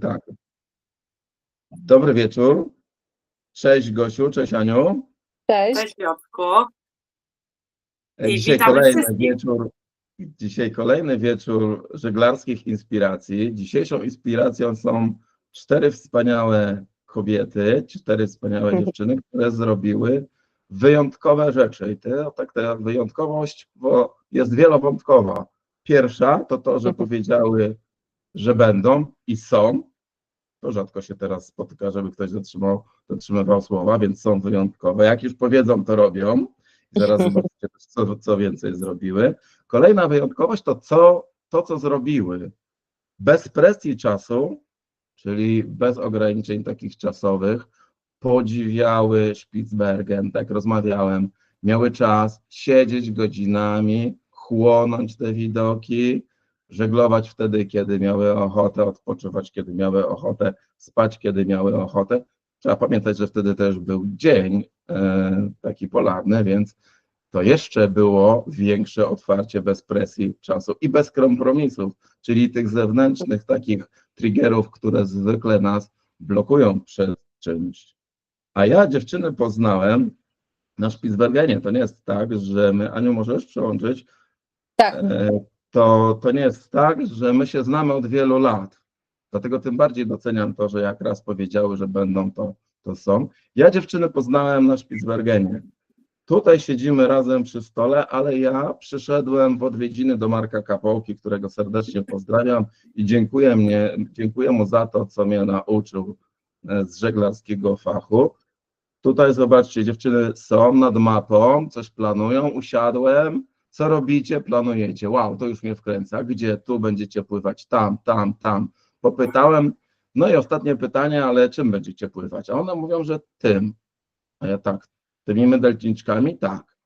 Tak. Dobry wieczór. Cześć Gosiu, cześć Aniu. Cześć. Cześć Piotrku. I Dzisiaj witamy kolejny wszystkich. kolejny wieczór żeglarskich inspiracji. Dzisiejszą inspiracją są 4 wspaniałe kobiety, 4 wspaniałe dziewczyny, które zrobiły wyjątkowe rzeczy. I ta wyjątkowość jest wielowątkowa. Pierwsza to to, że powiedziały, że będą i są. To rzadko się teraz spotyka, żeby ktoś dotrzymywał słowa, więc są wyjątkowe. Jak już powiedzą, to robią. Zaraz zobaczycie, co więcej zrobiły. Kolejna wyjątkowość to, co zrobiły. Bez presji czasu, czyli bez ograniczeń takich czasowych, podziwiały Spitsbergen, tak rozmawiałem, miały czas siedzieć godzinami, chłonąć te widoki, żeglować wtedy, kiedy miały ochotę, odpoczywać, kiedy miały ochotę, spać, kiedy miały ochotę. Trzeba pamiętać, że wtedy też był dzień taki polarny, więc to jeszcze było większe otwarcie bez presji czasu i bez kompromisów, czyli tych zewnętrznych takich triggerów, które zwykle nas blokują przed czymś. A ja dziewczyny poznałem na Spitsbergenie. To nie jest tak, że my, Aniu, możesz przełączyć? Tak. To nie jest tak, że my się znamy od wielu lat. Dlatego tym bardziej doceniam to, że jak raz powiedziały, że będą, to są. Ja dziewczyny poznałem na Spitsbergenie. Tutaj siedzimy razem przy stole, ale ja przyszedłem w odwiedziny do Marka Kapołki, którego serdecznie pozdrawiam i dziękuję mu za to, co mnie nauczył z żeglarskiego fachu. Tutaj zobaczcie, dziewczyny są nad mapą, coś planują, usiadłem. Co robicie? Planujecie. Wow, to już mnie wkręca. Gdzie? Tu będziecie pływać, tam. Popytałem, no i ostatnie pytanie, ale czym będziecie pływać? A one mówią, że tym. A ja tak, tymi medalniczkami? Tak.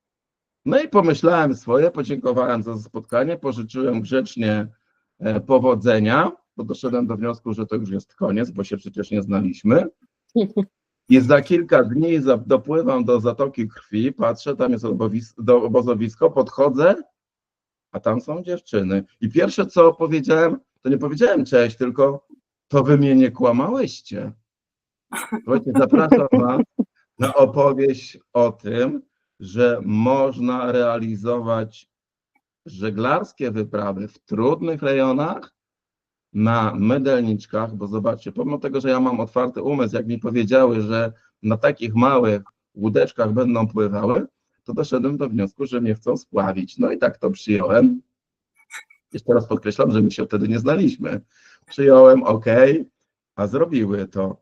No i pomyślałem swoje, podziękowałem za spotkanie, pożyczyłem grzecznie powodzenia, bo doszedłem do wniosku, że to już jest koniec, bo się przecież nie znaliśmy. I za kilka dni dopływam do Zatoki Krwi, patrzę, tam jest obozowisko, podchodzę, a tam są dziewczyny. I pierwsze, co powiedziałem, to nie powiedziałem cześć, tylko to wy mnie nie kłamałyście. Słuchajcie, zapraszam was na opowieść o tym, że można realizować żeglarskie wyprawy w trudnych rejonach na mydelniczkach, bo zobaczcie, pomimo tego, że ja mam otwarty umysł, jak mi powiedziały, że na takich małych łódeczkach będą pływały, to doszedłem do wniosku, że mnie chcą spławić. No i tak to przyjąłem. Jeszcze raz podkreślam, że my się wtedy nie znaliśmy. Przyjąłem, ok, a zrobiły to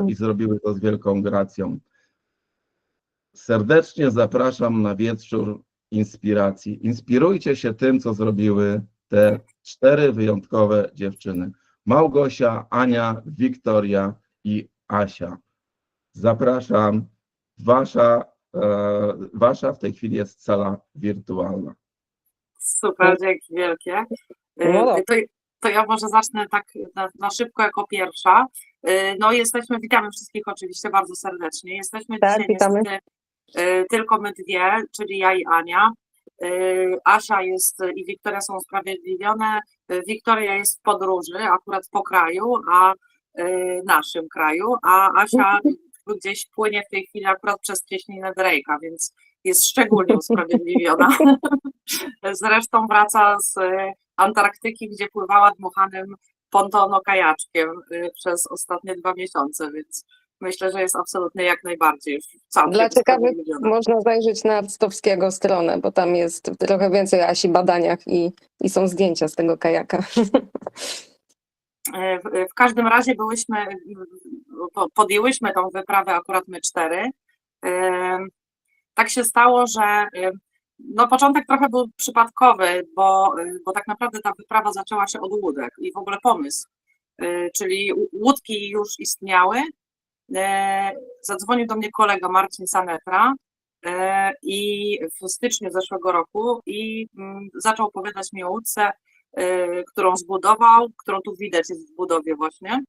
i zrobiły to z wielką gracją. Serdecznie zapraszam na wieczór inspiracji. Inspirujcie się tym, co zrobiły te 4 wyjątkowe dziewczyny. Małgosia, Ania, Wiktoria i Asia. Zapraszam. Wasza w tej chwili jest sala wirtualna. Super, dzięki wielkie. To ja może zacznę tak na szybko jako pierwsza. No witamy wszystkich oczywiście bardzo serdecznie. Jesteśmy dzisiaj niestety tylko my dwie, czyli ja i Ania. Asia i Wiktoria są usprawiedliwione. Wiktoria jest w podróży, akurat po kraju, naszym kraju, a Asia gdzieś płynie w tej chwili akurat przez cieśninę Drake'a, więc jest szczególnie usprawiedliwiona. Zresztą wraca z Antarktyki, gdzie pływała dmuchanym pontono-kajaczkiem przez ostatnie 2 miesiące, więc myślę, że jest absolutnie jak najbardziej już całkiem. Dla ciekawych można zajrzeć na Arctowskiego stronę, bo tam jest trochę więcej o Asi badaniach i są zdjęcia z tego kajaka. W każdym razie podjęłyśmy tą wyprawę akurat my 4. Tak się stało, że początek trochę był przypadkowy, bo tak naprawdę ta wyprawa zaczęła się od łódek i w ogóle pomysł, czyli łódki już istniały. Zadzwonił do mnie kolega Marcin Sanetra i w styczniu zeszłego roku i zaczął opowiadać mi o łódce, którą zbudował, którą tu widać jest w budowie właśnie,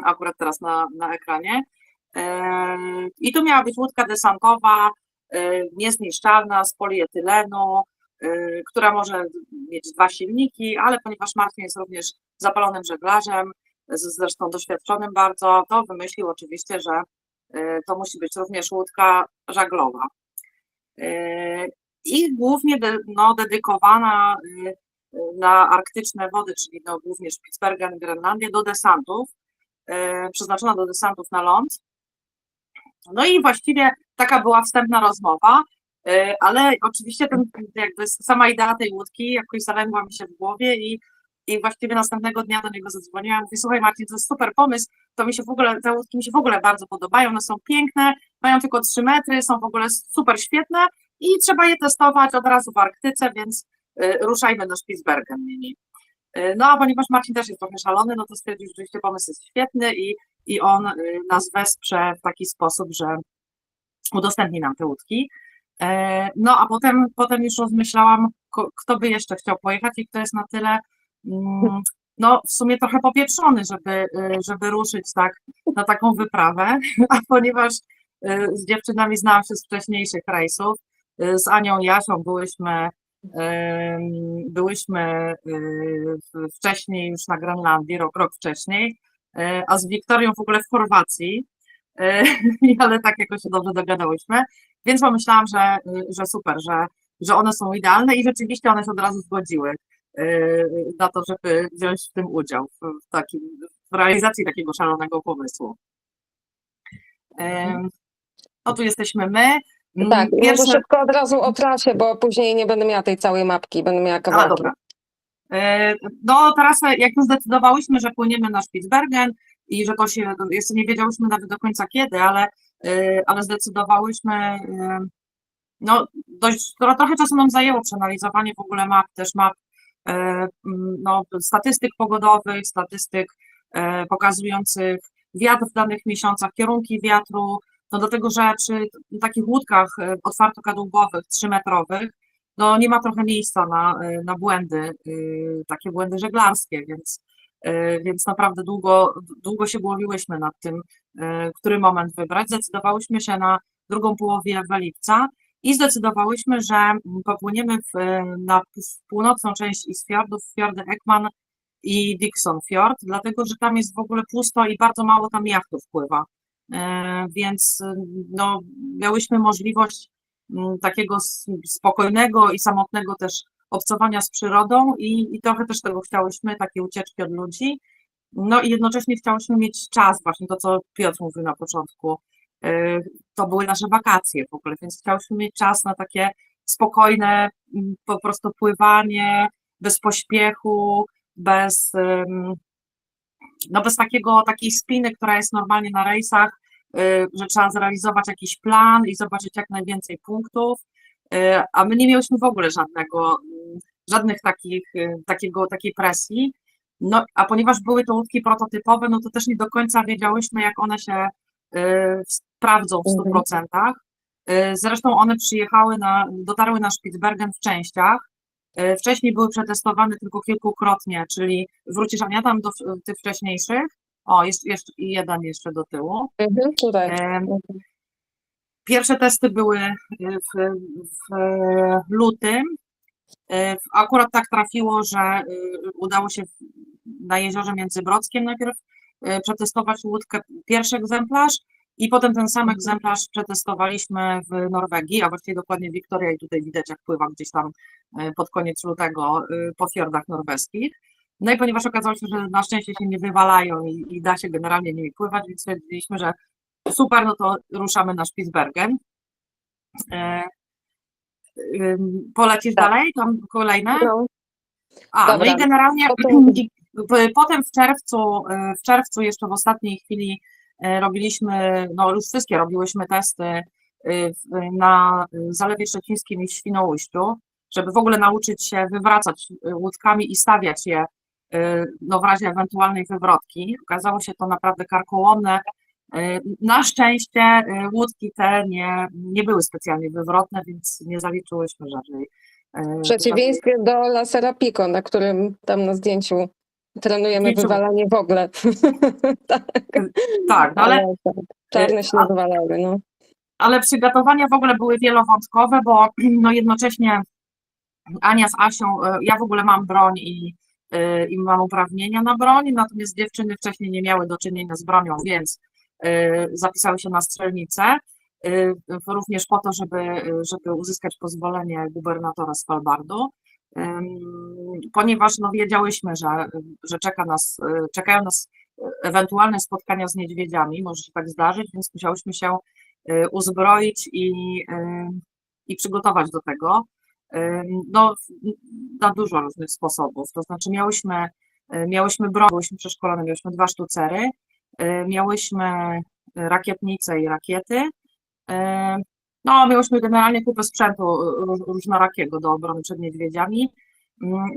akurat teraz na ekranie. I to miała być łódka desantowa, niezniszczalna, z polietylenu, która może mieć 2 silniki, ale ponieważ Marcin jest również zapalonym żeglarzem, zresztą doświadczonym bardzo, to wymyślił oczywiście, że to musi być również łódka żaglowa. I głównie dedykowana na arktyczne wody, czyli głównie Spitsbergen, Grenlandię, do desantów, przeznaczona do desantów na ląd. No i właściwie taka była wstępna rozmowa, ale oczywiście jakby sama idea tej łódki jakoś zalęgła mi się w głowie i właściwie następnego dnia do niego zadzwoniłam. Mówię, słuchaj Marcin, to jest super pomysł, te łódki mi się w ogóle bardzo podobają, one są piękne, mają tylko 3 metry, są w ogóle super świetne i trzeba je testować od razu w Arktyce, więc ruszajmy na Spitsbergen nimi. No a ponieważ Marcin też jest trochę szalony, no to stwierdził, że rzeczywiście pomysł jest świetny i on nas wesprze w taki sposób, że udostępni nam te łódki. No a potem już rozmyślałam, kto by jeszcze chciał pojechać i kto jest na tyle no w sumie trochę popieprzony, żeby ruszyć tak na taką wyprawę, a ponieważ z dziewczynami znałam się z wcześniejszych rejsów, z Anią i Jasią byłyśmy wcześniej już na Grenlandii, rok wcześniej, a z Wiktorią w ogóle w Chorwacji, ale tak jakoś się dobrze dogadałyśmy, więc pomyślałam, że super, że one są idealne i rzeczywiście one się od razu zgodziły na to, żeby wziąć w tym udział, w realizacji takiego szalonego pomysłu. No tu jesteśmy my. Tak, może szybko od razu o trasie, bo później nie będę miała tej całej mapki, będę miała kawałki. Dobra. No trasę, jak już zdecydowałyśmy, że płyniemy na Spitsbergen i że to się, jeszcze nie wiedziałyśmy nawet do końca kiedy, ale zdecydowałyśmy, no trochę czasu nam zajęło przeanalizowanie w ogóle map, też map no, statystyk pogodowych, statystyk pokazujących wiatr w danych miesiącach, kierunki wiatru, no do tego, że przy takich łódkach otwartokadłubowych, 3-metrowych, no nie ma trochę miejsca na błędy, takie błędy żeglarskie, więc naprawdę długo się głowiłyśmy nad tym, który moment wybrać. Zdecydowałyśmy się na drugą połowie lipca i zdecydowałyśmy, że popłyniemy na północną część Isfjordów, fiordy Ekman i Dixon Fjord, dlatego, że tam jest w ogóle pusto i bardzo mało tam jachtów pływa. Więc no, miałyśmy możliwość takiego spokojnego i samotnego też obcowania z przyrodą i trochę też tego chciałyśmy, takie ucieczki od ludzi. No i jednocześnie chciałyśmy mieć czas, właśnie to, co Piotr mówił na początku. To były nasze wakacje w ogóle, więc chciałyśmy mieć czas na takie spokojne po prostu pływanie, bez pośpiechu, bez takiej spiny, która jest normalnie na rejsach, że trzeba zrealizować jakiś plan i zobaczyć jak najwięcej punktów, a my nie miałyśmy w ogóle żadnych takiej presji, no a ponieważ były to łódki prototypowe, no to też nie do końca wiedziałyśmy, jak one się sprawdzą w 100%. Zresztą one dotarły na Spitsbergen w częściach. Wcześniej były przetestowane tylko kilkukrotnie, czyli wrócisz Ania tam do tych wcześniejszych. O, jest jeden jeszcze do tyłu. Tutaj. Pierwsze testy były w lutym. Akurat tak trafiło, że udało się na jeziorze Międzybrodzkiem najpierw przetestować łódkę, pierwszy egzemplarz i potem ten sam egzemplarz przetestowaliśmy w Norwegii, a właściwie dokładnie Wiktoria i tutaj widać jak pływa gdzieś tam pod koniec lutego po fiordach norweskich. No i ponieważ okazało się, że na szczęście się nie wywalają i da się generalnie nimi pływać, więc stwierdziliśmy, że super, no to ruszamy na Spitsbergen. Polecisz dalej, tam kolejne? No. No i generalnie potem w czerwcu jeszcze w ostatniej chwili robiliśmy, no już wszystkie robiłyśmy testy na Zalewie Szczecińskim i w Świnoujściu, żeby w ogóle nauczyć się wywracać łódkami i stawiać je no w razie ewentualnej wywrotki. Okazało się to naprawdę karkołomne. Na szczęście łódki te nie były specjalnie wywrotne, więc nie zaliczyłyśmy żadnej. W przeciwieństwie do lasera Pico, na którym tam na zdjęciu trenujemy wywalanie w ogóle. Tak, no ale czarne się nie wywalały. No. Ale przygotowania w ogóle były wielowątkowe, bo no jednocześnie Ania z Asią, ja w ogóle mam broń i mam uprawnienia na broń, natomiast dziewczyny wcześniej nie miały do czynienia z bronią, więc zapisały się na strzelnicę, również po to, żeby uzyskać pozwolenie gubernatora Svalbardu, ponieważ no, wiedziałyśmy, że czekają nas ewentualne spotkania z niedźwiedziami, może się tak zdarzyć, więc musiałyśmy się uzbroić i przygotować do tego. No, na dużo różnych sposobów, to znaczy miałyśmy broń, byłyśmy przeszkolone, miałyśmy 2 sztucery, miałyśmy rakietnice i rakiety, no miałyśmy generalnie kupę sprzętu różnorakiego do obrony przed niedźwiedziami,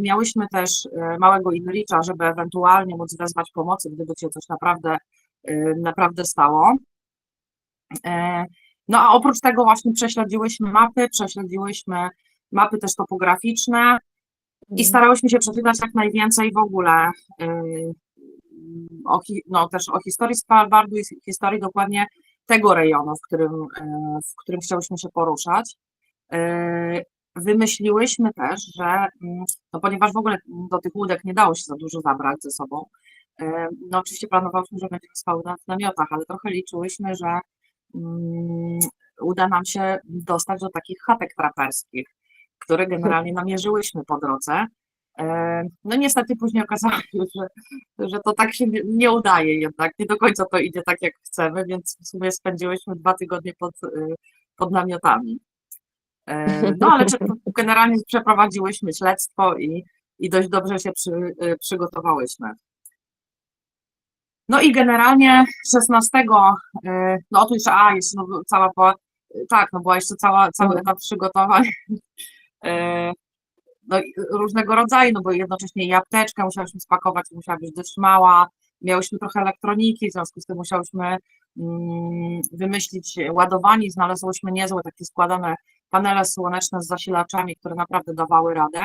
miałyśmy też małego inricza, żeby ewentualnie móc wezwać pomocy, gdyby się coś naprawdę stało. No a oprócz tego właśnie prześledziłyśmy mapy też topograficzne i starałyśmy się przeczytać jak najwięcej w ogóle też o historii Svalbardu i historii dokładnie tego rejonu, w którym chciałyśmy się poruszać. Wymyśliłyśmy też, że no ponieważ w ogóle do tych łódek nie dało się za dużo zabrać ze sobą, no oczywiście planowałyśmy, że będziemy spały w namiotach, ale trochę liczyłyśmy, że uda nam się dostać do takich chatek traperskich, które generalnie namierzyłyśmy po drodze. No niestety później okazało się, że to tak się nie udaje jednak, nie do końca to idzie tak jak chcemy, więc w sumie spędziłyśmy 2 tygodnie pod namiotami. No ale generalnie przeprowadziłyśmy śledztwo i dość dobrze się przygotowałyśmy. No i generalnie 16, no tu jeszcze, jeszcze była jeszcze cały etap przygotowań, no różnego rodzaju, no bo jednocześnie i apteczkę musiałyśmy spakować, musiała być dość mała, miałyśmy trochę elektroniki, w związku z tym musiałyśmy wymyślić ładowanie, znalazłyśmy niezłe takie składane panele słoneczne z zasilaczami, które naprawdę dawały radę.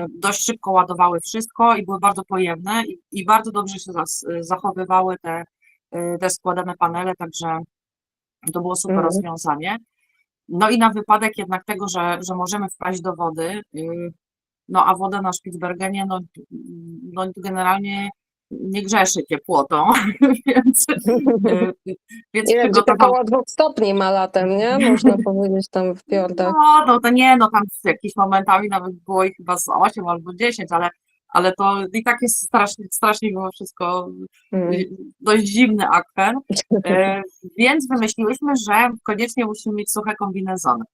Dość szybko ładowały wszystko i były bardzo pojemne i bardzo dobrze się zachowywały te składane panele, także to było super rozwiązanie. No i na wypadek jednak tego, że możemy wpaść do wody, no a woda na Spitsbergenie no generalnie nie grzeszy ciepłotą, więc około 2 stopni ma latem, nie? Można powiedzieć tam w fiordach. No to nie, no tam w jakichś momentami nawet było ich chyba z 8 albo 10, ale to i tak jest strasznie mimo wszystko dość zimny akwen, więc wymyśliłyśmy, że koniecznie musimy mieć suche kombinezony.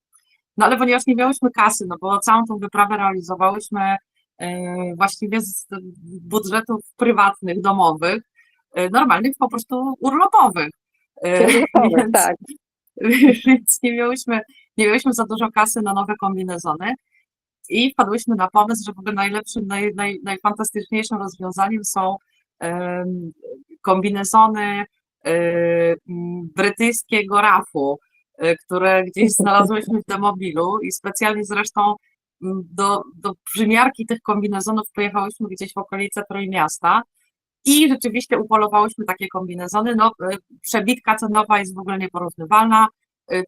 No ale ponieważ nie miałyśmy kasy, no bo całą tą wyprawę realizowałyśmy właściwie z budżetów prywatnych, domowych, normalnych po prostu urlopowych. Więc, tak. Więc nie miałyśmy za dużo kasy na nowe kombinezony i wpadłyśmy na pomysł, że w ogóle najlepszym, najfantastyczniejszym rozwiązaniem są kombinezony brytyjskiego RAF-u, które gdzieś znalazłyśmy w demobilu i specjalnie zresztą do przymiarki tych kombinezonów pojechałyśmy gdzieś w okolice Trójmiasta i rzeczywiście upolowałyśmy takie kombinezony. No, przebitka cenowa jest w ogóle nieporównywalna.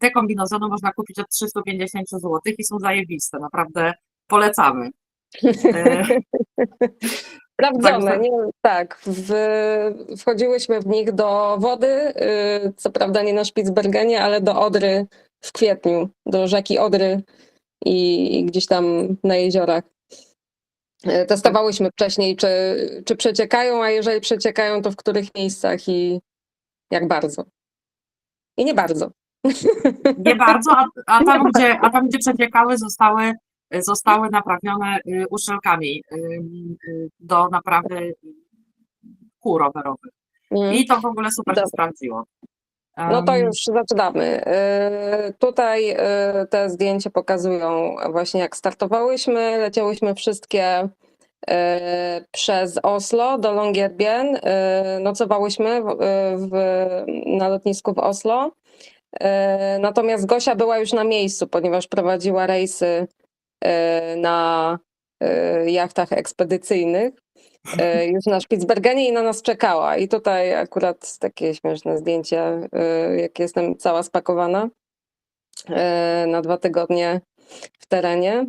Te kombinezony można kupić od 350 zł i są zajebiste, naprawdę polecamy. Sprawdzone, nie? Tak. Wchodziłyśmy w nich do wody, co prawda nie na Spitsbergenie, ale do Odry w kwietniu, do rzeki Odry i gdzieś tam na jeziorach. Testowałyśmy wcześniej, czy przeciekają, a jeżeli przeciekają, to w których miejscach i jak bardzo. I nie bardzo. Nie bardzo, a tam, gdzie przeciekały, zostały naprawione uszczelkami do naprawy kół rowerowych. I to w ogóle super się sprawdziło. No to już zaczynamy. Tutaj te zdjęcia pokazują właśnie jak startowałyśmy. Leciałyśmy wszystkie przez Oslo do Longyearbyen. Nocowałyśmy na lotnisku w Oslo. Natomiast Gosia była już na miejscu, ponieważ prowadziła rejsy na jachtach ekspedycyjnych już na Spitsbergenie i na nas czekała. I tutaj akurat takie śmieszne zdjęcie, jak jestem cała spakowana na 2 tygodnie w terenie.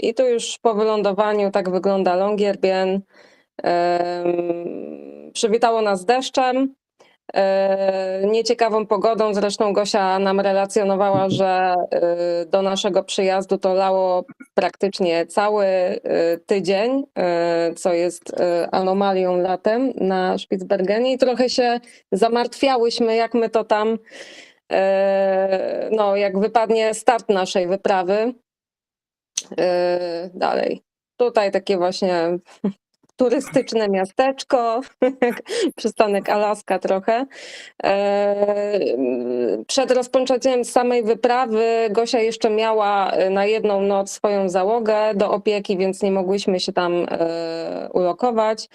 I tu już po wylądowaniu tak wygląda Longyearbyen. Przywitało nas deszczem, nieciekawą pogodą. Zresztą Gosia nam relacjonowała, że do naszego przyjazdu to lało praktycznie cały tydzień, co jest anomalią latem na Spitsbergenie i trochę się zamartwiałyśmy, jak my to tam, no jak wypadnie start naszej wyprawy. Dalej. Tutaj takie właśnie turystyczne miasteczko, przystanek Alaska trochę. Przed rozpoczęciem samej wyprawy Gosia jeszcze miała na jedną noc swoją załogę do opieki, więc nie mogłyśmy się tam ulokować.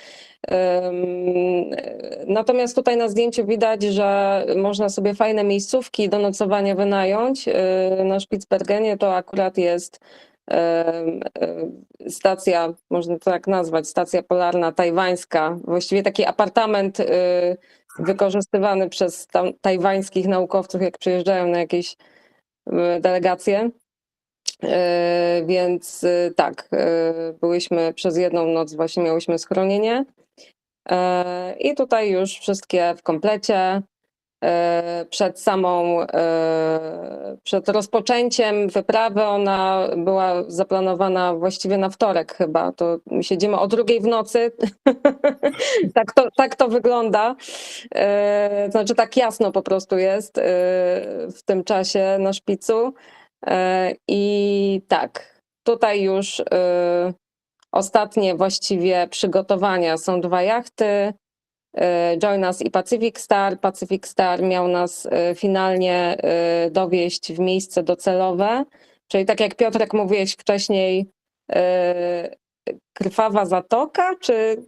Natomiast tutaj na zdjęciu widać, że można sobie fajne miejscówki do nocowania wynająć. Na Spitsbergenie to akurat jest stacja, można to tak nazwać, stacja polarna tajwańska, właściwie taki apartament wykorzystywany przez tajwańskich naukowców, jak przyjeżdżają na jakieś delegacje. Więc tak, byłyśmy przez jedną noc, właśnie miałyśmy schronienie i tutaj już wszystkie w komplecie. Przed rozpoczęciem wyprawy ona była zaplanowana właściwie na wtorek chyba, to siedzimy o 2:00 w nocy, tak to wygląda, znaczy tak jasno po prostu jest w tym czasie na szpicu i tak, tutaj już ostatnie właściwie przygotowania, są 2 jachty, Join Us i Pacific Star. Pacific Star miał nas finalnie dowieźć w miejsce docelowe, czyli tak jak Piotrek mówiłeś wcześniej, Krwawa Zatoka, czy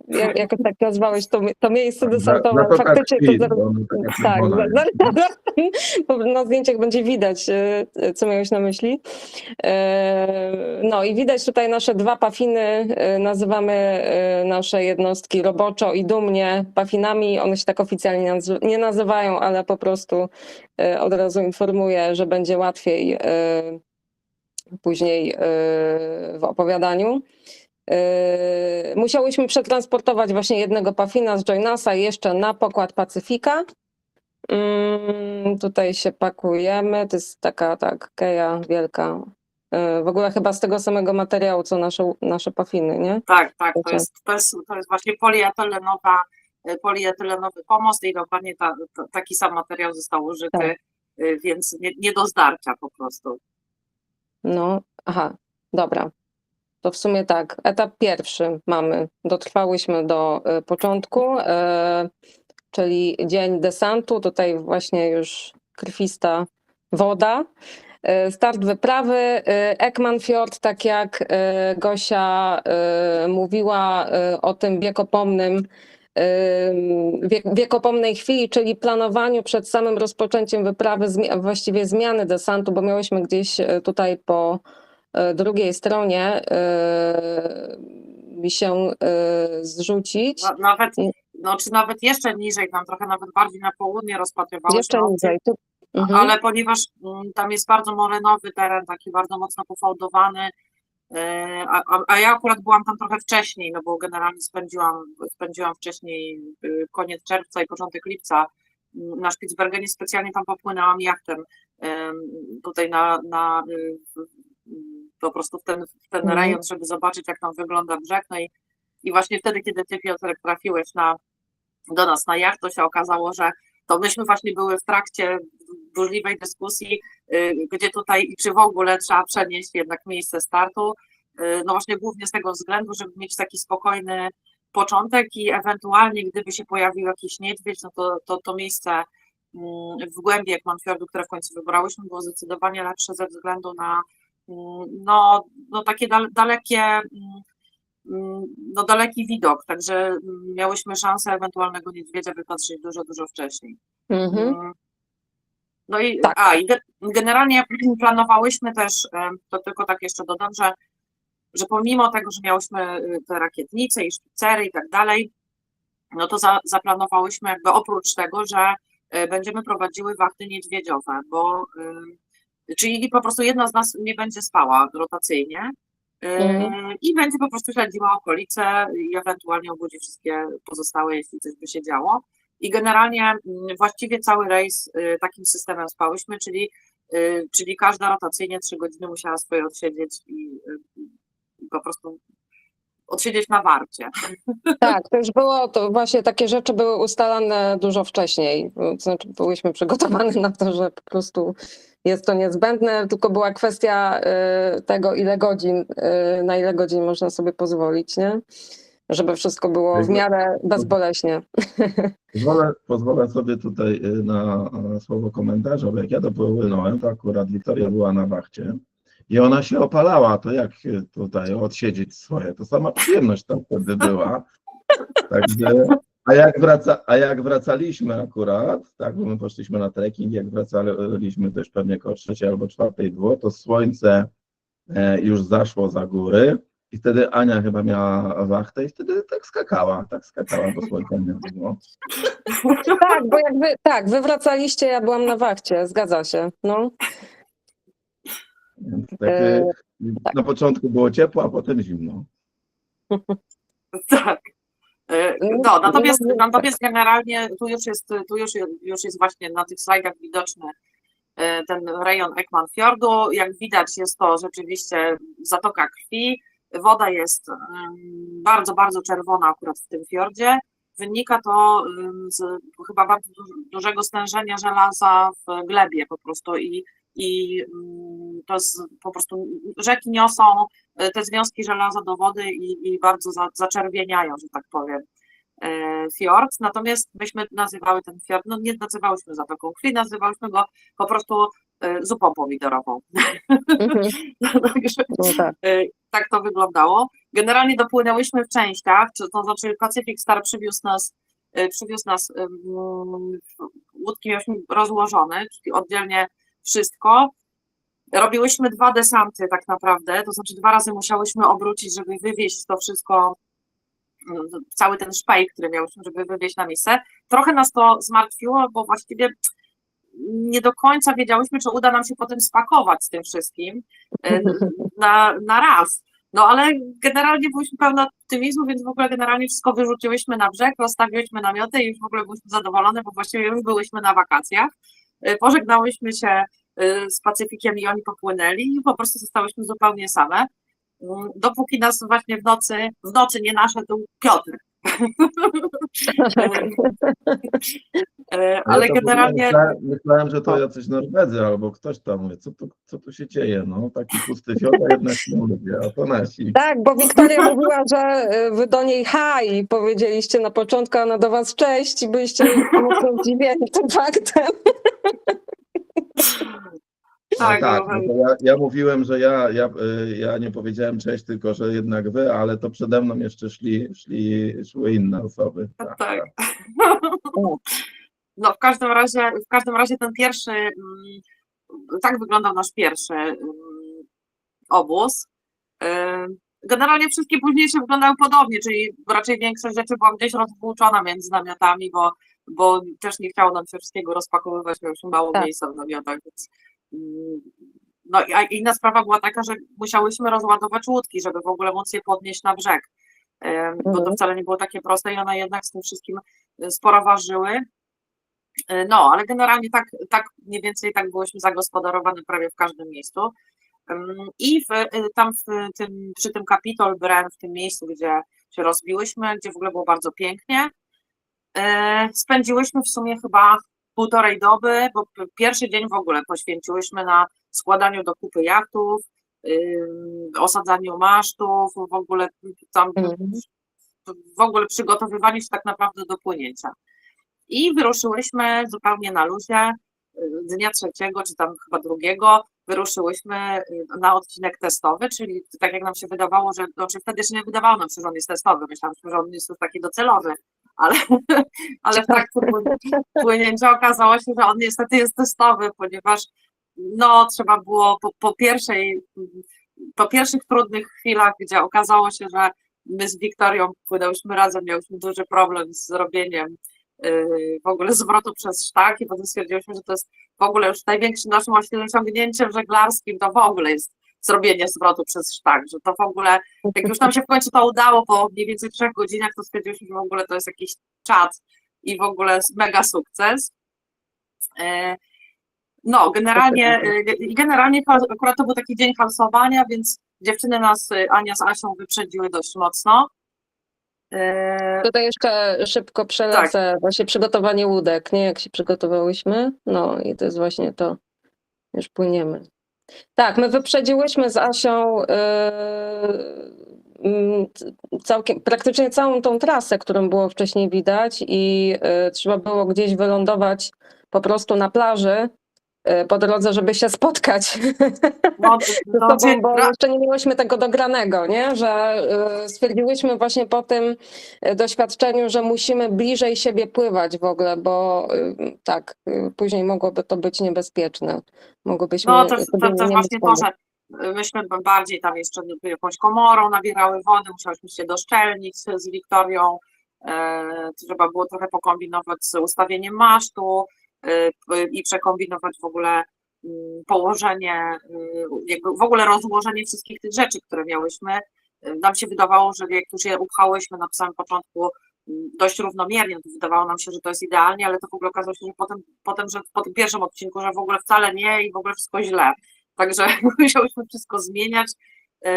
jak tak nazwałeś to miejsce desantowe? Zatoka Faktycznie Krwi, to bo taka tak, na zdjęciach będzie widać, co miałeś na myśli. No i widać tutaj nasze 2 pafiny, nazywamy nasze jednostki roboczo i dumnie pafinami. One się tak oficjalnie nie nazywają, ale po prostu od razu informuję, że będzie łatwiej później w opowiadaniu. Musiałyśmy przetransportować właśnie jednego pafina z Join Usa jeszcze na pokład Pacyfika. Tutaj się pakujemy, to jest taka keja wielka. W ogóle chyba z tego samego materiału, co nasze pafiny, nie? Tak, to jest właśnie polietylenowy pomost i dokładnie taki sam materiał został użyty, tak. Więc nie do zdarcia po prostu. No, aha, dobra. To w sumie tak, etap pierwszy mamy, dotrwałyśmy do początku, czyli dzień desantu, tutaj właśnie już krwista woda. Start wyprawy, Ekman-Fjord, tak jak Gosia mówiła o tym wiekopomnej chwili, czyli planowaniu przed samym rozpoczęciem wyprawy, właściwie zmiany desantu, bo miałyśmy gdzieś tutaj po drugiej stronie się zrzucić. Nawet jeszcze niżej, tam trochę nawet bardziej na południe rozpatrywałyśmy. Jeszcze niżej. Ale ponieważ tam jest bardzo morenowy teren, taki bardzo mocno pofałdowany, a ja akurat byłam tam trochę wcześniej, no bo generalnie spędziłam wcześniej koniec czerwca i początek lipca na Spitsbergenie, specjalnie tam popłynęłam jachtem tutaj po prostu w ten rejon, żeby zobaczyć, jak tam wygląda brzeg. No i właśnie wtedy, kiedy ty, Piotrek, trafiłeś do nas na jacht, to się okazało, że to myśmy właśnie były w trakcie burzliwej dyskusji, gdzie tutaj i czy w ogóle trzeba przenieść jednak miejsce startu. No właśnie głównie z tego względu, żeby mieć taki spokojny początek i ewentualnie, gdyby się pojawił jakiś niedźwiedź, no to miejsce w głębi Ekman-Fjordu, które w końcu wybrałyśmy, było zdecydowanie lepsze ze względu na takie dalekie, daleki widok, także miałyśmy szansę ewentualnego niedźwiedzia wypatrzyć dużo, dużo wcześniej. No i, tak. I generalnie planowałyśmy też, to tylko tak jeszcze dodam, że pomimo tego, że miałyśmy te rakietnice i szpicery i tak dalej, no to zaplanowałyśmy jakby oprócz tego, że będziemy prowadziły wachty niedźwiedziowe, bo Czyli po prostu jedna z nas nie będzie spała rotacyjnie i będzie po prostu śledziła okolice i ewentualnie obudzi wszystkie pozostałe, jeśli coś by się działo. I generalnie właściwie cały rejs takim systemem spałyśmy, czyli każda rotacyjnie 3 godziny musiała swoje odsiedzieć i po prostu odsiedzieć na warcie. Tak, to już było, to właśnie takie rzeczy były ustalane dużo wcześniej. To znaczy byliśmy przygotowani na to, że po prostu jest to niezbędne, tylko była kwestia tego, na ile godzin można sobie pozwolić, nie? Żeby wszystko było w miarę bezboleśnie. Pozwolę sobie tutaj na słowo komentarza, bo jak ja dopłynąłem, to akurat Wiktoria była na wachcie i ona się opalała, to jak tutaj odsiedzieć swoje, to sama przyjemność tam wtedy była. Także, a jak wracaliśmy akurat, tak, bo my poszliśmy na trekking, jak wracaliśmy też pewnie koło 3 albo 4 było, to słońce już zaszło za góry i wtedy Ania chyba miała wachtę i wtedy tak skakała, bo słońce nie było. Tak, bo jakby, wy wracaliście, ja byłam na wachcie, zgadza się, no. Więc na początku było ciepło, a potem zimno. Tak. No, natomiast generalnie tu już jest właśnie na tych slajdach widoczny ten rejon Ekman-Fiordu. Jak widać, jest to rzeczywiście zatoka krwi. Woda jest bardzo, bardzo czerwona akurat w tym fiordzie. Wynika to z chyba bardzo dużego stężenia żelaza w glebie po prostu i to jest po prostu rzeki niosą te związki żelaza do wody i bardzo zaczerwieniają, że tak powiem, fiord. Natomiast myśmy nazywały ten fiord, no nie nazywałyśmy zatoką krwi, nazywałyśmy go po prostu zupą pomidorową. Także, tak to wyglądało. Generalnie dopłynęłyśmy w częściach, to znaczy Pacific Star przywiózł nas łódki miałyśmy rozłożone, czyli oddzielnie wszystko. Robiłyśmy 2 desanty tak naprawdę, to znaczy 2 razy musiałyśmy obrócić, żeby wywieźć to wszystko, cały ten szpejk, który miałyśmy, żeby wywieźć na miejsce. Trochę nas to zmartwiło, bo właściwie nie do końca wiedziałyśmy, czy uda nam się potem spakować z tym wszystkim na raz. No ale generalnie byliśmy pełne optymizmu, więc w ogóle generalnie wszystko wyrzuciłyśmy na brzeg, rozstawiłyśmy namioty i już w ogóle byliśmy zadowolone, bo właściwie już byłyśmy na wakacjach. Pożegnałyśmy się z Pacyfikiem i oni popłynęli i po prostu zostałyśmy zupełnie same. Dopóki nas właśnie w nocy nie naszedł Piotr. Ale generalnie... Myślałem, że to jacyś Norwedzy albo ktoś tam mówi, co tu się dzieje, no taki pusty fiord, a jednak nie lubię, a to nasi. Tak, bo Wiktoria mówiła, że wy do niej hi powiedzieliście na początku, a ona do was cześć i byliście mocno zdziwieni tym faktem. Tak, no to ja mówiłem, że ja nie powiedziałem cześć, tylko że jednak wy, ale to przede mną jeszcze szły inne osoby. Tak. No w każdym razie ten pierwszy, tak wyglądał nasz pierwszy obóz. Generalnie wszystkie późniejsze wyglądały podobnie, czyli raczej większość rzeczy była gdzieś rozwłóczona między namiotami, bo też nie chciało nam się wszystkiego rozpakowywać, miałyśmy mało miejsca w namiotach, więc no a inna sprawa była taka, że musiałyśmy rozładować łódki, żeby w ogóle móc je podnieść na brzeg, bo to wcale nie było takie proste i one jednak z tym wszystkim sporo ważyły. No, ale generalnie tak mniej więcej tak byłyśmy zagospodarowane prawie w każdym miejscu. I przy tym Capitol Bren, w tym miejscu, gdzie się rozbiłyśmy, gdzie w ogóle było bardzo pięknie, spędziłyśmy w sumie chyba 1,5 doby, bo pierwszy dzień w ogóle poświęciłyśmy na składaniu do kupy jachtów, osadzaniu masztów, w ogóle przygotowywaniu się tak naprawdę do płynięcia. I wyruszyłyśmy zupełnie na luzie, dnia 3, czy tam chyba 2, wyruszyłyśmy na odcinek testowy, czyli tak jak nam się wydawało, że znaczy wtedy się nie wydawało nam się, że on jest testowy, myślałam, że on jest już taki docelowy, ale w trakcie płynięcia okazało się, że on niestety jest testowy, ponieważ no trzeba było po pierwszych trudnych chwilach, gdzie okazało się, że my z Wiktorią płynęłyśmy razem, miałyśmy duży problem z robieniem w ogóle zwrotu przez sztak i potem stwierdziłyśmy, że to jest w ogóle już największym naszym osiągnięciem żeglarskim, to w ogóle jest zrobienie zwrotu przez sztak, że to w ogóle, jak już nam się w końcu to udało po mniej więcej 3 godzinach, to stwierdziliśmy, że w ogóle to jest jakiś czad i w ogóle mega sukces. No, generalnie akurat to był taki dzień halsowania, więc dziewczyny nas, Ania z Asią, wyprzedziły dość mocno. Tutaj jeszcze szybko przelecę właśnie przygotowanie łódek, nie? Jak się przygotowałyśmy. No i to jest właśnie to. Już płyniemy. Tak, my wyprzedziłyśmy z Asią praktycznie całą tą trasę, którą było wcześniej widać i trzeba było gdzieś wylądować po prostu na plaży po drodze, żeby się spotkać z tobą, bo jeszcze nie miałyśmy tego dogranego, nie? Że stwierdziłyśmy właśnie po tym doświadczeniu, że musimy bliżej siebie pływać w ogóle, bo tak, później mogłoby to być niebezpieczne. Mogłobyśmy no to właśnie to, że myśmy bardziej tam jeszcze jakąś komorą nabierały wody, musiałyśmy się doszczelnić z Wiktorią, trzeba było trochę pokombinować z ustawieniem masztu i przekombinować w ogóle położenie, jakby w ogóle rozłożenie wszystkich tych rzeczy, które miałyśmy. Nam się wydawało, że jak już je upchałyśmy na samym początku dość równomiernie, to wydawało nam się, że to jest idealnie, ale to w ogóle okazało się, że potem, że po tym pierwszym odcinku, że w ogóle wcale nie i w ogóle wszystko źle. Także musiałyśmy wszystko zmieniać,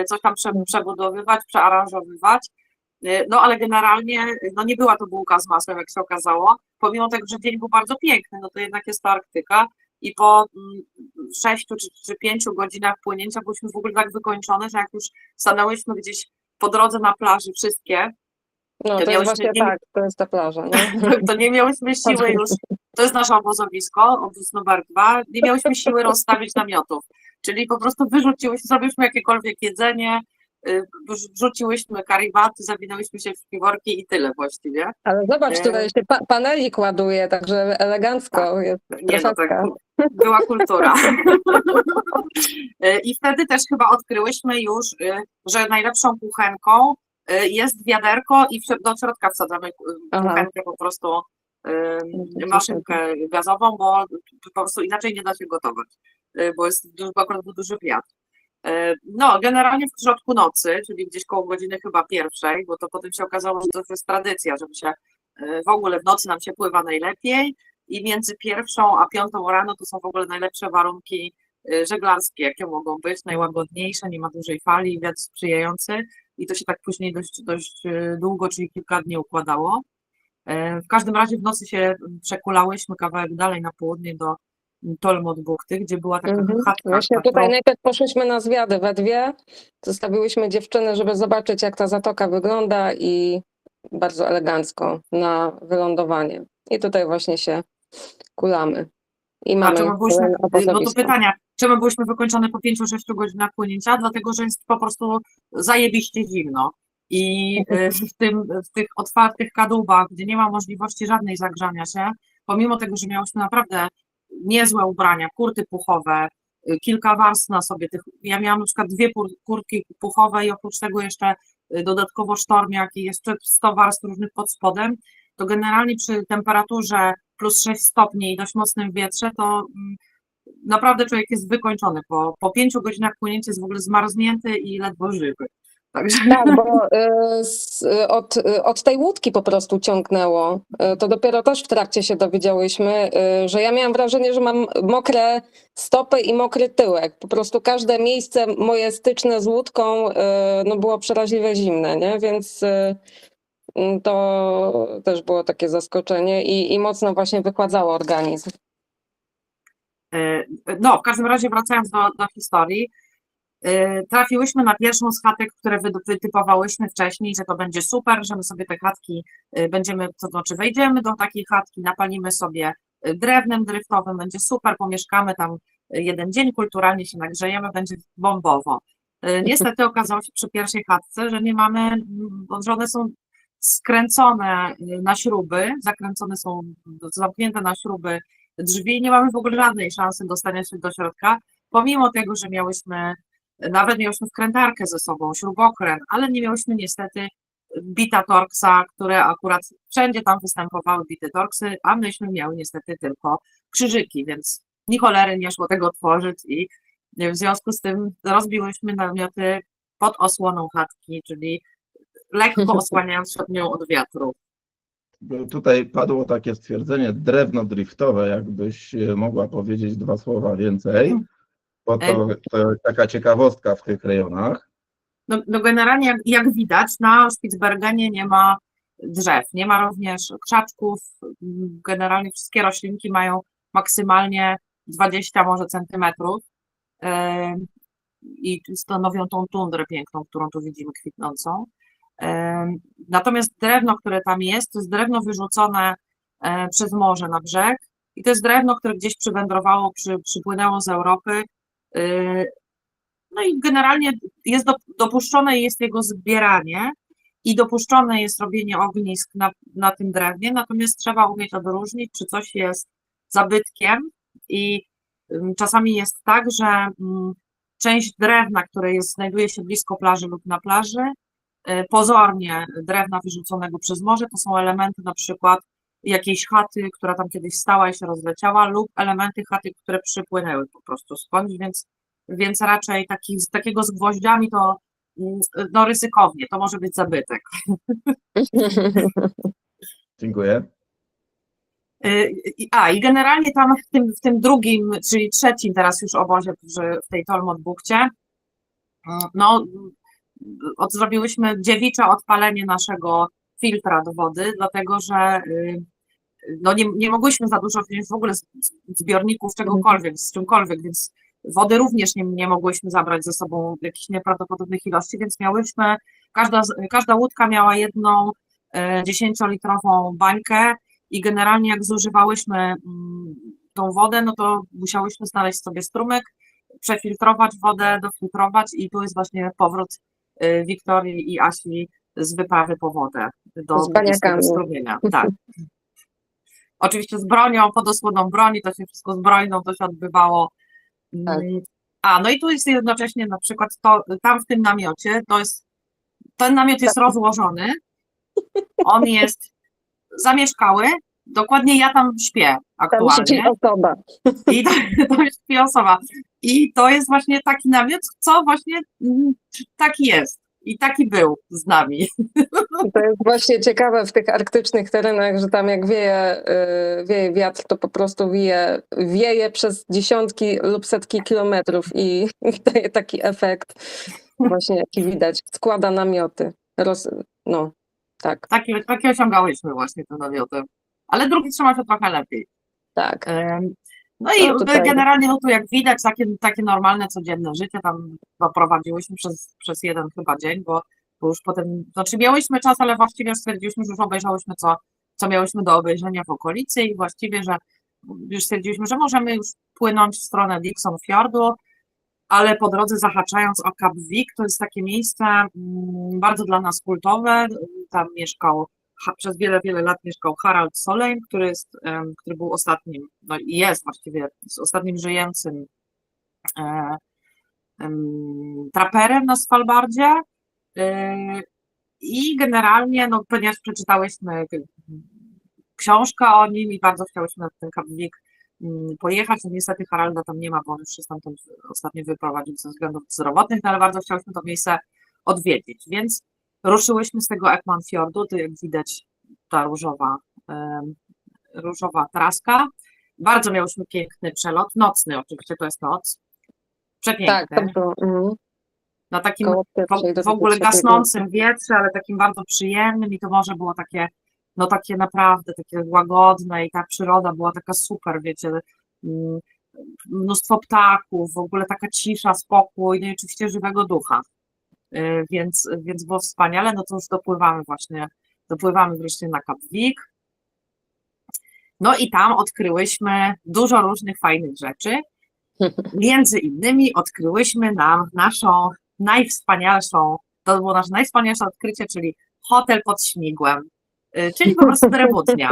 coś tam przebudowywać, przearanżowywać. No ale generalnie no nie była to bułka z masłem, jak się okazało. Pomimo tego, że dzień był bardzo piękny, no to jednak jest to Arktyka i po 6 czy 5 godzinach płynięcia byliśmy w ogóle tak wykończone, że jak już stanęłyśmy gdzieś po drodze na plaży wszystkie, no to jest właśnie tak, to jest ta plaża, nie? To nie miałyśmy siły już, to jest nasze obozowisko, obóz numer 2, nie miałyśmy siły rozstawić namiotów, czyli po prostu zrobiliśmy jakiekolwiek jedzenie, wrzuciłyśmy karibaty, zawinęłyśmy się w śpiworki i tyle właściwie. Ale zobacz, tutaj się panelik ładuje, także elegancko tak, jest. Nie, no tak, była kultura. I wtedy też chyba odkryłyśmy już, że najlepszą kuchenką jest wiaderko i do środka wsadzamy kuchenkę po prostu, maszynkę gazową, bo po prostu inaczej nie da się gotować, bo akurat był duży wiatr. No, generalnie w środku nocy, czyli gdzieś koło godziny chyba 1:00, bo to potem się okazało, że to jest tradycja, żeby się w ogóle w nocy nam się pływa najlepiej i między 1:00 a 5:00 rano to są w ogóle najlepsze warunki żeglarskie, jakie mogą być, najłagodniejsze, nie ma dużej fali, wiatr sprzyjający i to się tak później dość długo, czyli kilka dni układało. W każdym razie w nocy się przekulałyśmy kawałek dalej na południe do Tolmot-Buchty, gdzie była taka chatka. Właśnie tutaj najpierw poszłyśmy na zwiady we dwie, zostawiłyśmy dziewczyny, żeby zobaczyć, jak ta zatoka wygląda i bardzo elegancko na wylądowanie. I tutaj właśnie się kulamy. I mamy no to pytania, czemu byliśmy wykończone po 5-6 godzinach płynięcia? Dlatego, że jest po prostu zajebiście zimno. I w tych otwartych kadłubach, gdzie nie ma możliwości żadnej zagrzania się, pomimo tego, że miałyśmy naprawdę niezłe ubrania, kurty puchowe, kilka warstw na sobie. Ja miałam na przykład 2 kurtki puchowe i oprócz tego jeszcze dodatkowo sztormiak i jeszcze 100 warstw różnych pod spodem, to generalnie przy temperaturze plus 6 stopni i dość mocnym wietrze, to naprawdę człowiek jest wykończony. Po 5 godzinach płynięcia jest w ogóle zmarznięty i ledwo żywy. Także... Tak, bo od tej łódki po prostu ciągnęło. To dopiero też w trakcie się dowiedziałyśmy, że ja miałam wrażenie, że mam mokre stopy i mokry tyłek. Po prostu każde miejsce moje styczne z łódką no było przeraźliwie zimne, nie? Więc to też było takie zaskoczenie i mocno właśnie wykładzało organizm. No, w każdym razie wracając do historii, trafiłyśmy na pierwszą z chatek, które wytypowałyśmy wcześniej, że to będzie super, że my sobie te chatki będziemy, to znaczy wejdziemy do takiej chatki, napalimy sobie drewnem dryftowym, będzie super, pomieszkamy tam 1 dzień, kulturalnie się nagrzejemy, będzie bombowo. Niestety okazało się przy pierwszej chatce, że nie mamy, że one są skręcone na śruby, zamknięte na śruby drzwi, nie mamy w ogóle żadnej szansy dostania się do środka, pomimo tego, że miałyśmy wkrętarkę ze sobą, śrubokręt, ale nie miałyśmy niestety Bita Torksa, które akurat wszędzie tam występowały bite torksy, a myśmy miały niestety tylko krzyżyki, więc ni cholery nie szło tego tworzyć i w związku z tym rozbiłyśmy namioty pod osłoną chatki, czyli lekko osłaniając się nią od wiatru. Tutaj padło takie stwierdzenie drewno driftowe, jakbyś mogła powiedzieć 2 słowa więcej, bo to taka ciekawostka w tych rejonach. No generalnie jak widać na Spitsbergenie nie ma drzew, nie ma również krzaczków, generalnie wszystkie roślinki mają maksymalnie 20 może centymetrów i stanowią tą tundrę piękną, którą tu widzimy kwitnącą. Natomiast drewno, które tam jest, to jest drewno wyrzucone przez morze na brzeg i to jest drewno, które gdzieś przywędrowało, przypłynęło z Europy. No i generalnie jest dopuszczone jest jego zbieranie i dopuszczone jest robienie ognisk na tym drewnie, natomiast trzeba umieć odróżnić, czy coś jest zabytkiem i czasami jest tak, że część drewna, które znajduje się blisko plaży lub na plaży, pozornie drewna wyrzuconego przez morze, to są elementy na przykład jakiejś chaty, która tam kiedyś stała i się rozleciała, lub elementy chaty, które przypłynęły po prostu skądś, więc raczej takiego z gwoździami to no ryzykownie, to może być zabytek. Dziękuję. I generalnie tam w tym drugim, czyli trzecim teraz już obozie w tej Tolmot-Buchcie, no zrobiłyśmy dziewicze odpalenie naszego filtra do wody, dlatego że no nie mogłyśmy za dużo wziąć w ogóle zbiorników czegokolwiek, z czymkolwiek, więc wody również nie mogłyśmy zabrać ze sobą w jakichś nieprawdopodobnych ilości, więc każda łódka miała jedną 10-litrową bańkę i generalnie jak zużywałyśmy tą wodę, no to musiałyśmy znaleźć sobie strumyk, przefiltrować wodę, dofiltrować i tu jest właśnie powrót Wiktorii i Asi z wyprawy po wodę do tego strumienia. Tak. Oczywiście z bronią, pod osłoną broni, to się wszystko z brojną to się odbywało. Tak. No i tu jest jednocześnie na przykład tam w tym namiocie, ten namiot jest rozłożony, on jest zamieszkały, dokładnie ja tam śpię aktualnie. Tam śpi osoba. I to śpi osoba. I to jest właśnie taki namiot, co właśnie taki jest. I taki był z nami. To jest właśnie ciekawe w tych arktycznych terenach, że tam jak wieje wiatr, to po prostu wieje przez dziesiątki lub setki kilometrów i daje taki efekt właśnie, jaki widać. Składa namioty. No, tak. Takie osiągałyśmy właśnie tym namiotem. Ale drugi trzyma się trochę lepiej. Tak. No i generalnie no tu jak widać takie normalne, codzienne życie tam prowadziłyśmy przez jeden chyba dzień, bo już potem, znaczy miałyśmy czas, ale właściwie stwierdziliśmy, że już obejrzałyśmy co miałyśmy do obejrzenia w okolicy i właściwie, że już stwierdziliśmy, że możemy już płynąć w stronę Dixon Fjordu, ale po drodze zahaczając o Kap Wiek, to jest takie miejsce bardzo dla nas kultowe, tam przez wiele, wiele lat mieszkał Harald Solheim, który był ostatnim, no i jest właściwie ostatnim żyjącym traperem na Svalbardzie. I generalnie, no ponieważ przeczytałyśmy książkę o nim i bardzo chciałyśmy na ten Kap Wiek pojechać, no niestety Haralda tam nie ma, bo on już się stamtąd ostatnio wyprowadził ze względów zdrowotnych, no ale bardzo chciałyśmy to miejsce odwiedzić, więc ruszyłyśmy z tego Ekman Fjordu, tu jak widać ta różowa traska. Bardzo miałyśmy piękny przelot, nocny oczywiście, to jest noc, przepiękny. Tak, to na takim w ogóle gasnącym wietrze, ale takim bardzo przyjemnym i to morze było takie, no takie naprawdę takie łagodne i ta przyroda była taka super, wiecie, mnóstwo ptaków, w ogóle taka cisza, spokój, no i oczywiście żywego ducha. Więc było wspaniale, no to już dopływamy wreszcie na Kap Wiek. No i tam odkryłyśmy dużo różnych fajnych rzeczy. Między innymi odkryłyśmy naszą najwspanialszą, to było nasze najwspanialsze odkrycie, czyli hotel pod śmigłem, czyli po prostu drewutnia.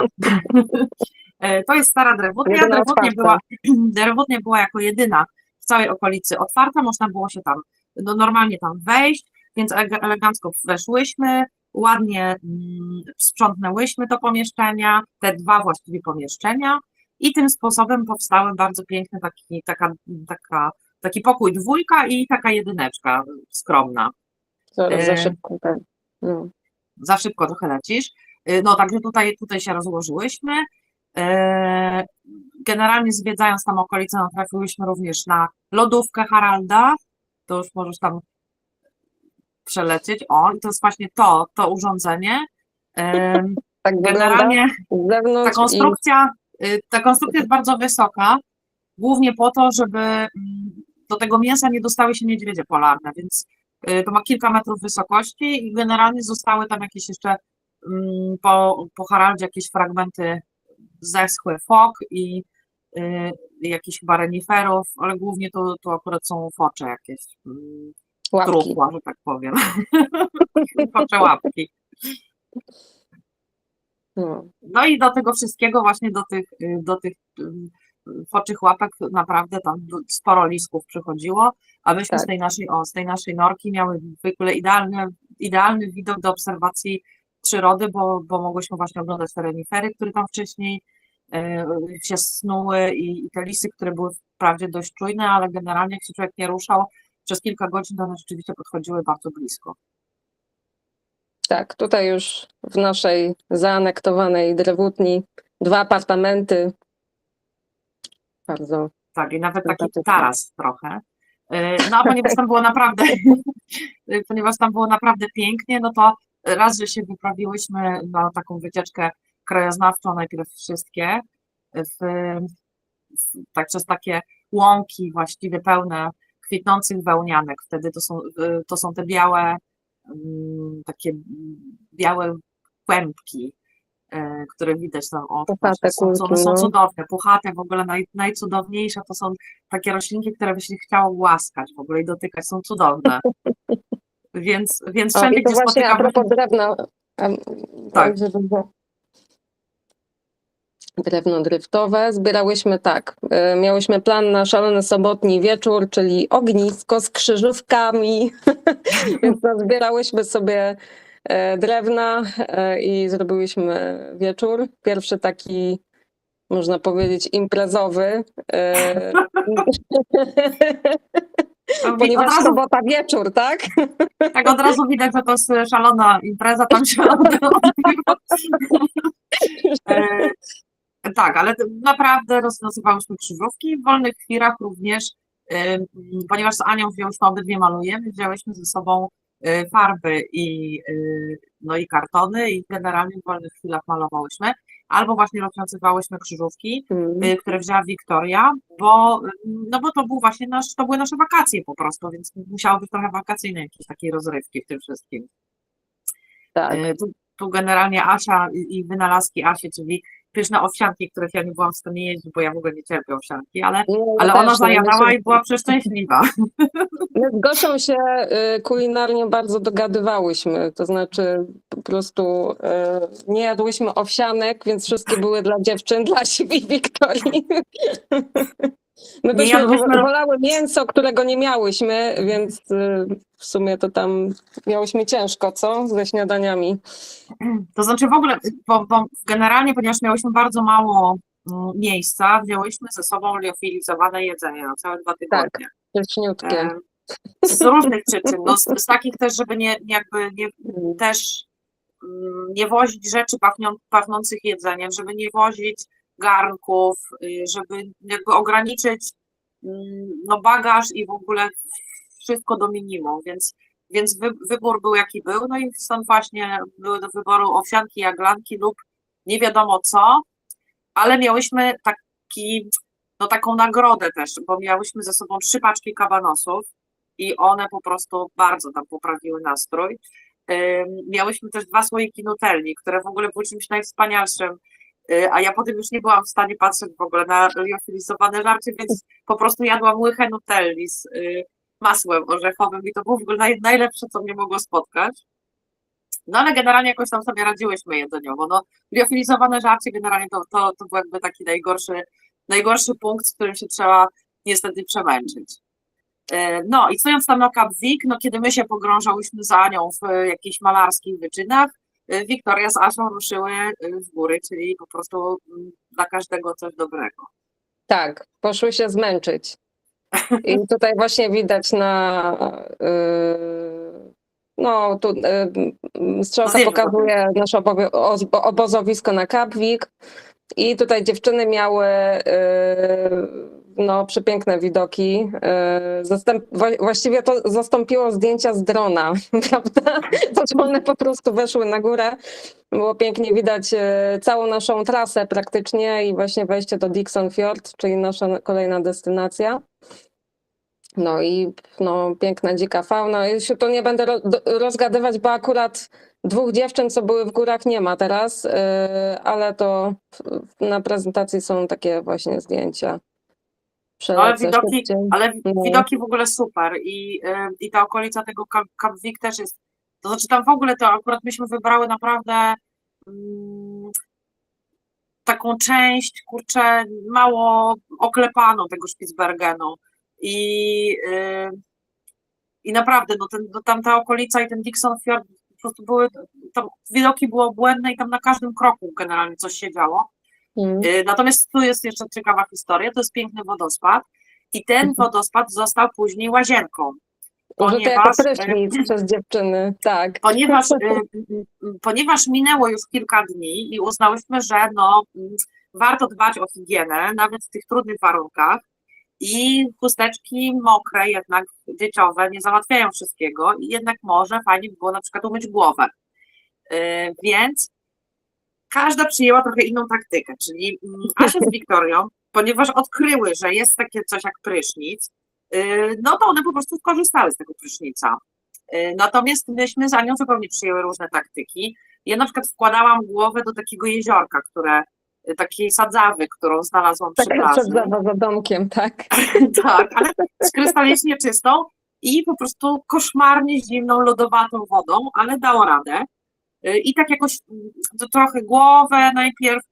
To jest stara drewutnia. Drewutnia była jako jedyna w całej okolicy otwarta, można było się tam normalnie tam wejść, więc elegancko weszłyśmy, ładnie sprzątnęłyśmy to pomieszczenia, te dwa właściwie pomieszczenia i tym sposobem powstały bardzo piękny taki pokój dwójka i taka jedyneczka skromna. Za szybko, tak. No. Za szybko trochę lecisz. No także tutaj się rozłożyłyśmy. Generalnie zwiedzając tam okolice, natrafiłyśmy również na lodówkę Haralda. To już możesz tam przelecieć. O, i to jest właśnie to urządzenie. Tak Generalnie ta konstrukcja jest bardzo wysoka, głównie po to, żeby do tego mięsa nie dostały się niedźwiedzie polarne, więc to ma kilka metrów wysokości i generalnie zostały tam jakieś jeszcze po Haraldzie jakieś fragmenty zeschły fok i jakichś chyba reniferów, ale głównie to akurat są focze jakieś, trupła, że tak powiem. Focze łapki. No i do tego wszystkiego właśnie do tych foczych łapek naprawdę tam sporo lisków przychodziło, a myśmy z tej naszej norki miały w ogóle idealny widok do obserwacji przyrody, bo mogłyśmy właśnie oglądać te renifery, które tam wcześniej się snuły i te lisy, które były wprawdzie dość czujne, ale generalnie jak się człowiek nie ruszał przez kilka godzin, to one rzeczywiście podchodziły bardzo blisko. Tak, tutaj już w naszej zaanektowanej Drewutni 2 apartamenty. Bardzo. Tak, i nawet taki taras trochę. No a ponieważ tam było naprawdę pięknie, no to raz, że się wyprawiłyśmy na taką wycieczkę krajoznawczą, najpierw wszystkie, tak przez takie łąki właściwie pełne kwitnących wełnianek. Wtedy to są te takie białe kłębki, które widać tam. One są cudowne, puchate, w ogóle najcudowniejsze to są takie roślinki, które by się chciało głaskać w ogóle i dotykać, są cudowne. Więc wszędzie, gdzie spotykamy... A propos drewna, tak. Drewno driftowe zbierałyśmy tak, miałyśmy plan na szalony sobotni wieczór, czyli ognisko z krzyżówkami, więc zbierałyśmy sobie drewna i zrobiłyśmy wieczór. Pierwszy taki, można powiedzieć, imprezowy. Ponieważ sobota wieczór, tak? Tak, od razu widać, że to jest szalona impreza, tam się odbywa. Tak, ale naprawdę rozwiązywałyśmy krzyżówki w wolnych chwilach również, ponieważ z Anią wzięłyśmy, obydwie malujemy, wzięłyśmy ze sobą farby i kartony i generalnie w wolnych chwilach malowałyśmy, albo właśnie rozwiązywałyśmy krzyżówki, które wzięła Wiktoria, bo to były nasze wakacje po prostu, więc musiało być trochę wakacyjne jakieś takiej rozrywki w tym wszystkim. Tak. Tu generalnie Asia i wynalazki Asi, czyli pyszne owsianki, których ja nie byłam w stanie jeść, bo ja w ogóle nie cierpię owsianki, ale ona zajadała i była przeszczęśliwa. My z Gosią się kulinarnie bardzo dogadywałyśmy, to znaczy po prostu nie jadłyśmy owsianek, więc wszystkie były dla dziewczyn, dla siebie i Wiktorii. My byśmy wolały mięso, którego nie miałyśmy, więc w sumie to tam miałyśmy ciężko, co? Ze śniadaniami. To znaczy w ogóle, bo generalnie, ponieważ miałyśmy bardzo mało miejsca, wzięłyśmy ze sobą liofilizowane jedzenie na całe 2 tygodnie. Tak, pyszniutkie. Z różnych przyczyn, z takich też, żeby nie wozić rzeczy pachnących jedzeniem, żeby nie wozić garnków, żeby jakby ograniczyć bagaż i w ogóle wszystko do minimum, więc wybór był jaki był, no i stąd właśnie były do wyboru owsianki, jaglanki lub nie wiadomo co, ale miałyśmy taką nagrodę też, bo miałyśmy ze sobą 3 paczki kabanosów i one po prostu bardzo tam poprawiły nastrój. Miałyśmy też 2 słoiki nutelli, które w ogóle były czymś najwspanialszym, a ja potem już nie byłam w stanie patrzeć w ogóle na liofilizowane żarcie, więc po prostu jadłam łychę nutelli z masłem orzechowym i to było w ogóle najlepsze, co mnie mogło spotkać. No ale generalnie jakoś tam sobie radziłyśmy jedzeniowo. Liofilizowane żarcie generalnie to był jakby taki najgorszy punkt, z którym się trzeba niestety przemęczyć. No i stojąc tam na Cap Vic, no kiedy my się pogrążałyśmy z Anią w jakichś malarskich wyczynach, Wiktoria z Asią ruszyły w góry, czyli po prostu dla każdego coś dobrego. Tak, poszły się zmęczyć. I tutaj właśnie widać no tu strzałka Zdjęcie pokazuje nasze obozowisko na Cap Vic i tutaj dziewczyny miały no, przepiękne widoki. Właściwie to zastąpiło zdjęcia z drona, prawda? To one po prostu weszły na górę. Było pięknie widać całą naszą trasę praktycznie i właśnie wejście do Dixon Fjord, czyli nasza kolejna destynacja. No i no, piękna dzika fauna. Ja się tu nie będę rozgadywać, bo akurat 2 dziewczyn, co były w górach, nie ma teraz, ale to na prezentacji są takie właśnie zdjęcia. Ale widoki w ogóle super i ta okolica tego Cap Vic też jest, to znaczy tam w ogóle to akurat myśmy wybrały naprawdę taką część, kurczę, mało oklepaną tego Spitsbergenu i naprawdę no tam ta okolica i ten Dixon Fjord po prostu były, tam widoki były obłędne i tam na każdym kroku generalnie coś się działo. Natomiast tu jest jeszcze ciekawa historia, to jest piękny wodospad i ten wodospad został później łazienką. Ponieważ przez dziewczyny, tak. Ponieważ minęło już kilka dni i uznałyśmy, że no, warto dbać o higienę, nawet w tych trudnych warunkach i chusteczki mokre, jednak dzieciowe, nie załatwiają wszystkiego i jednak może fajnie by było na przykład umyć głowę. Więc każda przyjęła trochę inną taktykę, czyli Asia z Wiktorią, ponieważ odkryły, że jest takie coś jak prysznic, no to one po prostu skorzystały z tego prysznica. Natomiast myśmy z Anią zupełnie przyjęły różne taktyki. Ja na przykład wkładałam głowę do takiego jeziorka, takiej sadzawy, którą znalazłam przy plaży. Sadzawa za domkiem, tak. Tak, ale z krystalicznie czystą i po prostu koszmarnie zimną, lodowatą wodą, ale dało radę. I tak jakoś trochę głowę najpierw,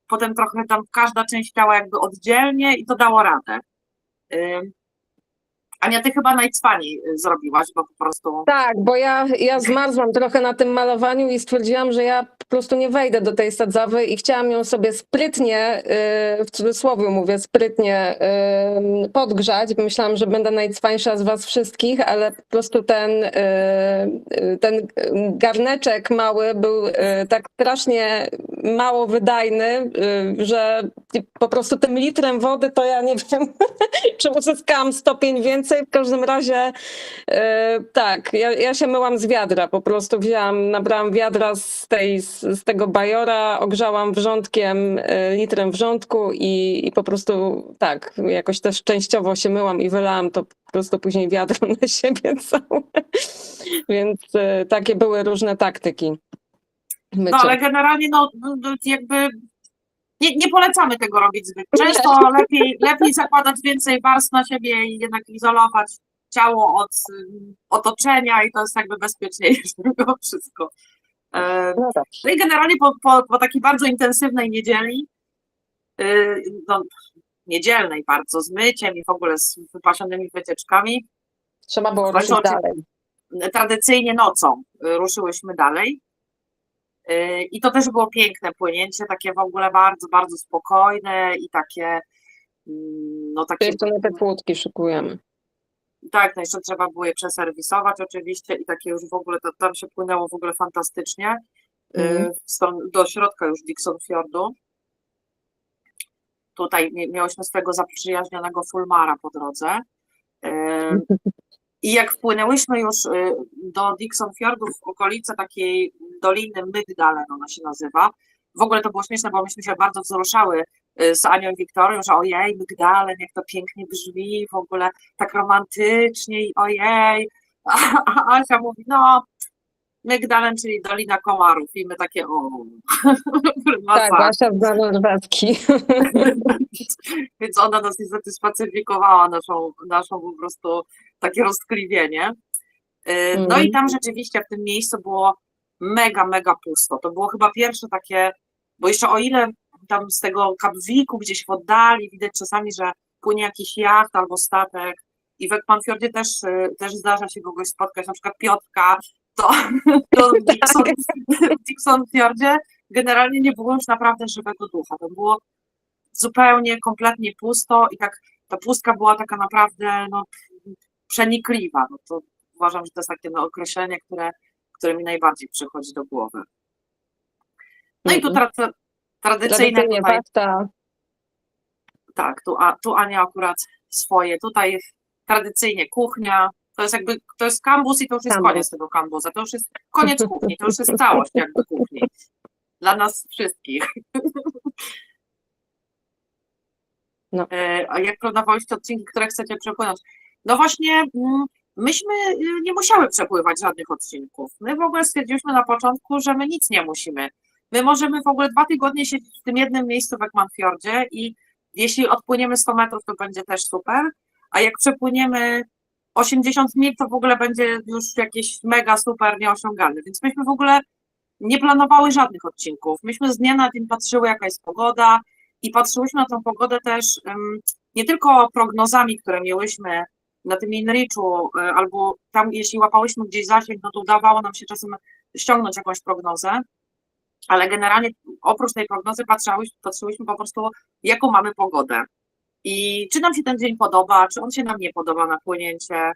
potem trochę tam każda część ciała jakby oddzielnie i to dało radę. Ania, ty chyba najcwaniej zrobiłaś, bo po prostu... Tak, bo ja zmarzłam trochę na tym malowaniu i stwierdziłam, że ja po prostu nie wejdę do tej sadzawy i chciałam ją sobie sprytnie, w cudzysłowie mówię, sprytnie podgrzać. Myślałam, że będę najcwańsza z was wszystkich, ale po prostu ten garneczek mały był tak strasznie mało wydajny, że po prostu tym litrem wody to ja nie wiem, czy uzyskałam stopień więcej. W każdym razie tak, ja się myłam z wiadra, po prostu nabrałam wiadra z tego bajora, ogrzałam wrzątkiem, litrem wrzątku i po prostu tak, jakoś też częściowo się myłam i wylałam to po prostu później wiadro na siebie całe. Więc takie były różne taktyki. Mycia. No ale generalnie no jakby nie polecamy tego robić zbyt często, lepiej zakładać więcej warstw na siebie i jednak izolować ciało od otoczenia i to jest jakby bezpieczniejsze mimo wszystko. No i generalnie po takiej bardzo intensywnej niedzieli, no, niedzielnej bardzo, z myciem i w ogóle z wypasionymi wycieczkami, trzeba było ruszyć dalej. Tradycyjnie nocą ruszyłyśmy dalej. I to też było piękne płynięcie, takie w ogóle bardzo, bardzo spokojne i takie... No takie jeszcze na te płótki szykujemy. Tak, no jeszcze trzeba było je przeserwisować oczywiście i takie już w ogóle, tam się płynęło w ogóle fantastycznie. Do środka już Dixon Fjordu. Tutaj miałyśmy swojego zaprzyjaźnionego Fulmara po drodze. I jak wpłynęłyśmy już do Dixon Fjordu w okolice takiej doliny Mygdalen, ona się nazywa. W ogóle to było śmieszne, bo myśmy się bardzo wzruszały z Anią i Wiktorią, że ojej, Mygdalen, jak to pięknie brzmi, w ogóle tak romantycznie i ojej. A Asia mówi, no Mygdalen, czyli Dolina Komarów i my takie tak, Asia zna norweski. Więc ona nas niestety spacyfikowała naszą po prostu takie roztkliwienie. No i tam rzeczywiście w tym miejscu było mega, mega pusto. To było chyba pierwsze takie, bo jeszcze o ile tam z tego Cap Vicu gdzieś w oddali widać czasami, że płynie jakiś jacht albo statek, i w Ekmanfjordzie też zdarza się kogoś spotkać, na przykład Piotrka, to w Dixonfjordzie generalnie nie było już naprawdę żywego ducha. To było zupełnie, kompletnie pusto i tak ta pustka była taka naprawdę przenikliwa. No to uważam, że to jest takie określenie, które mi najbardziej przychodzi do głowy. No i tu tradycyjne tutaj, pasta. Tak, tu Ania akurat swoje. Tutaj tradycyjnie kuchnia. To jest kambus i to już jest koniec tego kambusa. To już jest koniec kuchni, to już jest całość jakby kuchni. Dla nas wszystkich. No. A jak planowaliście odcinki, które chcecie przepłynąć? No właśnie, myśmy nie musiały przepływać żadnych odcinków. My w ogóle stwierdziliśmy na początku, że my nic nie musimy. My możemy w ogóle 2 tygodnie siedzieć w tym jednym miejscu w Ekmanfjordzie i jeśli odpłyniemy 100 metrów, to będzie też super, a jak przepłyniemy 80 mil, to w ogóle będzie już jakieś mega super nieosiągalne. Więc myśmy w ogóle nie planowały żadnych odcinków. Myśmy z dnia na dzień patrzyły, jaka jest pogoda i patrzyłyśmy na tą pogodę też nie tylko prognozami, które miałyśmy na tym InReachu, albo tam, jeśli łapałyśmy gdzieś zasięg, no to udawało nam się czasem ściągnąć jakąś prognozę, ale generalnie oprócz tej prognozy patrzyłyśmy po prostu, jaką mamy pogodę i czy nam się ten dzień podoba, czy on się nam nie podoba na płynięcie,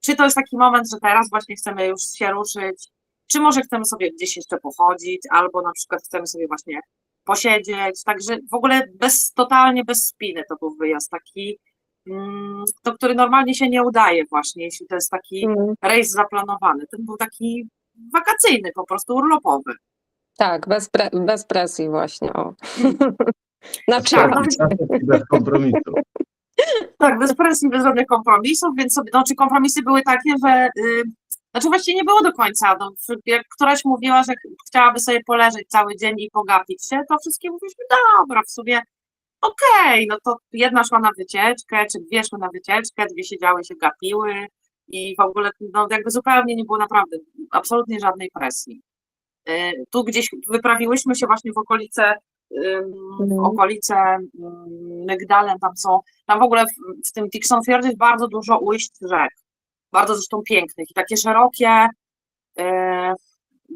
czy to jest taki moment, że teraz właśnie chcemy już się ruszyć, czy może chcemy sobie gdzieś jeszcze pochodzić, albo na przykład chcemy sobie właśnie posiedzieć, także w ogóle totalnie bez spiny to był wyjazd taki, który normalnie się nie udaje właśnie, jeśli to jest taki rejs zaplanowany. Ten był taki wakacyjny, po prostu urlopowy. Tak, bez presji właśnie. O. Bez kompromisu. Tak, bez presji, bez żadnych kompromisów, więc sobie, kompromisy były takie, że właściwie nie było do końca. Jak któraś mówiła, że chciałaby sobie poleżeć cały dzień i pogapić się, to wszystkie mówiliśmy, dobra, w sumie okej, no to jedna szła na wycieczkę, czy 2 szły na wycieczkę, 2 siedziały, się gapiły i w ogóle jakby zupełnie nie było naprawdę absolutnie żadnej presji. Tu gdzieś wyprawiłyśmy się właśnie w okolice Mygdalen, tam w ogóle w tym Dixonfjordzie jest bardzo dużo ujść rzek, bardzo zresztą pięknych i takie szerokie,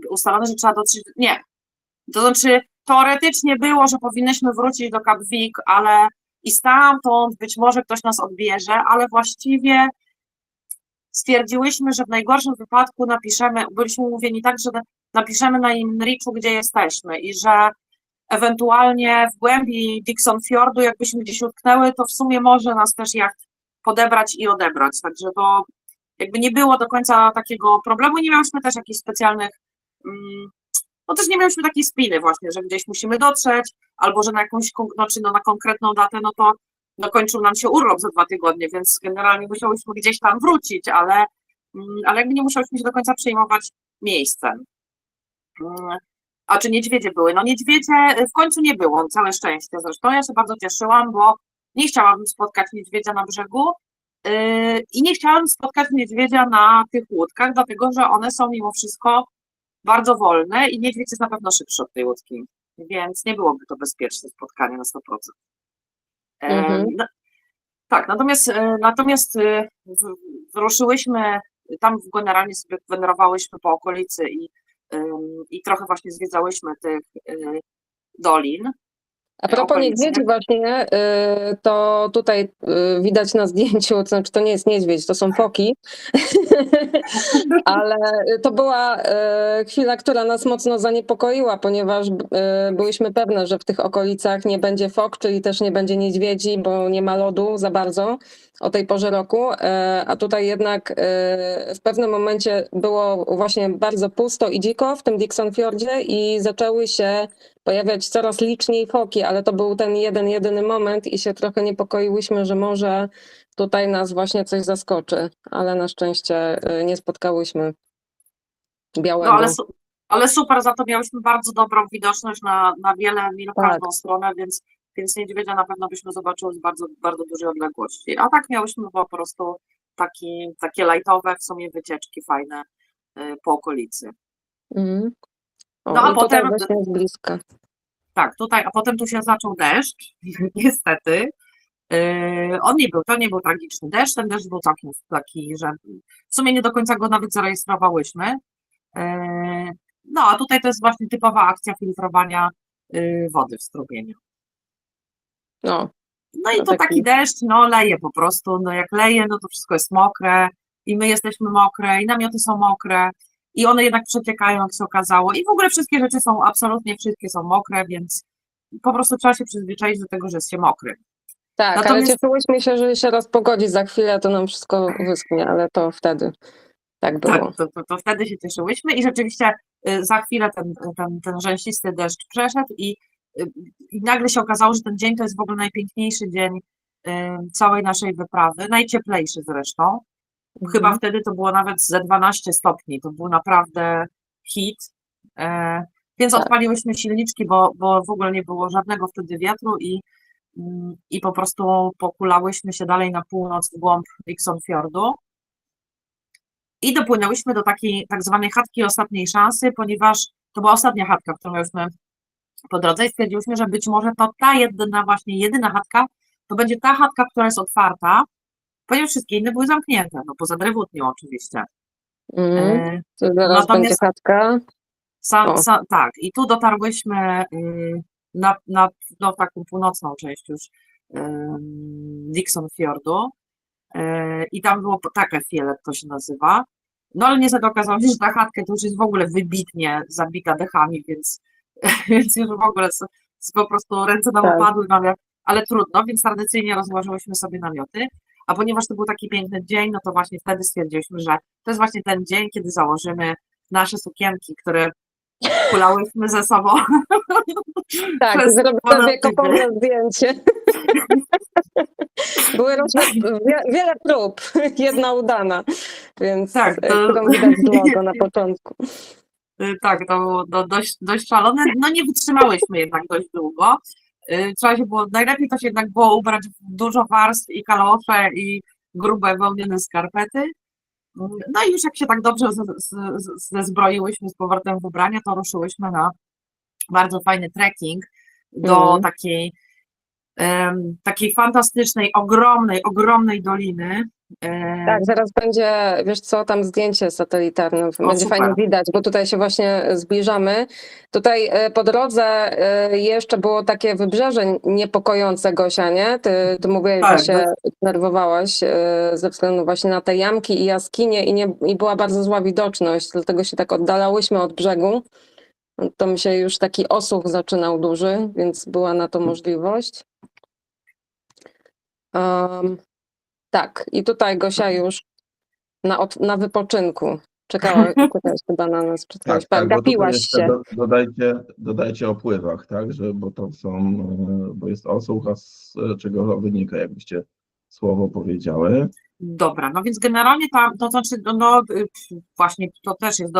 ustalone, że trzeba dotrzeć, nie, to znaczy teoretycznie było, że powinnyśmy wrócić do Kapwijk, ale i stamtąd być może ktoś nas odbierze, ale właściwie stwierdziłyśmy, że w najgorszym wypadku byliśmy umówieni tak, że napiszemy na InReachu, gdzie jesteśmy i że ewentualnie w głębi Dixonfjordu, jakbyśmy gdzieś utknęły, to w sumie może nas też jacht podebrać i odebrać, także to jakby nie było do końca takiego problemu, nie miałyśmy też jakichś specjalnych, też nie miałyśmy takiej spiny właśnie, że gdzieś musimy dotrzeć, albo że na jakąś, na konkretną datę, no to kończył nam się urlop za 2 tygodnie, więc generalnie musiałyśmy gdzieś tam wrócić, ale jakby nie musiałyśmy się do końca przejmować miejscem. A czy niedźwiedzie były? No niedźwiedzie w końcu nie było, całe szczęście zresztą. Ja się bardzo cieszyłam, bo nie chciałabym spotkać niedźwiedzia na brzegu i nie chciałam spotkać niedźwiedzia na tych łódkach, dlatego że one są mimo wszystko bardzo wolne i niedźwiedź jest na pewno szybszy od tej łódki, więc nie byłoby to bezpieczne spotkanie na 100%. Tak, natomiast ruszyłyśmy, tam generalnie sobie wędrowałyśmy po okolicy i trochę właśnie zwiedzałyśmy tych dolin. A propos niedźwiedzi właśnie, to tutaj widać na zdjęciu, to znaczy to nie jest niedźwiedź, to są foki, ale to była chwila, która nas mocno zaniepokoiła, ponieważ byłyśmy pewne, że w tych okolicach nie będzie fok, czyli też nie będzie niedźwiedzi, bo nie ma lodu za bardzo o tej porze roku, a tutaj jednak w pewnym momencie było właśnie bardzo pusto i dziko w tym Dixonfjordzie i zaczęły się pojawiać coraz liczniej foki, ale to był ten jedyny moment i się trochę niepokoiłyśmy, że może tutaj nas właśnie coś zaskoczy, ale na szczęście nie spotkałyśmy białego. No ale super, za to miałyśmy bardzo dobrą widoczność na wiele mil w każdą stronę, więc niedźwiedzia na pewno byśmy zobaczyły z bardzo, bardzo dużej odległości. A tak miałyśmy po prostu takie lajtowe w sumie wycieczki fajne po okolicy. A potem właśnie jest bliska. Tak, a potem tu się zaczął deszcz, niestety. To nie był tragiczny deszcz, ten deszcz był całkiem taki, że w sumie nie do końca go nawet zarejestrowałyśmy. No a tutaj to jest właśnie typowa akcja filtrowania wody w strumieniu. No, No i to taki deszcz, no leje po prostu, no jak leje, no to wszystko jest mokre i my jesteśmy mokre i namioty są mokre i one jednak przeciekają, jak się okazało, i w ogóle wszystkie rzeczy są, absolutnie wszystkie są mokre, więc po prostu trzeba się przyzwyczaić do tego, że jest się mokry. tak, ale Natomiast cieszyłyśmy się, że się rozpogodzi za chwilę, to nam wszystko wyschnie, ale to wtedy tak było. tak, to wtedy się cieszyłyśmy i rzeczywiście za chwilę ten rzęsisty deszcz przeszedł i nagle się okazało, że ten dzień to jest w ogóle najpiękniejszy dzień całej naszej wyprawy, najcieplejszy zresztą. Chyba wtedy to było nawet ze 12 stopni, to był naprawdę hit, więc Tak. odpaliłyśmy silniczki, bo w ogóle nie było żadnego wtedy wiatru i po prostu pokulałyśmy się dalej na północ w głąb Dixonfjordu i dopłynęłyśmy do takiej tak zwanej chatki ostatniej szansy, ponieważ to była ostatnia chatka, którą mieliśmy po drodze i stwierdziłyśmy, że być może to ta jedyna chatka, to będzie ta chatka, która jest otwarta, ponieważ wszystkie inne były zamknięte, no poza Drewutnią oczywiście. To zaraz będzie chatka. Tak, i tu dotarłyśmy w taką północną część już Dixonfjordu i tam było takie Fjellet, to się nazywa. No ale niestety okazało się, że ta chatka to już jest w ogóle wybitnie zabita dechami, więc już w ogóle po prostu ręce nam opadły, ale trudno, więc tradycyjnie rozłożyłyśmy sobie namioty, a ponieważ to był taki piękny dzień, no to właśnie wtedy stwierdziliśmy, że to jest właśnie ten dzień, kiedy założymy nasze sukienki, które kulałyśmy ze sobą. Tak, zrobię sobie kopalne zdjęcie. Były wiele prób, jedna udana, więc tak, którą widać z logo na początku. Tak, to było dość szalone. No nie wytrzymałyśmy jednak dość długo. Trzeba się było, najlepiej to się jednak było ubrać w dużo warstw i kalosze i grube wełniane skarpety. No i już jak się tak dobrze zezbroiłyśmy z powrotem w ubrania, to ruszyłyśmy na bardzo fajny trekking do takiej fantastycznej, ogromnej doliny. Tak, zaraz będzie, wiesz co, tam zdjęcie satelitarne, będzie fajnie widać, bo tutaj się właśnie zbliżamy. Tutaj po drodze jeszcze było takie wybrzeże niepokojące, Gosia, nie? Ty mówiłaś, tak, że się nerwowałaś ze względu właśnie na te jamki i jaskinie i była bardzo zła widoczność, dlatego się tak oddalałyśmy od brzegu. To mi się już taki osłuch zaczynał duży, więc była na to możliwość. Tak, i tutaj Gosia już na wypoczynku czekałaś chyba na nas, tak, gapiłaś się. Dodajcie o pływach, tak, bo jest osłuch, a z czego wynika, jakbyście słowo powiedziały. Dobra, no więc generalnie to znaczy, właśnie to też jest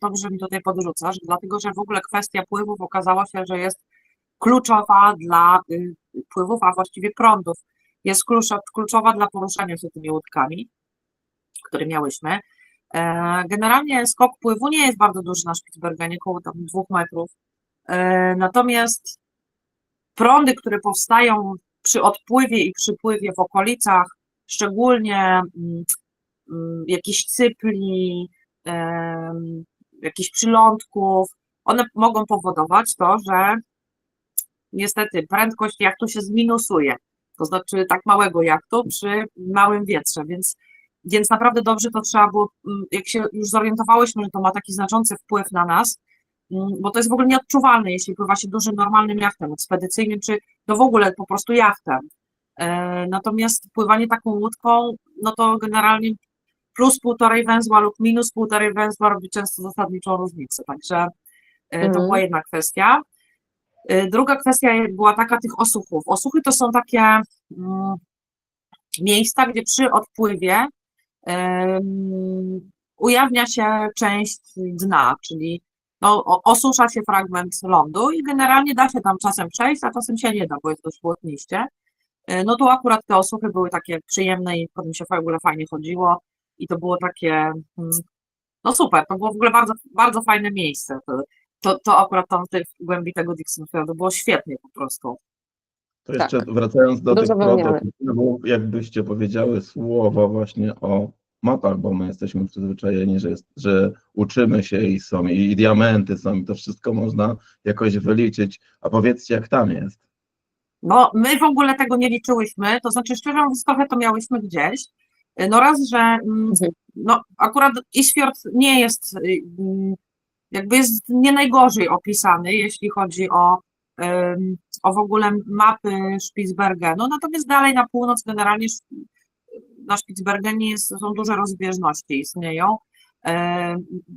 dobrze mi tutaj podrzucasz, dlatego że w ogóle kwestia pływów okazało się, że jest kluczowa dla pływów, a właściwie prądów. Jest kluczowa dla poruszania się tymi łódkami, które miałyśmy. Generalnie skok pływu nie jest bardzo duży na Spitsbergenie, około tam 2 metrów. Natomiast prądy, które powstają przy odpływie i przypływie w okolicach, szczególnie jakichś cypli, jakichś przylądków, one mogą powodować to, że niestety prędkość jachtu się zminusuje. To znaczy tak małego jachtu przy małym wietrze, więc naprawdę dobrze to trzeba było, jak się już zorientowałyśmy, że to ma taki znaczący wpływ na nas, bo to jest w ogóle nieodczuwalne, jeśli pływa się dużym, normalnym jachtem, ekspedycyjnym, czy no w ogóle po prostu jachtem. Natomiast pływanie taką łódką, no to generalnie plus 1,5 węzła lub minus 1,5 węzła robi często zasadniczą różnicę, także to była jedna kwestia. Druga kwestia była taka tych osuchów. Osuchy to są takie miejsca, gdzie przy odpływie ujawnia się część dna, czyli no, osusza się fragment lądu i generalnie da się tam czasem przejść, a czasem się nie da, bo jest dość błotniście. No tu akurat te osuchy były takie przyjemne i potem się w ogóle fajnie chodziło i to było takie, no super, to było w ogóle bardzo, bardzo fajne miejsce. To akurat tam w tej głębi tego Dixonfjordu było świetnie po prostu. To jeszcze wracając do tych prototypów, jakbyście powiedziały słowo właśnie o mapach, bo my jesteśmy przyzwyczajeni, że uczymy się i są i diamenty są i to wszystko można jakoś wyliczyć, a powiedzcie, jak tam jest. No, my w ogóle tego nie liczyłyśmy, to znaczy szczerze mówiąc trochę to miałyśmy gdzieś. No raz, że no, akurat Isfjord nie jest, jakby jest nie najgorzej opisany, jeśli chodzi o w ogóle mapy Spitsbergenu, natomiast dalej na północ generalnie na Spitsbergenie są duże rozbieżności, istnieją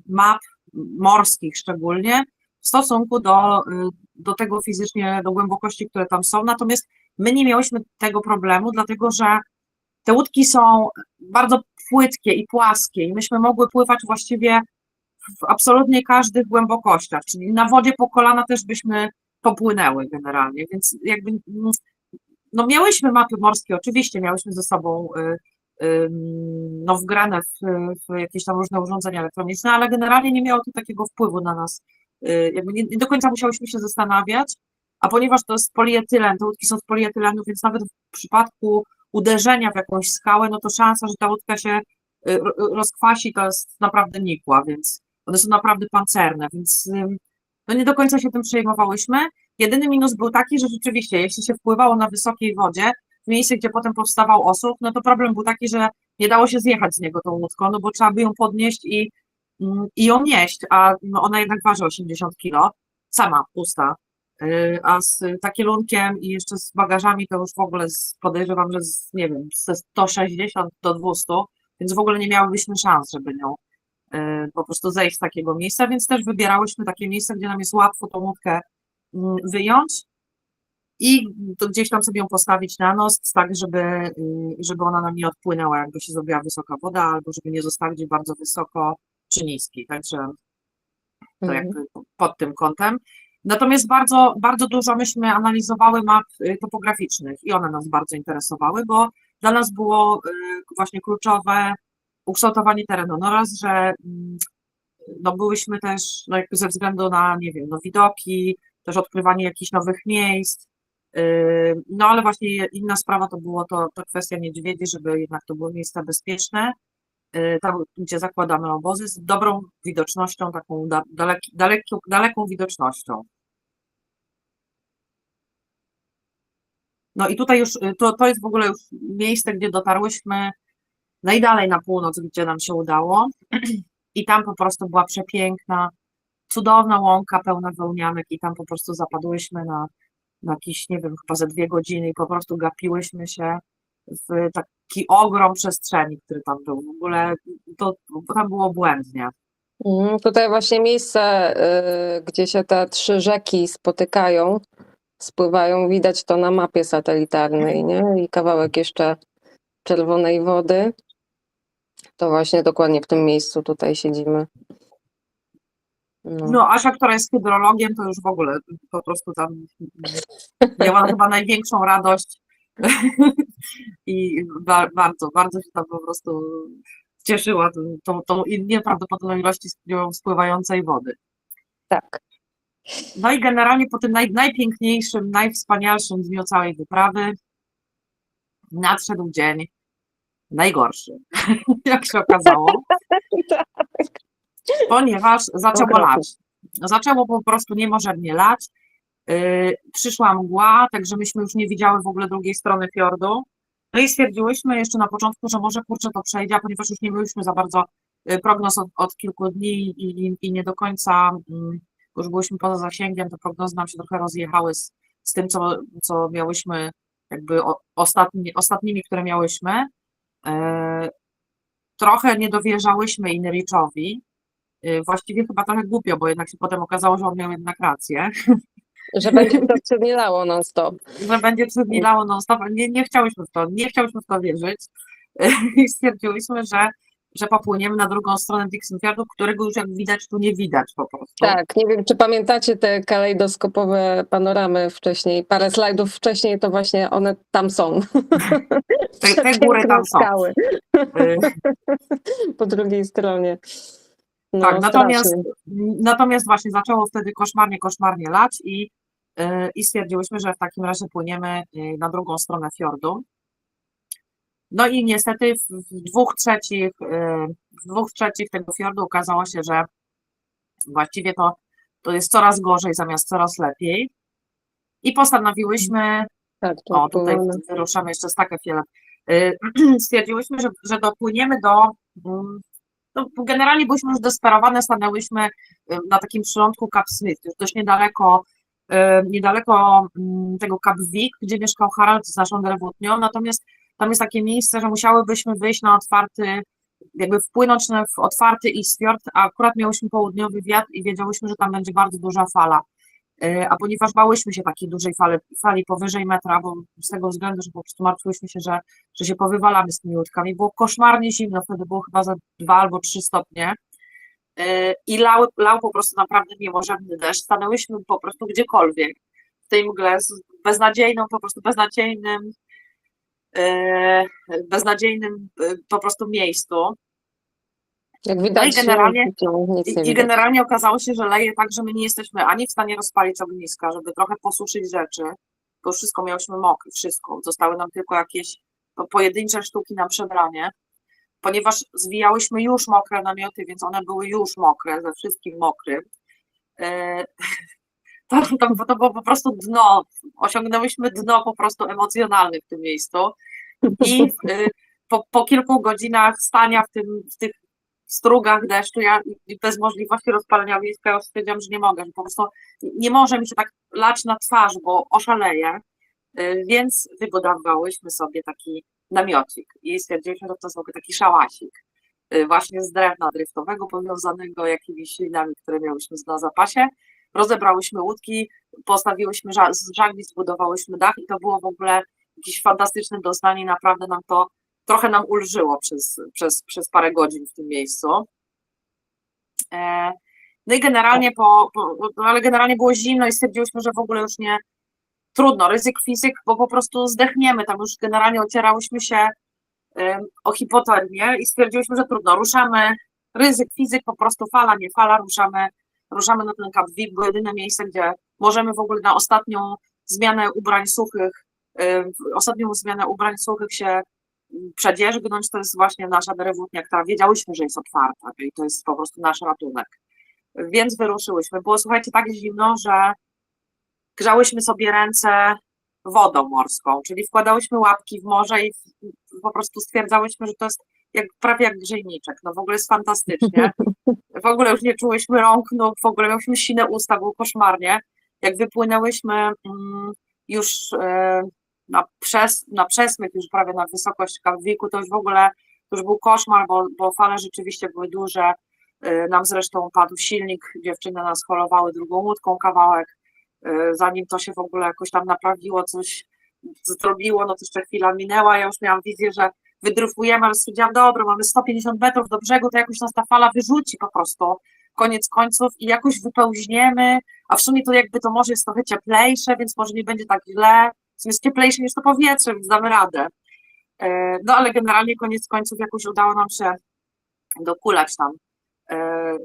map morskich szczególnie w stosunku do tego fizycznie, do głębokości, które tam są, natomiast my nie miałyśmy tego problemu, dlatego że te łódki są bardzo płytkie i płaskie i myśmy mogły pływać właściwie w absolutnie każdych głębokościach, czyli na wodzie po kolana też byśmy popłynęły generalnie, więc jakby no miałyśmy mapy morskie, oczywiście miałyśmy ze sobą no wgrane w jakieś tam różne urządzenia elektroniczne, ale generalnie nie miało to takiego wpływu na nas, jakby nie do końca musiałyśmy się zastanawiać, a ponieważ to jest polietylen, te łódki są z polietylenu, więc nawet w przypadku uderzenia w jakąś skałę, no to szansa, że ta łódka się rozkwasi, to jest naprawdę nikła, więc one są naprawdę pancerne, więc no nie do końca się tym przejmowałyśmy. Jedyny minus był taki, że rzeczywiście, jeśli się wpływało na wysokiej wodzie, w miejsce, gdzie potem powstawał osób, no to problem był taki, że nie dało się zjechać z niego tą łódką, no bo trzeba by ją podnieść i ją nieść, a no ona jednak waży 80 kilo, sama pusta, a z takielunkiem i jeszcze z bagażami to już w ogóle podejrzewam, że nie wiem, ze 160 do 200, więc w ogóle nie miałybyśmy szans, żeby nią po prostu zejść z takiego miejsca, więc też wybierałyśmy takie miejsce, gdzie nam jest łatwo tą łódkę wyjąć i to gdzieś tam sobie ją postawić na nos, tak żeby ona nam nie odpłynęła, jakby się zrobiła wysoka woda, albo żeby nie zostawić bardzo wysoko czy niski, także to jakby pod tym kątem. Natomiast bardzo, bardzo dużo myśmy analizowały map topograficznych i one nas bardzo interesowały, bo dla nas było właśnie kluczowe ukształtowanie terenu. No raz, że no byłyśmy też no jakby ze względu na, nie wiem, no widoki, też odkrywanie jakichś nowych miejsc, no ale właśnie inna sprawa to było to kwestia niedźwiedzi, żeby jednak to były miejsca bezpieczne, tam gdzie zakładamy obozy z dobrą widocznością, taką daleką widocznością. No i tutaj już, to jest w ogóle już miejsce, gdzie dotarłyśmy najdalej na północ, gdzie nam się udało i tam po prostu była przepiękna, cudowna łąka pełna wełnianek i tam po prostu zapadłyśmy na jakieś, nie wiem, chyba ze 2 godziny i po prostu gapiłyśmy się w taki ogrom przestrzeni, który tam był. W ogóle to tam było błędnie. Tutaj właśnie miejsce, gdzie się te 3 rzeki spotykają, spływają, widać to na mapie satelitarnej, nie? I kawałek jeszcze czerwonej wody. To właśnie dokładnie w tym miejscu tutaj siedzimy. No, Asia, która jest hydrologiem, to już w ogóle po prostu tam miała chyba największą radość i bardzo, bardzo się tam po prostu cieszyła tą nieprawdopodobną ilości spływającej wody. Tak. No i generalnie po tym najpiękniejszym, najwspanialszym dniu całej wyprawy nadszedł dzień najgorszy, jak się okazało, ponieważ zaczęło lać. Zaczęło po prostu niemożebnie lać. Przyszła mgła, także myśmy już nie widziały w ogóle drugiej strony fiordu. No i stwierdziłyśmy jeszcze na początku, że może kurczę to przejdzie, a ponieważ już nie mieliśmy za bardzo prognoz od kilku dni i nie do końca już byliśmy poza zasięgiem, to prognozy nam się trochę rozjechały z tym, co miałyśmy jakby ostatnimi, które miałyśmy. Trochę nie dowierzałyśmy Inericzowi, właściwie chyba trochę głupio, bo jednak się potem okazało, że on miał jednak rację. Że będzie to przegnilało non-stop. Że będzie przegnilało non-stop, nie chciałyśmy w to wierzyć i stwierdziłyśmy, że popłyniemy na drugą stronę Dixenfjordu, którego już jak widać tu nie widać po prostu. Tak, nie wiem, czy pamiętacie te kalejdoskopowe panoramy wcześniej, parę slajdów wcześniej, to właśnie one tam są. Te góry tam są. Skały. Po drugiej stronie. No, tak, natomiast właśnie zaczęło wtedy koszmarnie lać i i stwierdziłyśmy, że w takim razie płyniemy na drugą stronę fiordu. No i niestety w dwóch trzecich tego fiordu okazało się, że właściwie to jest coraz gorzej zamiast coraz lepiej. I postanowiłyśmy, Tak, tutaj wyruszamy jeszcze z Takefjellem, stwierdziłyśmy, że dopłyniemy no, generalnie byliśmy już desperowane, stanęłyśmy na takim przylądku Cap Smith, już dość niedaleko tego Cap Vic, gdzie mieszkał Harald z naszą drewutnią, natomiast tam jest takie miejsce, że musiałybyśmy wyjść na otwarty, jakby wpłynąć w otwarty Eastfjord, a akurat miałyśmy południowy wiatr i wiedziałyśmy, że tam będzie bardzo duża fala. A ponieważ bałyśmy się takiej dużej fali powyżej metra, bo z tego względu, że po prostu martwiłyśmy się, że się powywalamy z tymi łódkami, było koszmarnie zimno, wtedy było chyba za 2 albo 3 stopnie i lał po prostu naprawdę niemożebny deszcz, stanęłyśmy po prostu gdziekolwiek w tej mgle z beznadziejnym po prostu miejscu. Jak widać, generalnie okazało się, że leje tak, że my nie jesteśmy ani w stanie rozpalić ogniska, żeby trochę posuszyć rzeczy, bo wszystko miałyśmy mokre, wszystko. Zostały nam tylko jakieś pojedyncze sztuki na przebranie, ponieważ zwijałyśmy już mokre namioty, więc one były już mokre, ze wszystkim mokrym. To było po prostu dno, osiągnęłyśmy dno po prostu emocjonalne w tym miejscu i po kilku godzinach stania w tych strugach deszczu, ja bez możliwości rozpalenia ogniska, ja stwierdziłam, że nie mogę, że po prostu nie może mi się tak lać na twarz, bo oszaleję, więc wybudowałyśmy sobie taki namiocik i stwierdziliśmy, że to jest taki szałasik, właśnie z drewna dryftowego powiązanego jakimiś linami, które miałyśmy na zapasie. Rozebrałyśmy łódki, postawiłyśmy z żagli, zbudowałyśmy dach i to było w ogóle jakieś fantastyczne doznanie, naprawdę nam to trochę nam ulżyło przez parę godzin w tym miejscu. No i generalnie ale generalnie było zimno i stwierdziłyśmy, że w ogóle już nie trudno, ryzyk fizyk, bo po prostu zdechniemy, tam już generalnie ocierałyśmy się o hipotermię i stwierdziłyśmy, że trudno, ruszamy, ryzyk fizyk, po prostu fala, nie fala, ruszamy na ten Cap Vic, bo jedyne miejsce, gdzie możemy w ogóle na ostatnią zmianę ubrań suchych się przedzierzgnąć, to jest właśnie nasza drewutnia, która wiedziałyśmy, że jest otwarta i to jest po prostu nasz ratunek. Więc wyruszyłyśmy. Było, słuchajcie, tak zimno, że grzałyśmy sobie ręce wodą morską, czyli wkładałyśmy łapki w morze i po prostu stwierdzałyśmy, że to jest prawie jak grzejniczek. No w ogóle jest fantastycznie. W ogóle już nie czułyśmy rąk, no w ogóle miałyśmy sine usta, było koszmarnie. Jak wypłynęłyśmy już na przesmyk, już prawie na wysokość Cap Vicu, to już w ogóle to już był koszmar, bo fale rzeczywiście były duże. Nam zresztą padł silnik, dziewczyny nas holowały drugą łódką kawałek, zanim to się w ogóle jakoś tam naprawiło, coś zrobiło, no to jeszcze chwila minęła, ja już miałam wizję, że wydryfujemy, ale stwierdziłam, dobra, mamy 150 metrów do brzegu, to jakoś nas ta fala wyrzuci po prostu, koniec końców i jakoś wypełźniemy, a w sumie to jakby to morze jest trochę cieplejsze, więc może nie będzie tak źle, jest cieplejsze niż to powietrze, więc damy radę. No ale generalnie koniec końców jakoś udało nam się dokulać tam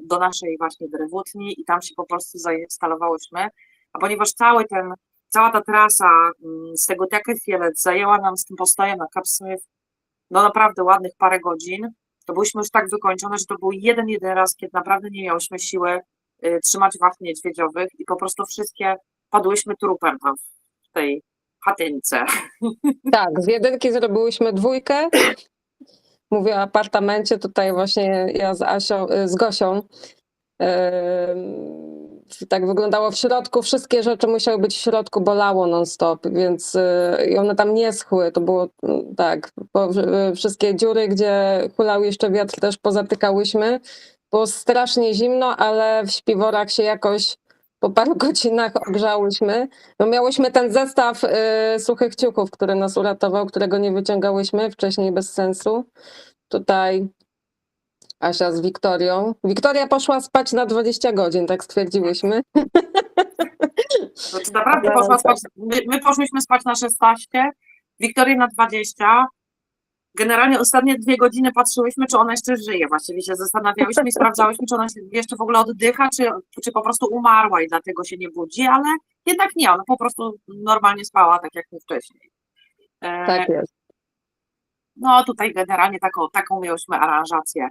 do naszej właśnie drewutni i tam się po prostu zainstalowałyśmy, a ponieważ cała ta trasa z tego Takefjell zajęła nam z tym postojem na Cap Smith no naprawdę ładnych parę godzin, to byliśmy już tak wykończone, że to był jeden raz, kiedy naprawdę nie miałyśmy siły trzymać wacht niedźwiedziowych i po prostu wszystkie padłyśmy trupem tam w tej chatynce. Tak, z jedynki zrobiłyśmy dwójkę. Mówię o apartamencie, tutaj właśnie ja z Gosią. Tak wyglądało w środku, wszystkie rzeczy musiały być w środku, bolało non-stop, więc i one tam nie schły, to było tak, wszystkie dziury, gdzie hulał jeszcze wiatr, też pozatykałyśmy. Było strasznie zimno, ale w śpiworach się jakoś po paru godzinach ogrzałyśmy. No miałyśmy ten zestaw suchych ciuchów, który nas uratował, którego nie wyciągałyśmy wcześniej bez sensu. Tutaj Asia z Wiktorią. Wiktoria poszła spać na 20 godzin, tak stwierdziłyśmy. Znaczy naprawdę poszła spać, my poszłyśmy spać na 16, Wiktoria na 20. generalnie ostatnie 2 godziny patrzyłyśmy, czy ona jeszcze żyje. Właściwie się zastanawiałyśmy i sprawdzałyśmy, czy ona się jeszcze w ogóle oddycha, czy po prostu umarła i dlatego się nie budzi, ale jednak nie, ona po prostu normalnie spała, tak jak my wcześniej. Tak jest. No tutaj generalnie taką miałyśmy aranżację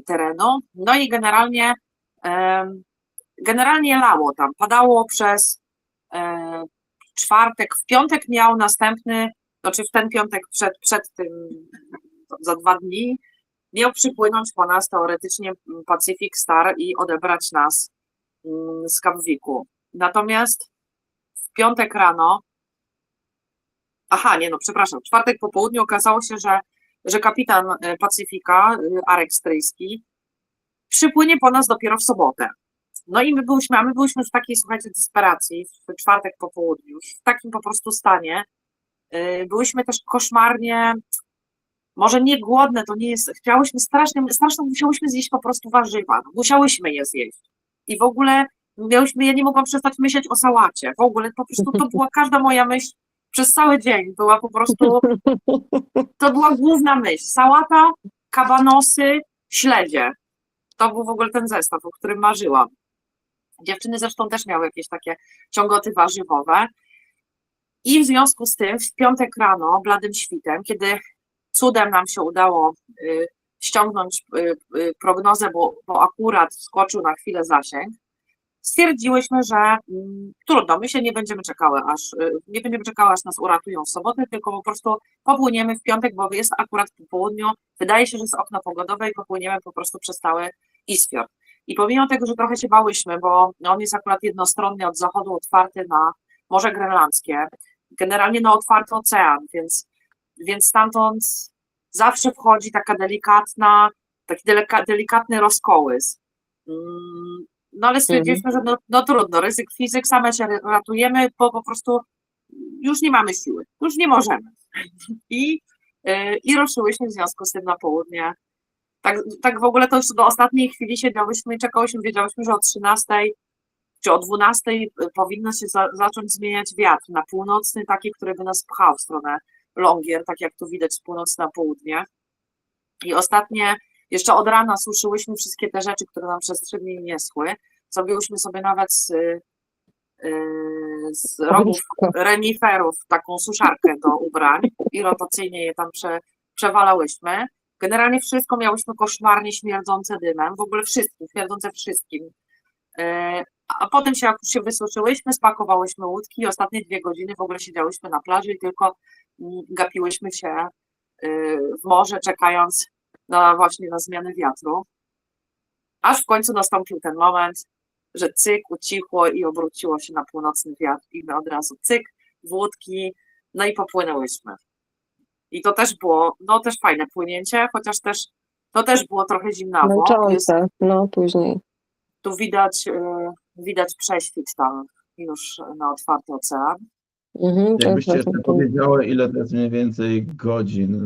terenu. No i generalnie lało tam, padało przez czwartek, w piątek miał następny, znaczy w ten piątek przed tym, za 2 dni, miał przypłynąć po nas teoretycznie Pacific Star i odebrać nas z Kapwiku. Natomiast w piątek rano, w czwartek po południu okazało się, że kapitan Pacyfika, Arek Stryjski, przypłynie po nas dopiero w sobotę. No i my byliśmy w takiej, słuchajcie, desperacji w czwartek po południu, w takim po prostu stanie. Byłyśmy też koszmarnie, może nie głodne, to nie jest, strasznie musiałyśmy zjeść po prostu warzywa, musiałyśmy je zjeść. I w ogóle ja nie mogłam przestać myśleć o sałacie, w ogóle po prostu to była każda moja myśl przez cały dzień, była po prostu, to była główna myśl, sałata, kabanosy, śledzie. To był w ogóle ten zestaw, o którym marzyłam. Dziewczyny zresztą też miały jakieś takie ciągoty warzywowe. I w związku z tym w piątek rano, bladym świtem, kiedy cudem nam się udało ściągnąć prognozę, bo akurat skoczył na chwilę zasięg, stwierdziłyśmy, że trudno, my się nie będziemy czekały, aż nas uratują w sobotę, tylko po prostu popłyniemy w piątek, bo jest akurat po południu, wydaje się, że jest okno pogodowe i popłyniemy po prostu przez cały Isfjord. I pomimo tego, że trochę się bałyśmy, bo on jest akurat jednostronnie od zachodu otwarty na Morze Grenlandzkie, generalnie na otwarty ocean, więc stamtąd zawsze wchodzi taki delikatny rozkołys. No ale stwierdziliśmy, że no trudno, ryzyk fizyk, same się ratujemy, bo po prostu już nie mamy siły, już nie możemy. I ruszyłyśmy w związku z tym na południe. Tak w ogóle to już do ostatniej chwili siedziałyśmy i czekałyśmy, wiedziałyśmy, że o 13 czy o 12 powinno się zacząć zmieniać wiatr na północny, taki, który by nas pchał w stronę Longyear, tak jak tu widać z północy na południe. I ostatnie, jeszcze od rana suszyłyśmy wszystkie te rzeczy, które nam przez 3 dni nie schły. Zrobiłyśmy sobie nawet z rogów reniferów taką suszarkę do ubrań i rotacyjnie je tam przewalałyśmy. Generalnie wszystko miałyśmy koszmarnie śmierdzące dymem, w ogóle wszystkim, śmierdzące wszystkim. A potem jak już się wysuszyłyśmy, spakowałyśmy łódki i ostatnie 2 godziny w ogóle siedziałyśmy na plaży i tylko gapiłyśmy się w morze, czekając właśnie na zmianę wiatru. Aż w końcu nastąpił ten moment, że cyk, ucichło i obróciło się na północny wiatr i my od razu cyk, w łódki, no i popłynęłyśmy. I to też było, no też fajne płynięcie, chociaż to też było trochę zimnawo. Później. Tu widać prześwit tam już na otwarty ocean. Jakbyście jeszcze powiedziały, ile to jest mniej więcej godzin,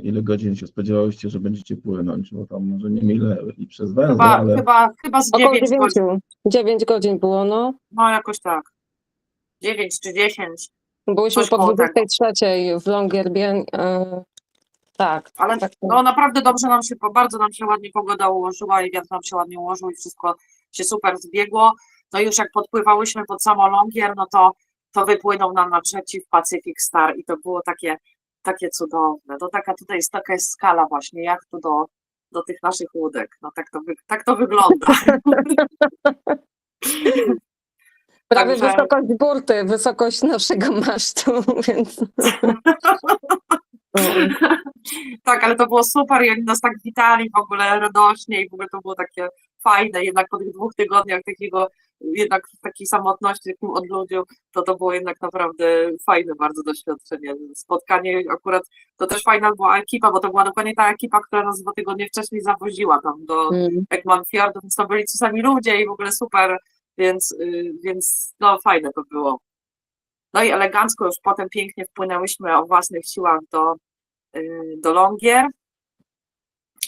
ile godzin się spodziewałyście, że będziecie płynąć, bo tam może nie ile i przez węzeł, ale... Chyba z około 9 godzin. 9 godzin było, no. No jakoś tak. 9 czy 10. Byłyśmy po 23 w Longyear. Tak. Ale tak. No naprawdę bardzo nam się ładnie pogoda ułożyła i wiatr nam się ładnie ułożył i wszystko się super zbiegło. No i już jak podpływałyśmy pod samo Longyear, no to wypłynął nam naprzeciw Pacific Star i to było takie cudowne. To tutaj jest taka skala właśnie, jak tu do tych naszych łódek. No tak to wygląda. Prawie wysokość burty, wysokość naszego masztu, więc... Tak, ale to było super i oni nas tak witali w ogóle radośnie i w ogóle to było takie fajne, jednak po tych 2 tygodniach takiej samotności, takim odludziu, to było jednak naprawdę fajne bardzo doświadczenie. Spotkanie akurat, to też fajna była ekipa, bo to była dokładnie ta ekipa, która nas 2 tygodnie wcześniej zawoziła tam do Ekmanfjordu, więc to byli ci sami ludzie i w ogóle super, więc no fajne to było. No i elegancko już potem pięknie wpłynęłyśmy o własnych siłach do Longyear.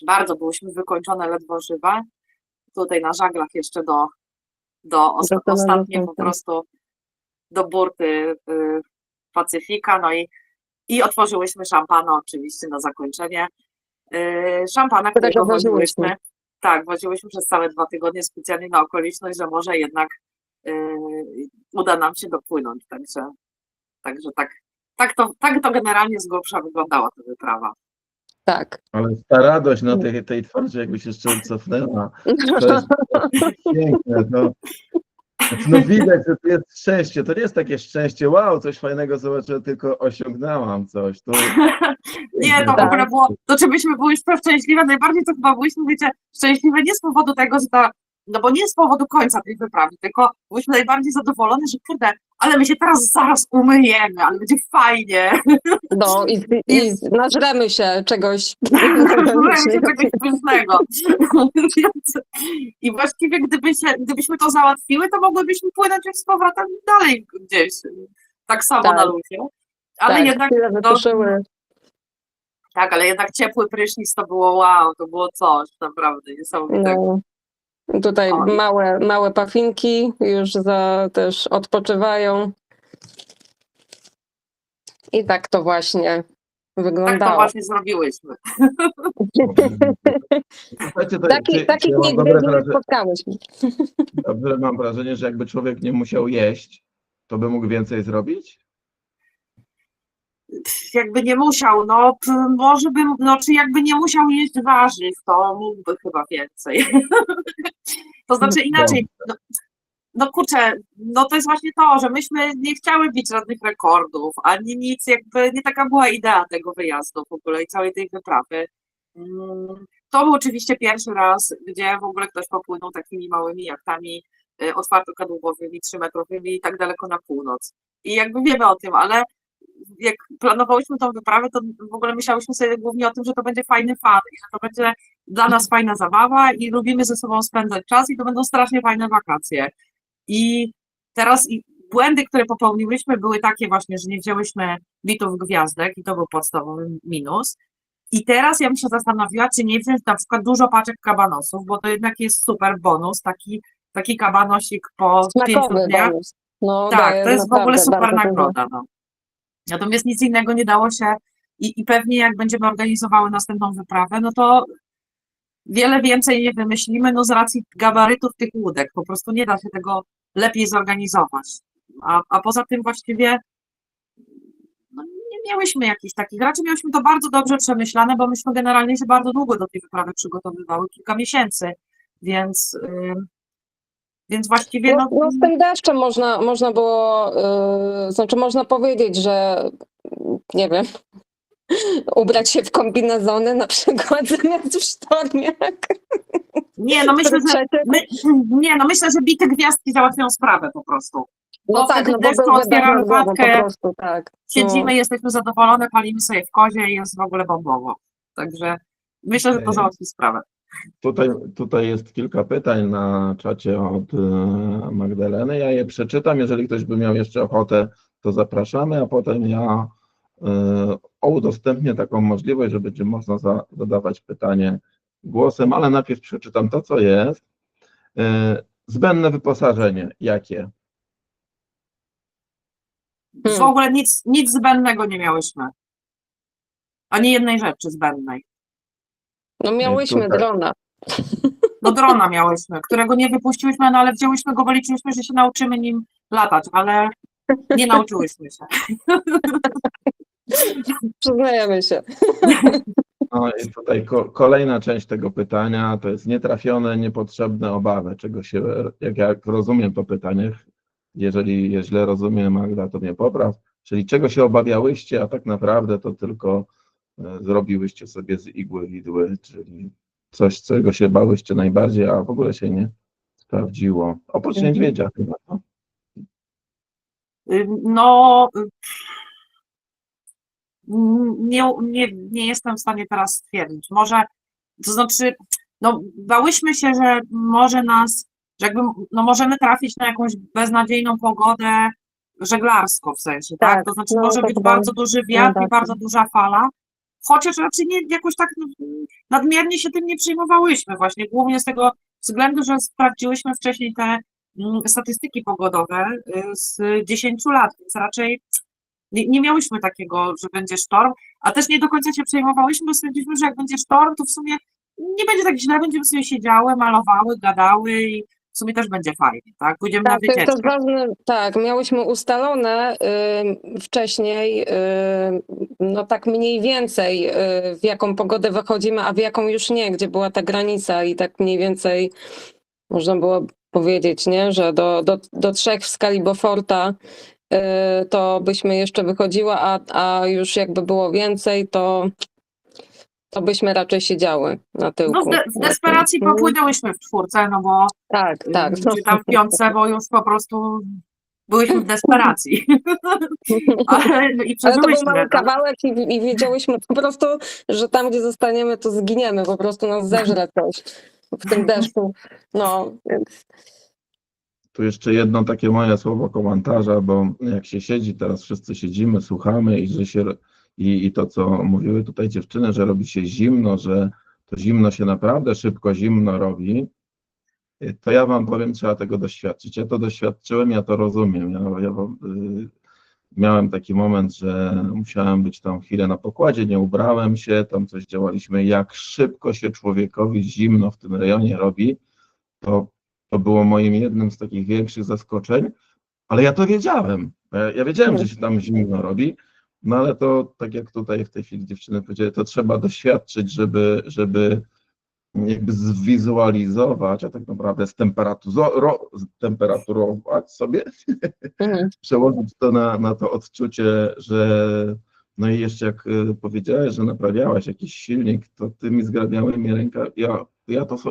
Bardzo byłyśmy wykończone, ledwo żywe. Tutaj na żaglach jeszcze ostatnie po prostu do burty Pacyfika. No i I otworzyłyśmy szampana oczywiście na zakończenie. Szampana, którego woziłyśmy. Tak, woziłyśmy przez całe 2 tygodnie specjalnie na okoliczność, że może jednak uda nam się dopłynąć. Także tak to generalnie z grubsza wyglądała ta wyprawa. Tak. Ale ta radość na tej twarzy jakby się jeszcze cofnęła. To jest piękne. No widać, że to jest szczęście. To nie jest takie szczęście, wow, coś fajnego zobaczyłem, tylko osiągnęłam coś. Nie, to w ogóle było, to czy byśmy były szczęśliwe, najbardziej to chyba byliśmy, wiecie, szczęśliwe nie z powodu tego, że no bo nie z powodu końca tej wyprawy, tylko byliśmy najbardziej zadowolone, że kurde, ale my się zaraz umyjemy, ale będzie fajnie. No i nażremy się czegoś. Nażremy się czegoś pysznego. I właściwie gdybyśmy to załatwiły, to mogłybyśmy płynąć już z powrotem dalej gdzieś, tak samo na luzie. Ale tak, jednak tak, ale jednak ciepły prysznic to było wow, to było coś naprawdę niesamowitego. No, tutaj małe pafinki już też odpoczywają. I tak to właśnie wyglądało. Tak to właśnie zrobiłyśmy. Takich nigdy nie spotkałyśmy. Dobrze, mam wrażenie, że jakby człowiek nie musiał jeść, to by mógł więcej zrobić? Jakby nie musiał, no może bym, czy jakby nie musiał jeść warzyw, to mógłby chyba więcej. To znaczy inaczej, kurczę, to jest właśnie to, że myśmy nie chciały bić żadnych rekordów, ani nic, jakby nie taka była idea tego wyjazdu w ogóle i całej tej wyprawy. To był oczywiście pierwszy raz, gdzie w ogóle ktoś popłynął takimi małymi jachtami otwartokadłubowymi, 3-metrowymi i tak daleko na północ. I jakby wiemy o tym, ale jak planowałyśmy tą wyprawę, to w ogóle myślałyśmy sobie głównie o tym, że to będzie fajny fan i że to będzie dla nas fajna zabawa i lubimy ze sobą spędzać czas i to będą strasznie fajne wakacje. I teraz błędy, które popełniłyśmy, były takie właśnie, że nie wzięłyśmy bitów gwiazdek i to był podstawowy minus. I teraz ja bym się zastanowiła, czy nie wziąć na przykład dużo paczek kabanosów, bo to jednak jest super bonus, taki kabanosik po 5 dniach. Bonus. No, tak, to jest w ogóle super nagroda. No. Natomiast nic innego nie dało się i pewnie jak będziemy organizowały następną wyprawę, no to wiele więcej nie wymyślimy, z racji gabarytów tych łódek. Po prostu nie da się tego lepiej zorganizować. A poza tym właściwie nie miałyśmy jakichś takich, raczej miałyśmy to bardzo dobrze przemyślane, bo myśmy generalnie się bardzo długo do tej wyprawy przygotowywały, kilka miesięcy, więc właściwie... z tym deszczem można było, można powiedzieć, że nie wiem, ubrać się w kombinezony na przykład zamiast w sztormiach. Myślę, że bite gwiazdki załatwią sprawę po prostu. No tak, wtedy deszczu otwieramy watkę, tak. siedzimy, jesteśmy zadowolone, palimy sobie w kozie i jest w ogóle bombowo. Także myślę, że to załatwi sprawę. Tutaj jest kilka pytań na czacie od Magdaleny. Ja je przeczytam. Jeżeli ktoś by miał jeszcze ochotę, to zapraszamy, a potem ja udostępnię taką możliwość, że będzie można zadawać pytanie głosem, ale najpierw przeczytam to, co jest. Zbędne wyposażenie. Jakie? W ogóle nic zbędnego nie miałyśmy. Ani jednej rzeczy zbędnej. No miałyśmy drona. No drona miałyśmy, którego nie wypuściłyśmy, ale wzięłyśmy go, bo liczyłyśmy, że się nauczymy nim latać, ale nie nauczyłyśmy się. Przyznajemy się. No i tutaj kolejna część tego pytania to jest nietrafione, niepotrzebne obawy. Jak rozumiem to pytanie, jeżeli źle rozumiem, Magda, to mnie popraw, czyli czego się obawiałyście, a tak naprawdę to tylko zrobiłyście sobie z igły widły, czyli coś, czego się bałyście najbardziej, a w ogóle się nie sprawdziło. Oprócz niedźwiedzia chyba. Nie jestem w stanie teraz stwierdzić. Może, to znaczy, bałyśmy się, że może możemy trafić na jakąś beznadziejną pogodę żeglarską w sensie, tak? To znaczy może być bardzo duży wiatr i bardzo duża fala, chociaż raczej nie jakoś tak nadmiernie się tym nie przejmowałyśmy właśnie, głównie z tego względu, że sprawdziłyśmy wcześniej te statystyki pogodowe z 10 lat, więc raczej nie miałyśmy takiego, że będzie sztorm, a też nie do końca się przejmowałyśmy, bo stwierdziliśmy, że jak będzie sztorm, to w sumie nie będzie tak źle, będziemy sobie siedziały, malowały, gadały i w sumie też będzie fajnie, tak? Pójdziemy na Tak, to jest wycieczkę. też ważne, tak, miałyśmy ustalone wcześniej, no tak mniej więcej, w jaką pogodę wychodzimy, a w jaką już nie, gdzie była ta granica i tak mniej więcej można było powiedzieć, nie, że do 3 w skali Beauforta to byśmy jeszcze wychodziły, a już jakby było więcej, to byśmy raczej siedziały na tyłku. No w desperacji popłynęłyśmy w 4, no bo tak. czy tam w 5, bo już po prostu byłyśmy w desperacji. I Ale to był przeżyłyśmy. mały kawałek i wiedziałyśmy po prostu, że tam, gdzie zostaniemy, to zginiemy, po prostu nas zeżre coś w tym deszczu. No, więc... Tu jeszcze jedno takie moje słowo komentarza, bo jak się siedzi, teraz wszyscy siedzimy, słuchamy i że się i to, co mówiły tutaj dziewczyny, że robi się zimno, że to zimno się naprawdę szybko zimno robi, to ja wam powiem, trzeba tego doświadczyć. Ja to doświadczyłem, ja to rozumiem. Miałem taki moment, że musiałem być tam chwilę na pokładzie, nie ubrałem się, tam coś działaliśmy. Jak szybko się człowiekowi zimno w tym rejonie robi, to było moim jednym z takich większych zaskoczeń, ale ja to wiedziałem. Ja wiedziałem, że się tam zimno robi, no ale to, tak jak tutaj w tej chwili dziewczyny powiedziały, to trzeba doświadczyć, żeby jakby zwizualizować, a tak naprawdę temperaturować sobie, przełożyć to na to odczucie, że no i jeszcze jak powiedziałeś, że naprawiałaś jakiś silnik, to tymi zgrabiałymi rękami,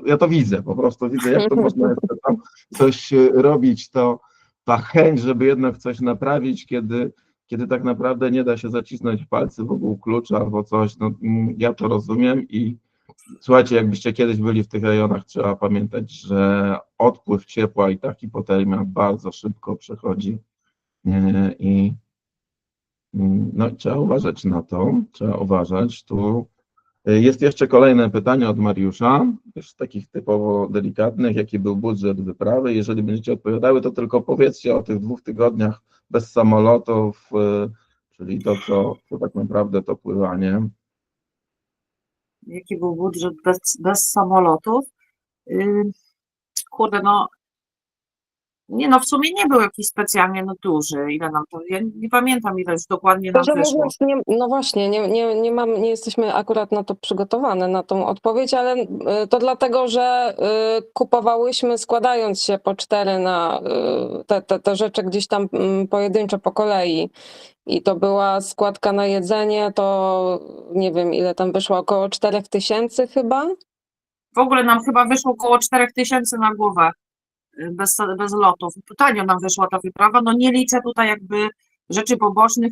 ja to widzę, po prostu widzę, jak to można jeszcze tam coś robić, ta chęć, żeby jednak coś naprawić, kiedy tak naprawdę nie da się zacisnąć palcy wokół klucza albo coś, no ja to rozumiem i słuchajcie, jakbyście kiedyś byli w tych rejonach, trzeba pamiętać, że odpływ ciepła i ta hipotermia bardzo szybko przechodzi i no, trzeba uważać na to, trzeba uważać. Tu jest jeszcze kolejne pytanie od Mariusza, też z takich typowo delikatnych, jaki był budżet wyprawy. Jeżeli będziecie odpowiadały, to tylko powiedzcie o tych 2 tygodniach bez samolotów, czyli to, co tak naprawdę to pływanie. Jaki był budżet bez samolotów? Kurde, no nie, no w sumie nie był jakiś specjalnie duży. Ile nam to, ja nie pamiętam, ile już dokładnie nam wyszło. Mówiąc, no właśnie, nie jesteśmy akurat na to przygotowane, na tą odpowiedź, ale to dlatego, że kupowałyśmy, składając się po 4 na te rzeczy gdzieś tam pojedynczo po kolei. I to była składka na jedzenie, to nie wiem, ile tam wyszło, około 4000 chyba? W ogóle nam chyba wyszło około 4000 na głowę. Bez lotów. Tanio nam wyszła ta wyprawa. No nie liczę tutaj jakby rzeczy pobocznych,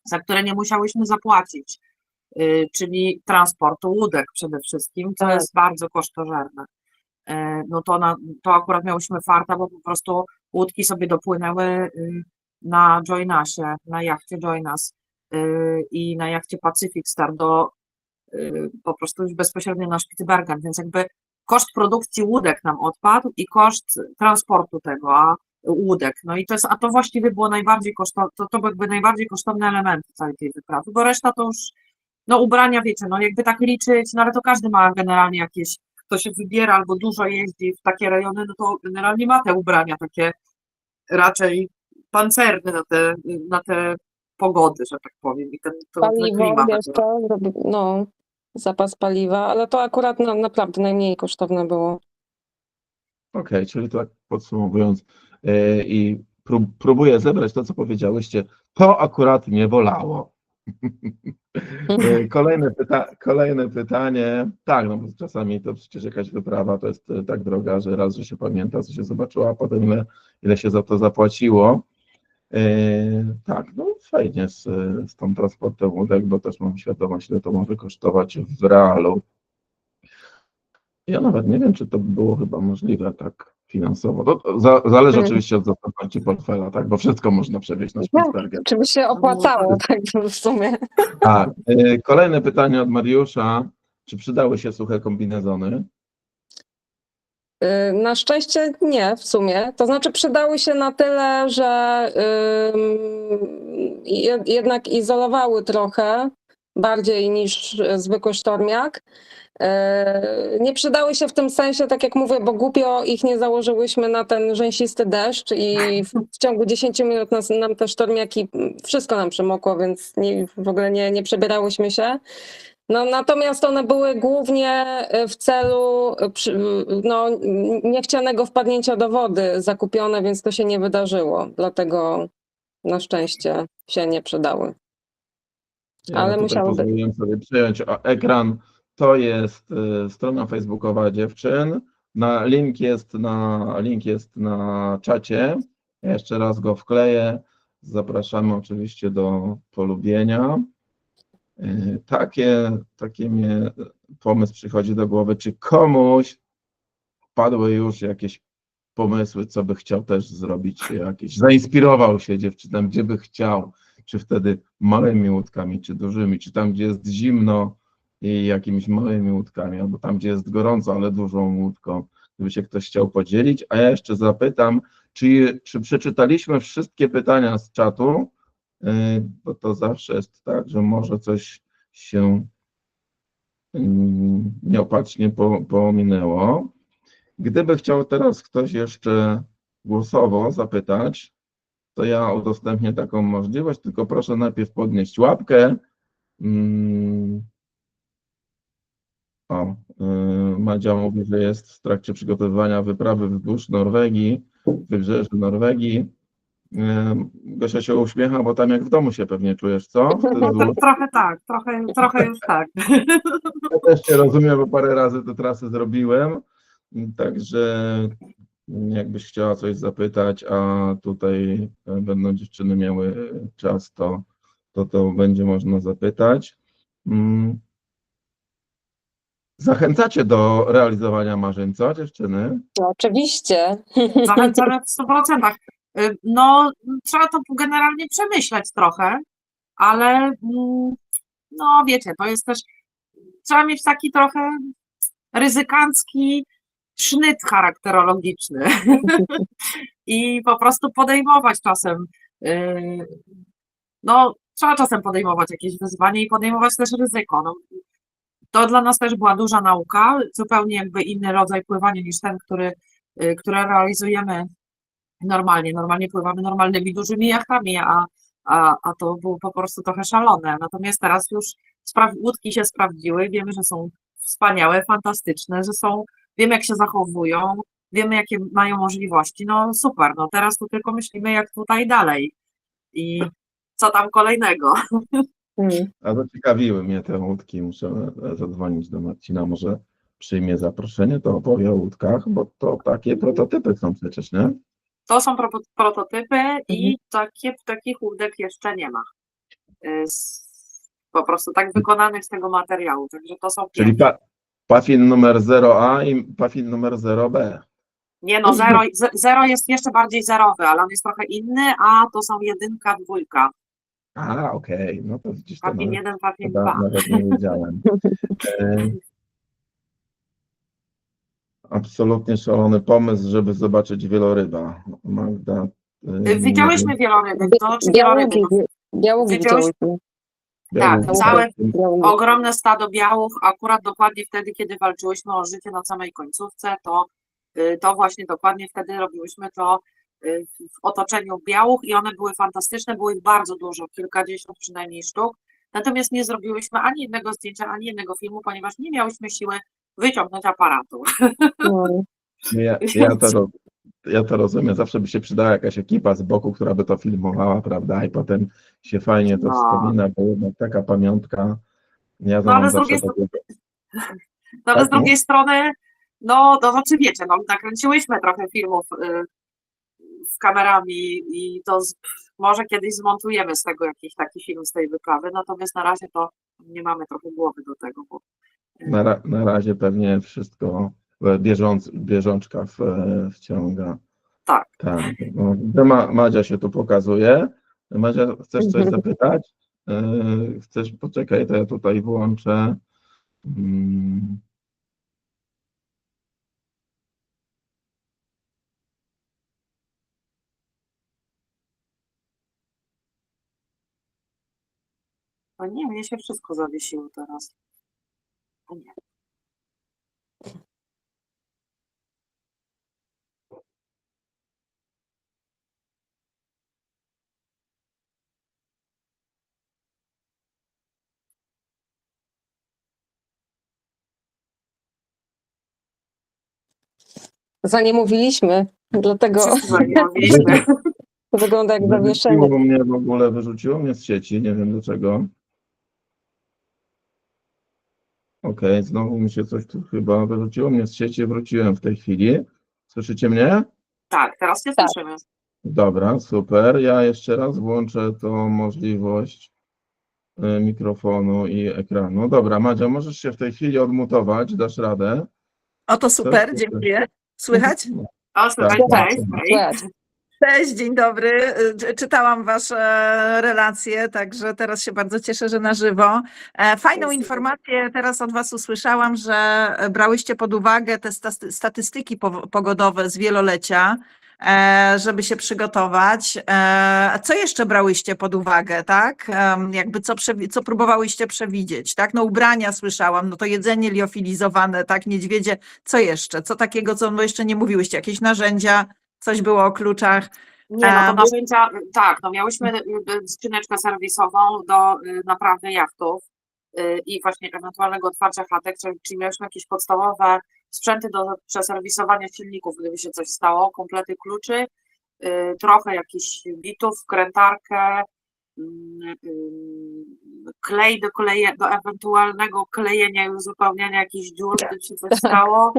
za które nie musiałyśmy zapłacić, czyli transportu łódek przede wszystkim, co jest bardzo kosztożerne. No to akurat miałyśmy farta, bo po prostu łódki sobie dopłynęły na Joinasie, na jachcie Joinas i na jachcie Pacific Star po prostu już bezpośrednio na Spitsbergen, więc jakby koszt produkcji łódek nam odpadł i koszt transportu tego łódek. No i to właściwie było najbardziej kosztowne, to były najbardziej kosztowne elementy całej tej wyprawy, bo reszta to już, no ubrania wiecie, no jakby tak liczyć, no ale to każdy ma generalnie jakieś, kto się wybiera albo dużo jeździ w takie rejony, no to generalnie ma te ubrania takie raczej pancerne na te pogody, że tak powiem. I ten paliwo, wiesz to, no, zapas paliwa, ale to akurat naprawdę najmniej kosztowne było. Okej, czyli tak podsumowując i próbuję zebrać to, co powiedziałyście, to akurat mnie bolało. Kolejne pytanie. Tak, no bo czasami to przecież jakaś wyprawa to jest tak droga, że raz, że się pamięta, co się zobaczyło, a potem ile się za to zapłaciło. Tak, no fajnie z tą transportem łódek, bo też mam świadomość, ile to może kosztować w realu. Ja nawet nie wiem, czy to by było chyba możliwe tak finansowo. To zależy oczywiście od zasobności portfela, tak, bo wszystko można przewieźć na Spitsbergen. Czy by się opłacało, tak w sumie. Tak. Kolejne pytanie od Mariusza. Czy przydały się suche kombinezony? Na szczęście nie, w sumie. To znaczy przydały się na tyle, że jednak izolowały trochę bardziej niż zwykły sztormiak. Nie przydały się w tym sensie, tak jak mówię, bo głupio ich nie założyłyśmy na ten rzęsisty deszcz i w ciągu 10 minut nam te sztormiaki, wszystko nam przemokło, więc w ogóle nie przebierałyśmy się. No, natomiast one były głównie w celu niechcianego wpadnięcia do wody zakupione, więc to się nie wydarzyło. Dlatego na szczęście się nie przydały. Ale musiały być. Pozwoliłem sobie przyjąć ekran. To jest strona facebookowa dziewczyn. Link jest na czacie. Ja jeszcze raz go wkleję. Zapraszamy oczywiście do polubienia. Taki mnie pomysł przychodzi do głowy, czy komuś padły już jakieś pomysły, co by chciał też zrobić, zainspirował się dziewczynem, gdzie by chciał, czy wtedy małymi łódkami, czy dużymi, czy tam, gdzie jest zimno i jakimiś małymi łódkami, albo tam, gdzie jest gorąco, ale dużą łódką, gdyby się ktoś chciał podzielić. A ja jeszcze zapytam, czy przeczytaliśmy wszystkie pytania z czatu, bo to zawsze jest tak, że może coś się nieopatrznie pominęło. Gdyby chciał teraz ktoś jeszcze głosowo zapytać, to ja udostępnię taką możliwość, tylko proszę najpierw podnieść łapkę. Madzia mówi, że jest w trakcie przygotowywania wyprawy wzdłuż Norwegii, wybrzeży Norwegii. Gosia się uśmiecha, bo tam jak w domu się pewnie czujesz, co? Trochę tak, trochę już tak. Ja też się rozumiem, bo parę razy te trasy zrobiłem, także jakbyś chciała coś zapytać, a tutaj będą dziewczyny miały czas, to będzie można zapytać. Zachęcacie do realizowania marzeń, co dziewczyny? No, oczywiście. Zachęcamy w 100%. No, trzeba to generalnie przemyśleć trochę, ale no wiecie, to jest też, trzeba mieć taki trochę ryzykancki sznyt charakterologiczny i po prostu podejmować czasem, no trzeba czasem podejmować jakieś wyzwanie i podejmować też ryzyko. No, to dla nas też była duża nauka, zupełnie jakby inny rodzaj pływania niż ten, który realizujemy normalnie. Normalnie pływamy normalnymi dużymi jachtami, a to było po prostu trochę szalone. Natomiast teraz już łódki się sprawdziły, wiemy, że są wspaniałe, fantastyczne, wiemy jak się zachowują, wiemy jakie mają możliwości. No super, no teraz to tylko myślimy jak tutaj dalej i co tam kolejnego. A zaciekawiły mnie te łódki, muszę zadzwonić do Marcina, może przyjmie zaproszenie, to opowie o łódkach, bo to takie prototypy są przecież, nie? To są prototypy i takich łódek jeszcze nie ma. Po prostu tak wykonanych z tego materiału, także to są Czyli Puffin numer 0A i Puffin numer 0B. Nie no, zero jest jeszcze bardziej zerowy, ale on jest trochę inny, a to są 1, 2. Okej, no to widzisz, to Puffin 1, Puffin 2. nawet nie wiedziałem. Absolutnie szalony pomysł, żeby zobaczyć wieloryba. Magda. Widziałyśmy wieloryby, to znaczy Białugi widziałyśmy. Tak, ogromne stado białuch, akurat dokładnie wtedy, kiedy walczyłyśmy o życie na samej końcówce, to właśnie dokładnie wtedy robiłyśmy to w otoczeniu białuch i one były fantastyczne, było ich bardzo dużo, kilkadziesiąt przynajmniej sztuk, natomiast nie zrobiłyśmy ani jednego zdjęcia, ani jednego filmu, ponieważ nie miałyśmy siły wyciągnąć aparatu. Ja to rozumiem, zawsze by się przydała jakaś ekipa z boku, która by to filmowała, prawda, i potem się fajnie to wspomina, bo jednak taka pamiątka. Ale z drugiej strony, no to znaczy wiecie, no nakręciłyśmy trochę filmów z kamerami i to może kiedyś zmontujemy z tego jakiś taki film z tej wyprawy, natomiast na razie to nie mamy trochę głowy do tego. Bo... Na razie pewnie wszystko bieżączka wciąga. Tak. No, Madzia się tu pokazuje. Madzia, chcesz coś zapytać? Chcesz, poczekaj, to ja tutaj włączę. No nie, mnie się wszystko zawiesiło teraz. O nie. Za nie mówiliśmy, dlatego Wszyscy za nie mówiliśmy. to wygląda jak zawieszenie. Wyrzuciło mnie z sieci, nie wiem dlaczego. Okej, znowu mi się coś tu chyba wyrzuciło mnie z sieci, wróciłem w tej chwili. Słyszycie mnie? Tak, teraz nie Tak. słyszymy. Dobra, super. Ja jeszcze raz włączę tą możliwość mikrofonu i ekranu. Dobra, Madzia, możesz się w tej chwili odmutować, dasz radę? Oto super, dziękuję. Słychać? O, słuchaj, Tak, cześć, tak. hej. Cześć, dzień dobry. Czytałam wasze relacje, także teraz się bardzo cieszę, że na żywo. Fajną informację teraz od was usłyszałam, że brałyście pod uwagę te statystyki pogodowe z wielolecia, żeby się przygotować. Co jeszcze brałyście pod uwagę, tak? Jakby co próbowałyście przewidzieć, tak? No ubrania słyszałam, no to jedzenie liofilizowane, tak? Niedźwiedzie. Co jeszcze? Co takiego, co jeszcze nie mówiłyście? Jakieś narzędzia? Coś było o kluczach. Nie, no to narzędzia, tak, no miałyśmy skrzyneczkę serwisową do naprawy jachtów i właśnie ewentualnego otwarcia klatek, czyli miałyśmy jakieś podstawowe sprzęty do przeserwisowania silników, gdyby się coś stało, komplety kluczy, trochę jakichś bitów, wkrętarkę, klej do ewentualnego klejenia i uzupełniania jakichś dziur, gdyby się coś stało,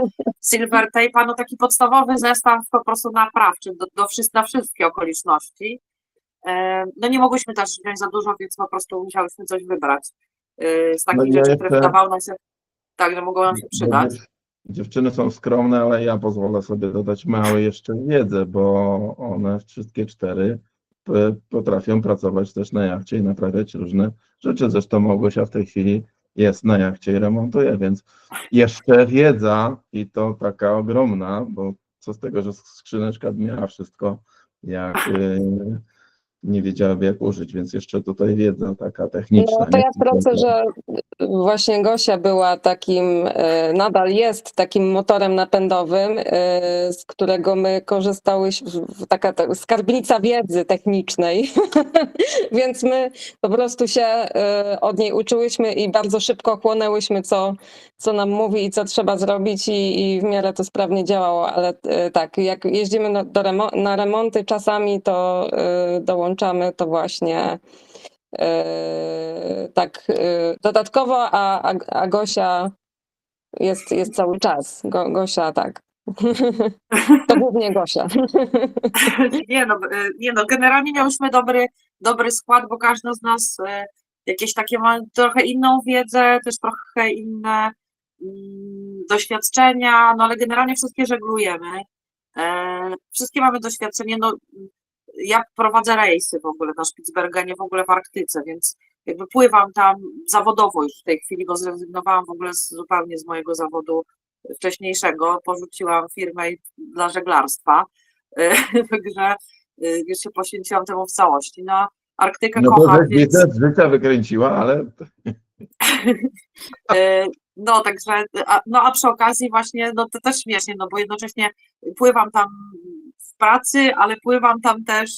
silver tape, no taki podstawowy zestaw po prostu naprawczy na wszystkie okoliczności. No nie mogłyśmy też wziąć za dużo, więc po prostu musiałyśmy coś wybrać z takich rzeczy, które wydawały nam się tak, że mogą nam się przydać. Dziewczyny są skromne, ale ja pozwolę sobie dodać małe jeszcze wiedzę, bo one wszystkie cztery potrafią pracować też na jachcie i naprawiać różne rzeczy. Zresztą Małgosia w tej chwili jest na jachcie i remontuje, więc jeszcze wiedza i to taka ogromna, bo co z tego, że skrzyneczka miała wszystko, jak nie wiedziałaby jak użyć, więc jeszcze tutaj wiedza taka techniczna. No to ja wtrącę, że właśnie Gosia była takim, nadal jest takim motorem napędowym, z którego my korzystałyśmy, taka skarbnica wiedzy technicznej, więc my po prostu się od niej uczyłyśmy i bardzo szybko chłonęłyśmy, co nam mówi i co trzeba zrobić i w miarę to sprawnie działało, ale tak, jak jeździmy na remonty czasami, to dołączamy to właśnie tak dodatkowo, a Gosia jest cały czas. Gosia, tak. To głównie Gosia. Nie no, generalnie miałyśmy dobry skład, bo każdy z nas jakieś takie ma trochę inną wiedzę, też trochę inne doświadczenia, no ale generalnie wszystkie żeglujemy. Wszystkie mamy doświadczenie, no ja prowadzę rejsy w ogóle na Spitsbergenie, w ogóle w Arktyce, więc jakby pływam tam zawodowo już w tej chwili, bo zrezygnowałam w ogóle zupełnie z mojego zawodu wcześniejszego, porzuciłam firmę dla żeglarstwa, także już się poświęciłam temu w całości. No, Arktykę kocham, więc... życia wykręciła, ale... No, także, a przy okazji właśnie, no to też śmiesznie, no bo jednocześnie pływam tam w pracy, ale pływam tam też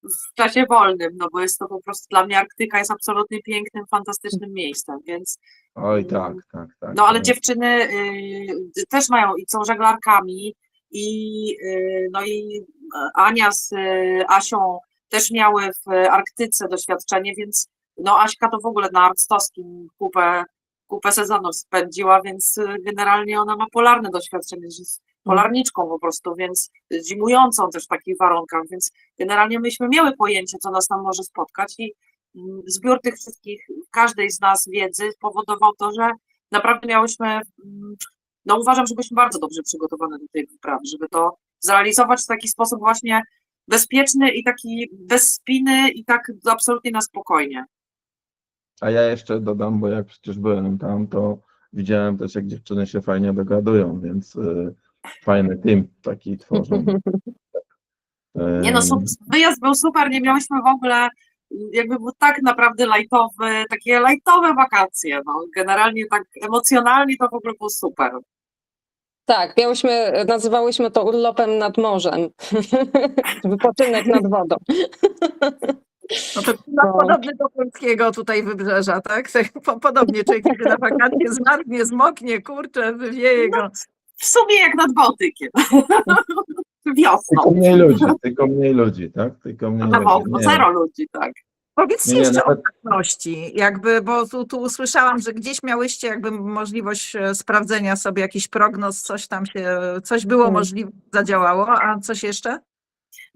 w czasie wolnym, no bo jest to po prostu, dla mnie Arktyka jest absolutnie pięknym, fantastycznym miejscem, więc... Oj, tak. No, ale dziewczyny też mają i są żeglarkami no i Ania z Asią też miały w Arktyce doświadczenie, więc no Aśka to w ogóle na arctowskim kupę sezonów spędziła, więc generalnie ona ma polarne doświadczenie, jest polarniczką po prostu, więc zimującą też w takich warunkach, więc generalnie myśmy miały pojęcie, co nas tam może spotkać i zbiór tych wszystkich, każdej z nas wiedzy powodował to, że naprawdę miałyśmy, no uważam, że byliśmy bardzo dobrze przygotowane do tej wyprawy, żeby to zrealizować w taki sposób właśnie bezpieczny i taki bez spiny i tak absolutnie na spokojnie. A ja jeszcze dodam, bo jak przecież byłem tam, to widziałem też, jak dziewczyny się fajnie dogadują, więc fajny team taki tworzą. Nie no, wyjazd był super, nie miałyśmy w ogóle jakby był tak naprawdę lajtowy, takie lajtowe wakacje, no. Generalnie tak emocjonalnie to w ogóle było super. Tak, nazywałyśmy to urlopem nad morzem. Wypoczynek nad wodą. No to podobny do polskiego tutaj wybrzeża, tak? Podobnie człowiek idzie na wakacje, zmarznie, zmoknie, kurczę, wywieje go. W sumie jak nad Bałtykiem. Wiosną. Tylko mniej ludzi, tak? Tylko mniej ludzi. No, zero ludzi, tak. Powiedzcie jeszcze o płatności, jakby, bo tu usłyszałam, że gdzieś miałyście jakby możliwość sprawdzenia sobie jakiś prognoz, coś było możliwe, zadziałało, a coś jeszcze?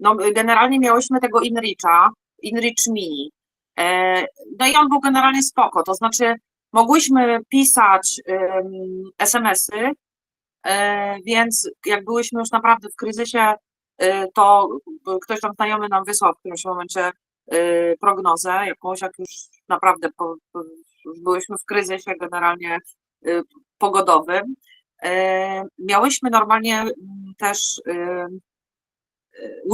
No generalnie miałyśmy tego InReach Mini. No i on był generalnie spoko, to znaczy mogłyśmy pisać SMS-y, więc jak byłyśmy już naprawdę w kryzysie, to ktoś tam znajomy nam wysłał w którymś momencie prognozę jakąś, jak już naprawdę już byłyśmy w kryzysie generalnie pogodowym. Miałyśmy normalnie też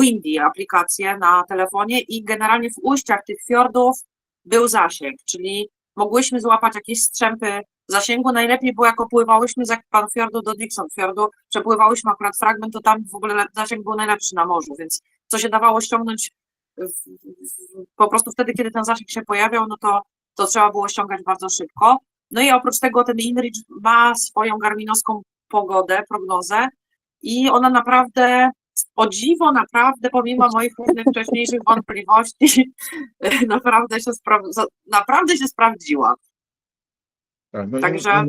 Windy aplikację na telefonie i generalnie w ujściach tych fiordów był zasięg, czyli mogłyśmy złapać jakieś strzępy zasięgu. Najlepiej było, jak opływałyśmy z Ekpan Fiordu do Dixon Fiordu, przepływałyśmy akurat fragment, to tam w ogóle zasięg był najlepszy na morzu, więc co się dawało ściągnąć po prostu wtedy, kiedy ten zasięg się pojawiał, no to trzeba było ściągać bardzo szybko. No i oprócz tego ten InReach ma swoją garminowską pogodę, prognozę i ona naprawdę, o dziwo, naprawdę pomimo moich różnych wcześniejszych wątpliwości, naprawdę się sprawdziła. Tak, no Także...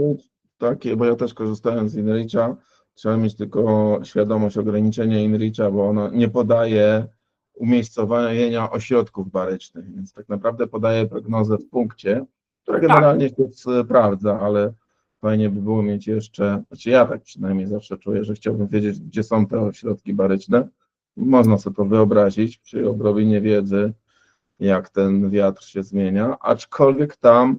takie, bo ja też korzystałem z InReacha, trzeba mieć tylko świadomość ograniczenia InReacha, bo ono nie podaje umiejscowienia ośrodków barycznych, więc tak naprawdę podaje prognozę w punkcie, która generalnie się sprawdza, ale fajnie by było mieć jeszcze, znaczy ja tak przynajmniej zawsze czuję, że chciałbym wiedzieć, gdzie są te ośrodki baryczne. Można sobie to wyobrazić przy odrobinie wiedzy, jak ten wiatr się zmienia, aczkolwiek tam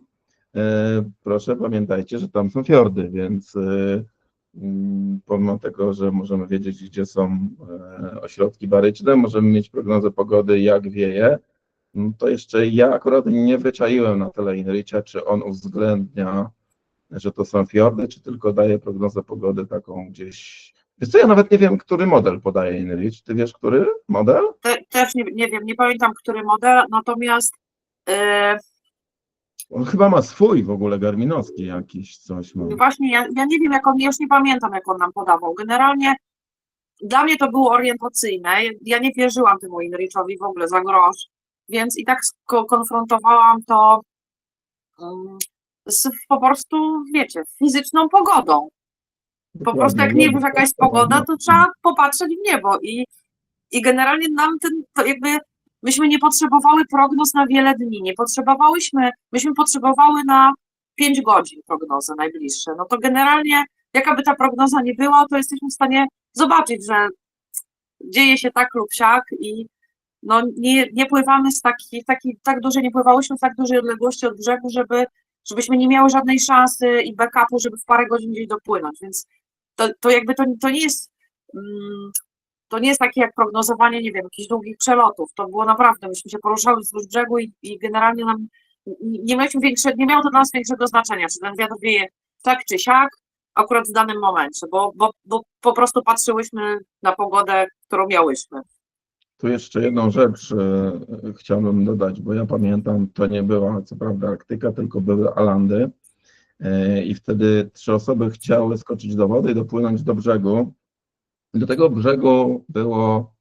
proszę pamiętajcie, że tam są fiordy, więc pomimo tego, że możemy wiedzieć, gdzie są ośrodki baryczne, możemy mieć prognozę pogody, jak wieje, to jeszcze ja akurat nie wyczaiłem na tyle InReacha, czy on uwzględnia, że to są fiordy, czy tylko daje prognozę pogody taką gdzieś. Wiesz co, ja nawet nie wiem, który model podaje InReach. Ty wiesz, który model? Też nie wiem, nie pamiętam, który model, natomiast on chyba ma swój w ogóle garminowski jakiś coś. Właśnie, ja nie wiem, jak on, ja już nie pamiętam, jak on nam podawał. Generalnie dla mnie to było orientacyjne. Ja nie wierzyłam temu InReachowi w ogóle za grosz, więc i tak konfrontowałam to z po prostu, wiecie, fizyczną pogodą. Po prostu jak nie wiesz, jaka jest pogoda, to trzeba popatrzeć w niebo i generalnie nam to jakby myśmy nie potrzebowały prognoz na wiele dni, myśmy potrzebowały na 5 godzin prognozę najbliższe. No to generalnie, jaka by ta prognoza nie była, to jesteśmy w stanie zobaczyć, że dzieje się tak lub siak i no nie pływamy tak duże, nie pływałyśmy w tak dużej odległości od brzegu, żebyśmy nie miały żadnej szansy i backupu, żeby w parę godzin gdzieś dopłynąć, więc to jakby to nie jest... To nie jest takie jak prognozowanie, nie wiem, jakichś długich przelotów. To było naprawdę, myśmy się poruszały wzdłuż brzegu i generalnie nam nie miało to dla nas większego znaczenia, czy ten wiatr wieje tak czy siak, akurat w danym momencie, bo po prostu patrzyłyśmy na pogodę, którą miałyśmy. Tu jeszcze jedną rzecz chciałbym dodać, bo ja pamiętam, to nie była co prawda Arktyka, tylko były Alandy i wtedy 3 osoby chciały skoczyć do wody i dopłynąć do brzegu. Do tego brzegu było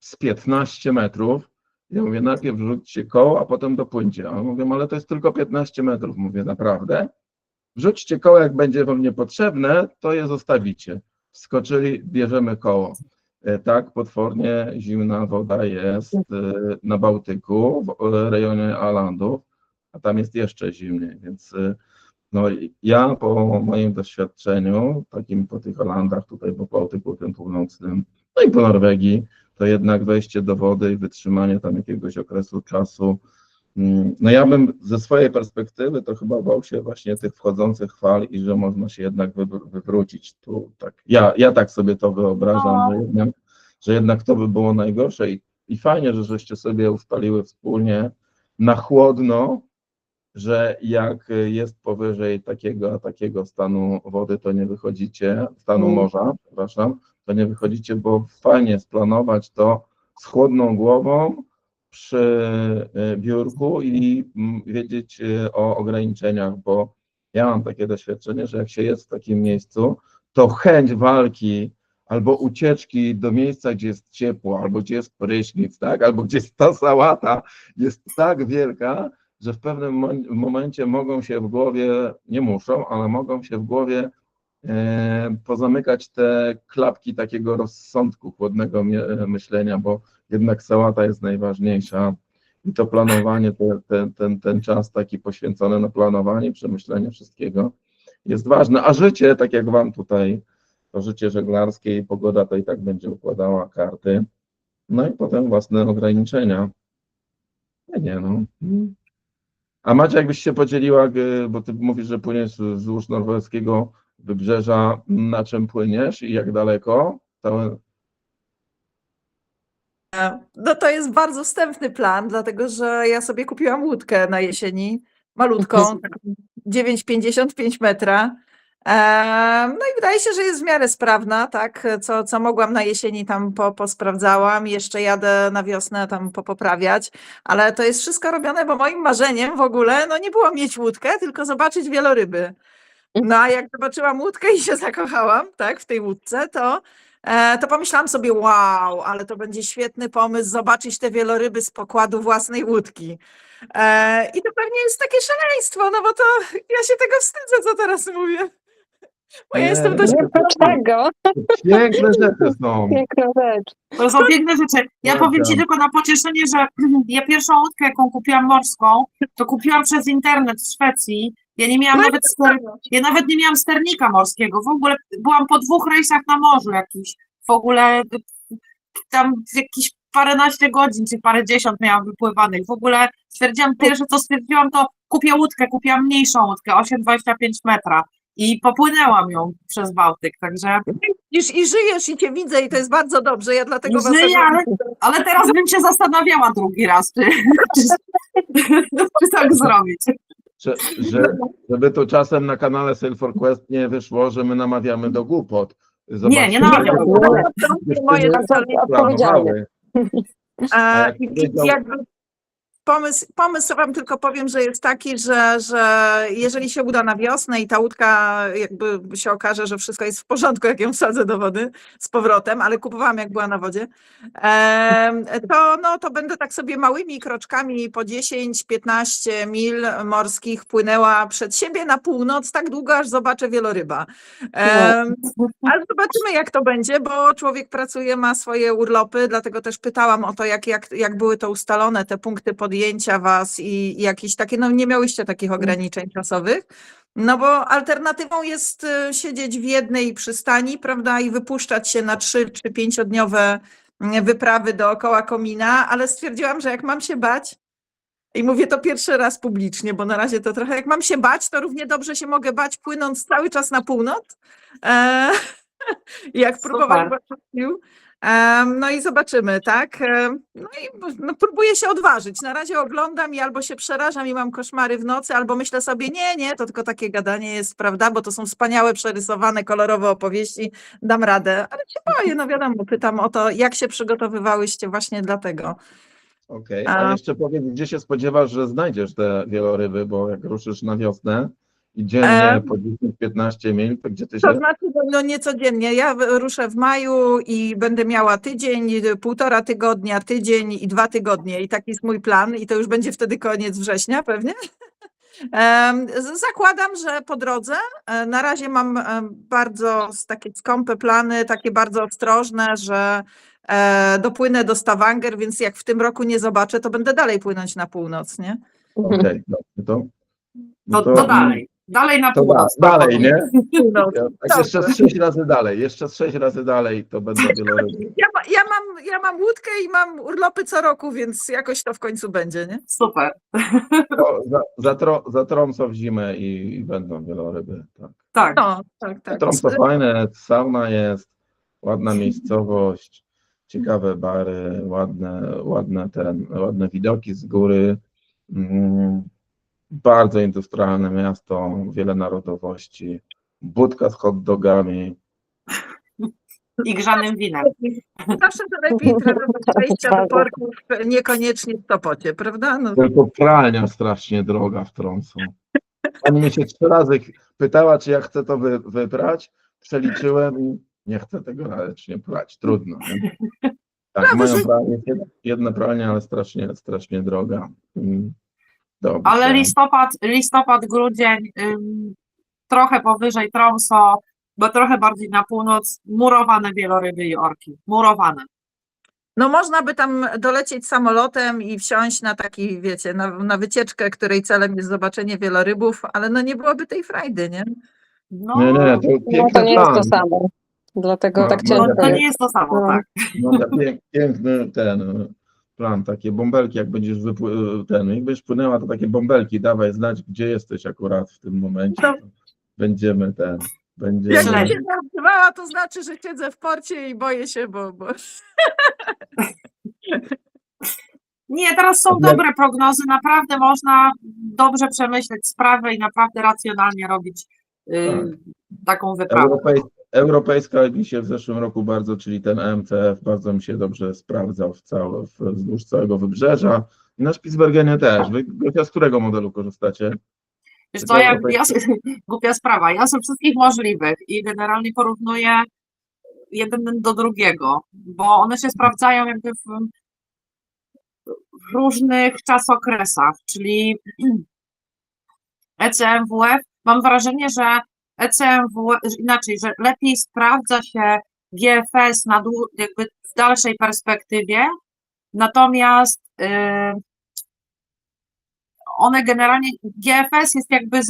z 15 metrów. Ja mówię, najpierw wrzućcie koło, a potem dopłyńcie. A oni mówią, ale to jest tylko 15 metrów. Mówię, naprawdę? Wrzućcie koło, jak będzie wam niepotrzebne, to je zostawicie. Wskoczyli, bierzemy koło. Tak, potwornie zimna woda jest na Bałtyku, w rejonie Alandów, a tam jest jeszcze zimniej, więc no ja po moim doświadczeniu, takim po tych Alandach, tutaj po Bałtyku tym północnym, no i po Norwegii, to jednak wejście do wody i wytrzymanie tam jakiegoś okresu czasu, no ja bym ze swojej perspektywy to chyba bał się właśnie tych wchodzących fal i że można się jednak wywrócić tu. Tak. Ja tak sobie to wyobrażam, że jednak to by było najgorsze i fajnie, że żeście sobie ustaliły wspólnie, na chłodno, że jak jest powyżej takiego stanu wody, to nie wychodzicie, stanu morza, przepraszam, to nie wychodzicie, bo fajnie splanować to z chłodną głową przy biurku i wiedzieć o ograniczeniach, bo ja mam takie doświadczenie, że jak się jest w takim miejscu, to chęć walki albo ucieczki do miejsca, gdzie jest ciepło, albo gdzie jest prysznic, tak, albo gdzie jest ta sałata, jest tak wielka, że w pewnym momencie mogą się w głowie, nie muszą, ale mogą się w głowie pozamykać te klapki takiego rozsądku, chłodnego myślenia, bo jednak sałata jest najważniejsza i to planowanie, ten czas taki poświęcony na planowanie, przemyślenie wszystkiego jest ważne, a życie, tak jak wam tutaj, to życie żeglarskie i pogoda to i tak będzie układała karty, no i potem własne ograniczenia. Nie no. A Macia, jakbyś się podzieliła, bo ty mówisz, że płyniesz wzdłuż norweskiego wybrzeża, na czym płyniesz i jak daleko? No to jest bardzo wstępny plan, dlatego że ja sobie kupiłam łódkę na jesieni, malutką, 9,55 metra. No i wydaje się, że jest w miarę sprawna, tak, co mogłam na jesieni tam posprawdzałam, jeszcze jadę na wiosnę tam poprawiać, ale to jest wszystko robione, bo moim marzeniem w ogóle, no nie było mieć łódkę, tylko zobaczyć wieloryby. No a jak zobaczyłam łódkę i się zakochałam, tak, w tej łódce, to pomyślałam sobie, wow, ale to będzie świetny pomysł zobaczyć te wieloryby z pokładu własnej łódki. I to pewnie jest takie szaleństwo, no bo to ja się tego wstydzę, co teraz mówię. Bo ja jestem dość... Dlaczego? Piękne rzeczy są. Piękna rzecz. To są piękne rzeczy. Ja powiem Ci tylko na pocieszenie, że ja pierwszą łódkę, jaką kupiłam morską, to kupiłam przez internet w Szwecji. Ja nie miałam nawet nie miałam sternika morskiego. W ogóle byłam po 2 rejsach na morzu jakiś. W ogóle tam jakieś paręnaście godzin, czy parędziesiąt miałam wypływanych. W ogóle stwierdziłam, pierwsze co stwierdziłam, to kupię łódkę, kupiłam mniejszą łódkę, 8,25 metra. I popłynęłam ją przez Bałtyk, także... I żyjesz i cię widzę i to jest bardzo dobrze, ja dlatego was... Żyję, ale teraz bym się zastanawiała drugi raz, czy tak zrobić. Żeby tu czasem na kanale Sail for Quest nie wyszło, że my namawiamy do głupot. Zobaczcie, nie namawiam do głupot. Pomysł wam tylko powiem, że jest taki, że jeżeli się uda na wiosnę i ta łódka jakby się okaże, że wszystko jest w porządku, jak ją wsadzę do wody z powrotem, ale kupowałam jak była na wodzie, to będę tak sobie małymi kroczkami po 10-15 mil morskich płynęła przed siebie na północ, tak długo, aż zobaczę wieloryba. Ale zobaczymy, jak to będzie, bo człowiek pracuje, ma swoje urlopy, dlatego też pytałam o to, jak były to ustalone, te punkty podjęcia was i jakieś takie, no nie miałyście takich ograniczeń czasowych, no bo alternatywą jest siedzieć w jednej przystani, prawda, i wypuszczać się na 3 czy 5-dniowe wyprawy dookoła komina, ale stwierdziłam, że jak mam się bać, i mówię to pierwszy raz publicznie, bo na razie to trochę, jak mam się bać, to równie dobrze się mogę bać, płynąc cały czas na północ, jak próbować sił. No i zobaczymy, tak? No i próbuję się odważyć. Na razie oglądam i albo się przerażam i mam koszmary w nocy, albo myślę sobie, nie, to tylko takie gadanie jest, prawda, bo to są wspaniałe, przerysowane, kolorowe opowieści, dam radę. Ale się boję, no wiadomo, pytam o to, jak się przygotowywałyście właśnie dlatego. Okej, a jeszcze powiedz, gdzie się spodziewasz, że znajdziesz te wieloryby, bo jak ruszysz na wiosnę i dziennie po 10-15 mil, to gdzie ty się... To znaczy, no nie codziennie. Ja ruszę w maju i będę miała tydzień, 1,5 tygodnia, tydzień i 2 tygodnie i taki jest mój plan i to już będzie wtedy koniec września pewnie. Zakładam, że po drodze. Na razie mam bardzo takie skąpe plany, takie bardzo ostrożne, że dopłynę do Stavanger, więc jak w tym roku nie zobaczę, to będę dalej płynąć na północ, nie? Okej, to dalej. Dalej na północ. Dalej, nie? No, tak jeszcze z 6 razy dalej, to będą wieloryby. Ja mam łódkę i mam urlopy co roku, więc jakoś to w końcu będzie, nie? Super. Za Tromsø w zimę i będą wieloryby. Tak. No, tak. Tromsø fajne, sauna jest, ładna miejscowość, ciekawe bary, ładne widoki z góry. Bardzo industrialne miasto, wiele narodowości, budka z hot dogami. I grzanym winem. Zawsze to lepiej trenować wejścia do porków, niekoniecznie w Sopocie, prawda? No, Tylko pralnia strasznie droga w Tromsø. Pani mnie się 3 razy pytała, czy ja chcę to wybrać. Przeliczyłem i nie chcę tego ręcznie prać. Trudno. Nie? Tak, mają pralnię, jedna pralnia, ale strasznie droga. Dobrze. Ale listopad, grudzień, trochę powyżej Tromsø, bo trochę bardziej na północ, murowane wieloryby i orki. Murowane. no można by tam dolecieć samolotem i wsiąść na taki, wiecie, na wycieczkę, której celem jest zobaczenie wielorybów, ale no nie byłoby tej frajdy, nie? No, Nie, to No, piękny to nie jest to plan. samo. Dlatego No, tak no, ciężko to jest. nie jest to samo, No. tak. No, piękny ten plan, takie bąbelki, jak będziesz jak będziesz płynęła, to takie bąbelki, dawaj znać, gdzie jesteś akurat w tym momencie. No. Będziemy Jak Źle. się zatrzymała, to znaczy, że siedzę w porcie i boję się, bo... Nie, teraz są dobre prognozy, naprawdę można dobrze przemyśleć sprawę i naprawdę racjonalnie robić taką wyprawę. Europejska mi się w zeszłym roku bardzo, czyli ten MCF bardzo mi się dobrze sprawdzał wzdłuż całego wybrzeża. I na Spitsbergenie też. Wy, Gosia, z którego modelu korzystacie? Wiesz co, głupia sprawa, ja ze wszystkich możliwych i generalnie porównuję jeden do drugiego, bo one się sprawdzają jakby w różnych czasokresach, czyli ECMWF, mam wrażenie, że ECMWF, inaczej, że lepiej sprawdza się GFS jakby w dalszej perspektywie, natomiast one generalnie, GFS jest jakby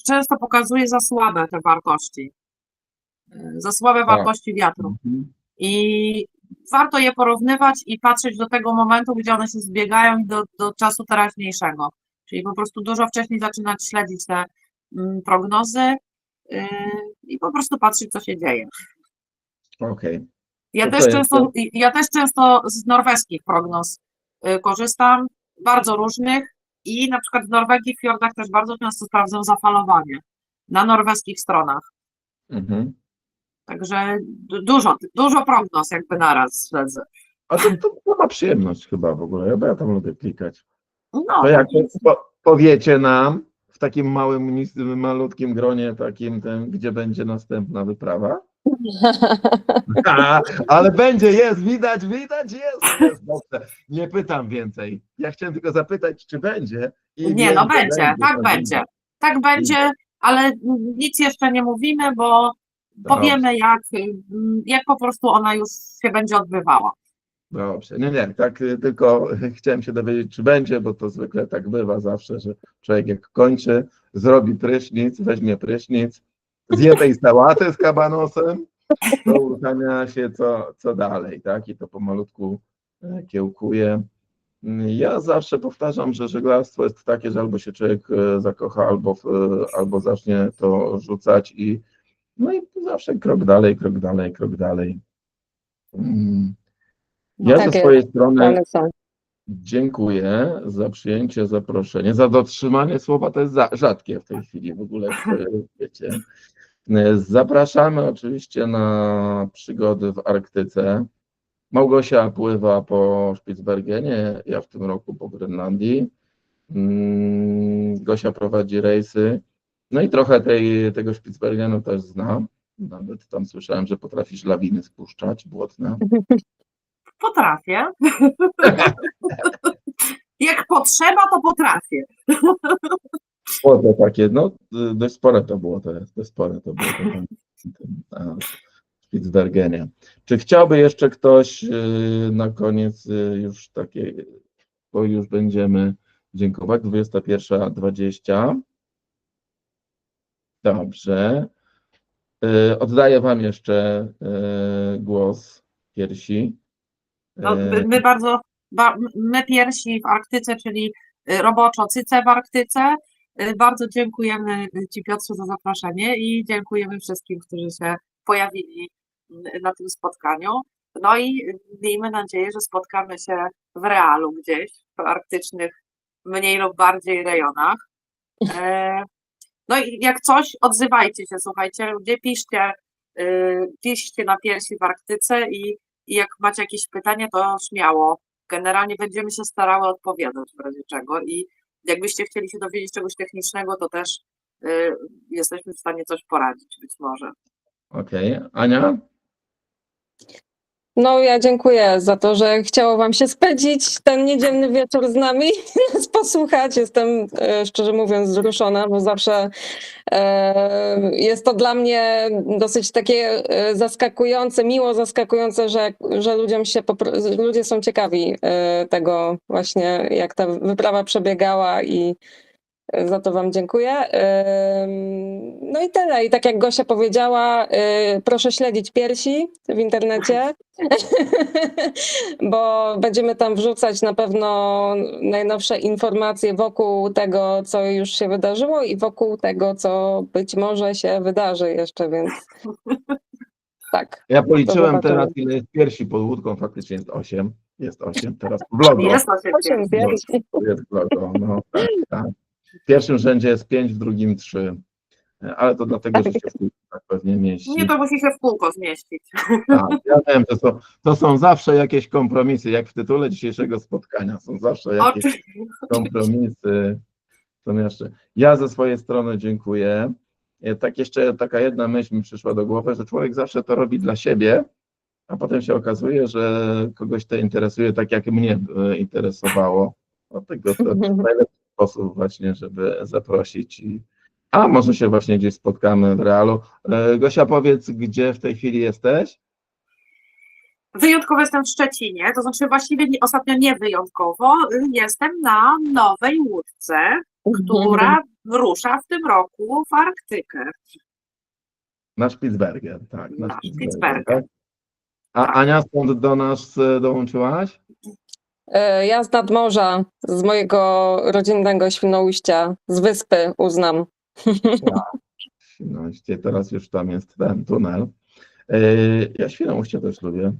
często pokazuje za słabe te wartości, za słabe wartości wiatru. I warto je porównywać i patrzeć do tego momentu, gdzie one się zbiegają i do czasu teraźniejszego. Czyli po prostu dużo wcześniej zaczynać śledzić te prognozy i po prostu patrzeć, co się dzieje. Okej. Ja też często z norweskich prognoz korzystam, bardzo różnych i na przykład w Norwegii, w fiordach też bardzo często sprawdzam zafalowanie na norweskich stronach. Także dużo prognoz jakby naraz śledzę. A to ma przyjemność chyba w ogóle, bo ja tam lubię klikać. No, To jak powiecie nam w takim małym, malutkim gronie takim, gdzie będzie następna wyprawa? Ale widać, jest. Dobrze. Nie pytam więcej. Ja chciałem tylko zapytać, czy będzie. Nie, no będzie, tak będzie. Tak będzie, ale nic jeszcze nie mówimy, bo powiemy, jak po prostu ona już się będzie odbywała. Dobrze. Nie, tak tylko chciałem się dowiedzieć, czy będzie, bo to zwykle tak bywa zawsze, że człowiek jak kończy, zrobi prysznic, weźmie prysznic, zje tej sałaty z kabanosem, to uruchamia się co dalej, tak? I to pomalutku kiełkuje. Ja zawsze powtarzam, że żeglarstwo jest takie, że albo się człowiek zakocha, albo zacznie to rzucać i zawsze krok dalej. Ja ze swojej strony dziękuję za przyjęcie zaproszenia, za dotrzymanie słowa, to jest rzadkie w tej chwili w ogóle, wiecie. Zapraszamy oczywiście na przygody w Arktyce. Małgosia pływa po Spitsbergenie, ja w tym roku po Grenlandii. Gosia prowadzi rejsy. No i trochę tego Spitsbergenu też znam. Nawet tam słyszałem, że potrafisz lawiny spuszczać, błotne. Potrafię. Jak potrzeba, to potrafię. Błoto takie, dość spore to było w Spitsbergenie. Czy chciałby jeszcze ktoś na koniec już takie, bo już będziemy dziękować, 21:20. Dobrze. Oddaję Wam jeszcze głos pierwsi. No, my pierwsi w Arktyce, czyli roboczo Cyce w Arktyce. Bardzo dziękujemy Ci, Piotrze, za zaproszenie i dziękujemy wszystkim, którzy się pojawili na tym spotkaniu. No i miejmy nadzieję, że spotkamy się w realu gdzieś w arktycznych mniej lub bardziej rejonach. No i jak coś, odzywajcie się, słuchajcie, ludzie, piszcie na piersi w Arktyce i jak macie jakieś pytanie, to śmiało. Generalnie będziemy się starały odpowiadać w razie czego i jakbyście chcieli się dowiedzieć czegoś technicznego, to też jesteśmy w stanie coś poradzić być może. Okej. Ania? No, ja dziękuję za to, że chciało Wam się spędzić ten niedzielny wieczór z nami, nas posłuchać. Jestem, szczerze mówiąc, wzruszona, bo zawsze jest to dla mnie dosyć takie zaskakujące, miło zaskakujące, że ludzie są ciekawi tego właśnie, jak ta wyprawa przebiegała i za to Wam dziękuję. No i tyle. I tak jak Gosia powiedziała, proszę śledzić piersi w internecie, bo będziemy tam wrzucać na pewno najnowsze informacje wokół tego, co już się wydarzyło i wokół tego, co być może się wydarzy jeszcze, więc tak. Ja policzyłem zobaczymy. teraz, ile jest piersi pod łódką, faktycznie jest 8. Jest 8, teraz w logo. Jest to się 8 piersi. Jest w logo, no tak, tak. W pierwszym rzędzie jest 5, w drugim 3. Ale to dlatego, że się w kółko tak pewnie mieści. Nie, to musi się w kółko zmieścić. Tak, ja wiem, to są zawsze jakieś kompromisy, jak w tytule dzisiejszego spotkania. Są zawsze jakieś kompromisy. Są jeszcze. Ja ze swojej strony dziękuję. Tak jeszcze taka jedna myśl mi przyszła do głowy, że człowiek zawsze to robi dla siebie, a potem się okazuje, że kogoś to interesuje tak, jak mnie interesowało. Dlatego to najlepszy sposób właśnie, żeby zaprosić a może się właśnie gdzieś spotkamy w realu. Gosia, powiedz, gdzie w tej chwili jesteś? Wyjątkowo jestem w Szczecinie, to znaczy właściwie ostatnio nie wyjątkowo, jestem na nowej łódce, która rusza w tym roku w Arktykę. Na Spitsbergen, tak. Na Spitsbergen, Spitsbergen. tak? A Tak. Ania, skąd do nas dołączyłaś? Ja z nadmorza, z mojego rodzinnego Świnoujścia, z wyspy uznam. Świnoujście, teraz już tam jest ten tunel. Ja Świnoujście też lubię.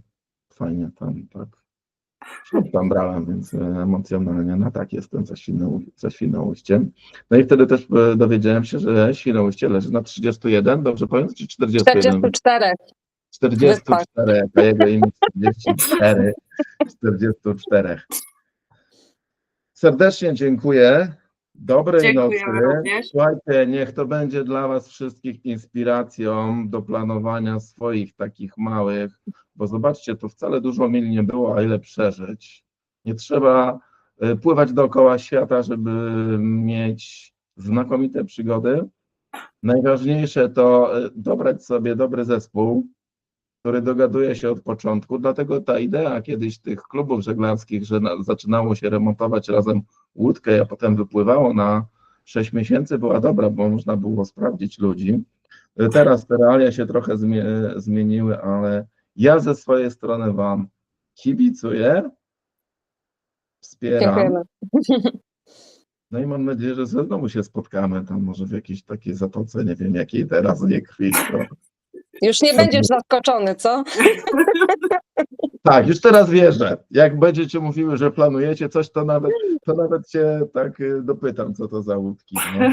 Fajnie tam, tak. Tam brałem, więc emocjonalnie na tak jestem za Świnoujściem. No i wtedy też dowiedziałem się, że Świnoujście leży na 31, dobrze powiem, czy 41? 44. 44, a jego imię 44, 44. Serdecznie dziękuję. Dobrej nocy. Dziękujemy również. Słuchajcie, niech to będzie dla Was wszystkich inspiracją do planowania swoich takich małych, bo zobaczcie, to wcale dużo mil nie było, a ile przeżyć. Nie trzeba pływać dookoła świata, żeby mieć znakomite przygody. Najważniejsze to dobrać sobie dobry zespół, który dogaduje się od początku. Dlatego ta idea kiedyś tych klubów żeglarskich, że zaczynało się remontować razem łódkę, a potem wypływało na 6 miesięcy, była dobra, bo można było sprawdzić ludzi. Teraz te realia się trochę zmieniły, ale ja ze swojej strony Wam kibicuję, wspieram. Dziękujemy. No i mam nadzieję, że znowu się spotkamy tam może w jakiejś takiej zatoce, nie wiem jakiej teraz, nie krwi. Już nie będziesz zaskoczony, co? Tak, już teraz wierzę. Jak będziecie mówiły, że planujecie coś, to nawet się tak dopytam, co to za łódki. No.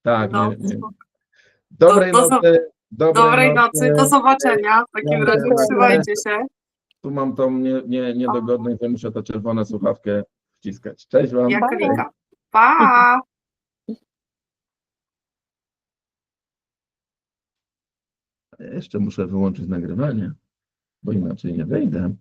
Tak, No, nie. Dobrej nocy. Dobrej nocy, do zobaczenia. W takim razie trzymajcie się. Tu mam tą niedogodność, że muszę tę czerwoną słuchawkę wciskać. Cześć Wam. Ja klikam. Pa! Jeszcze muszę wyłączyć nagrywanie, bo inaczej nie wejdę.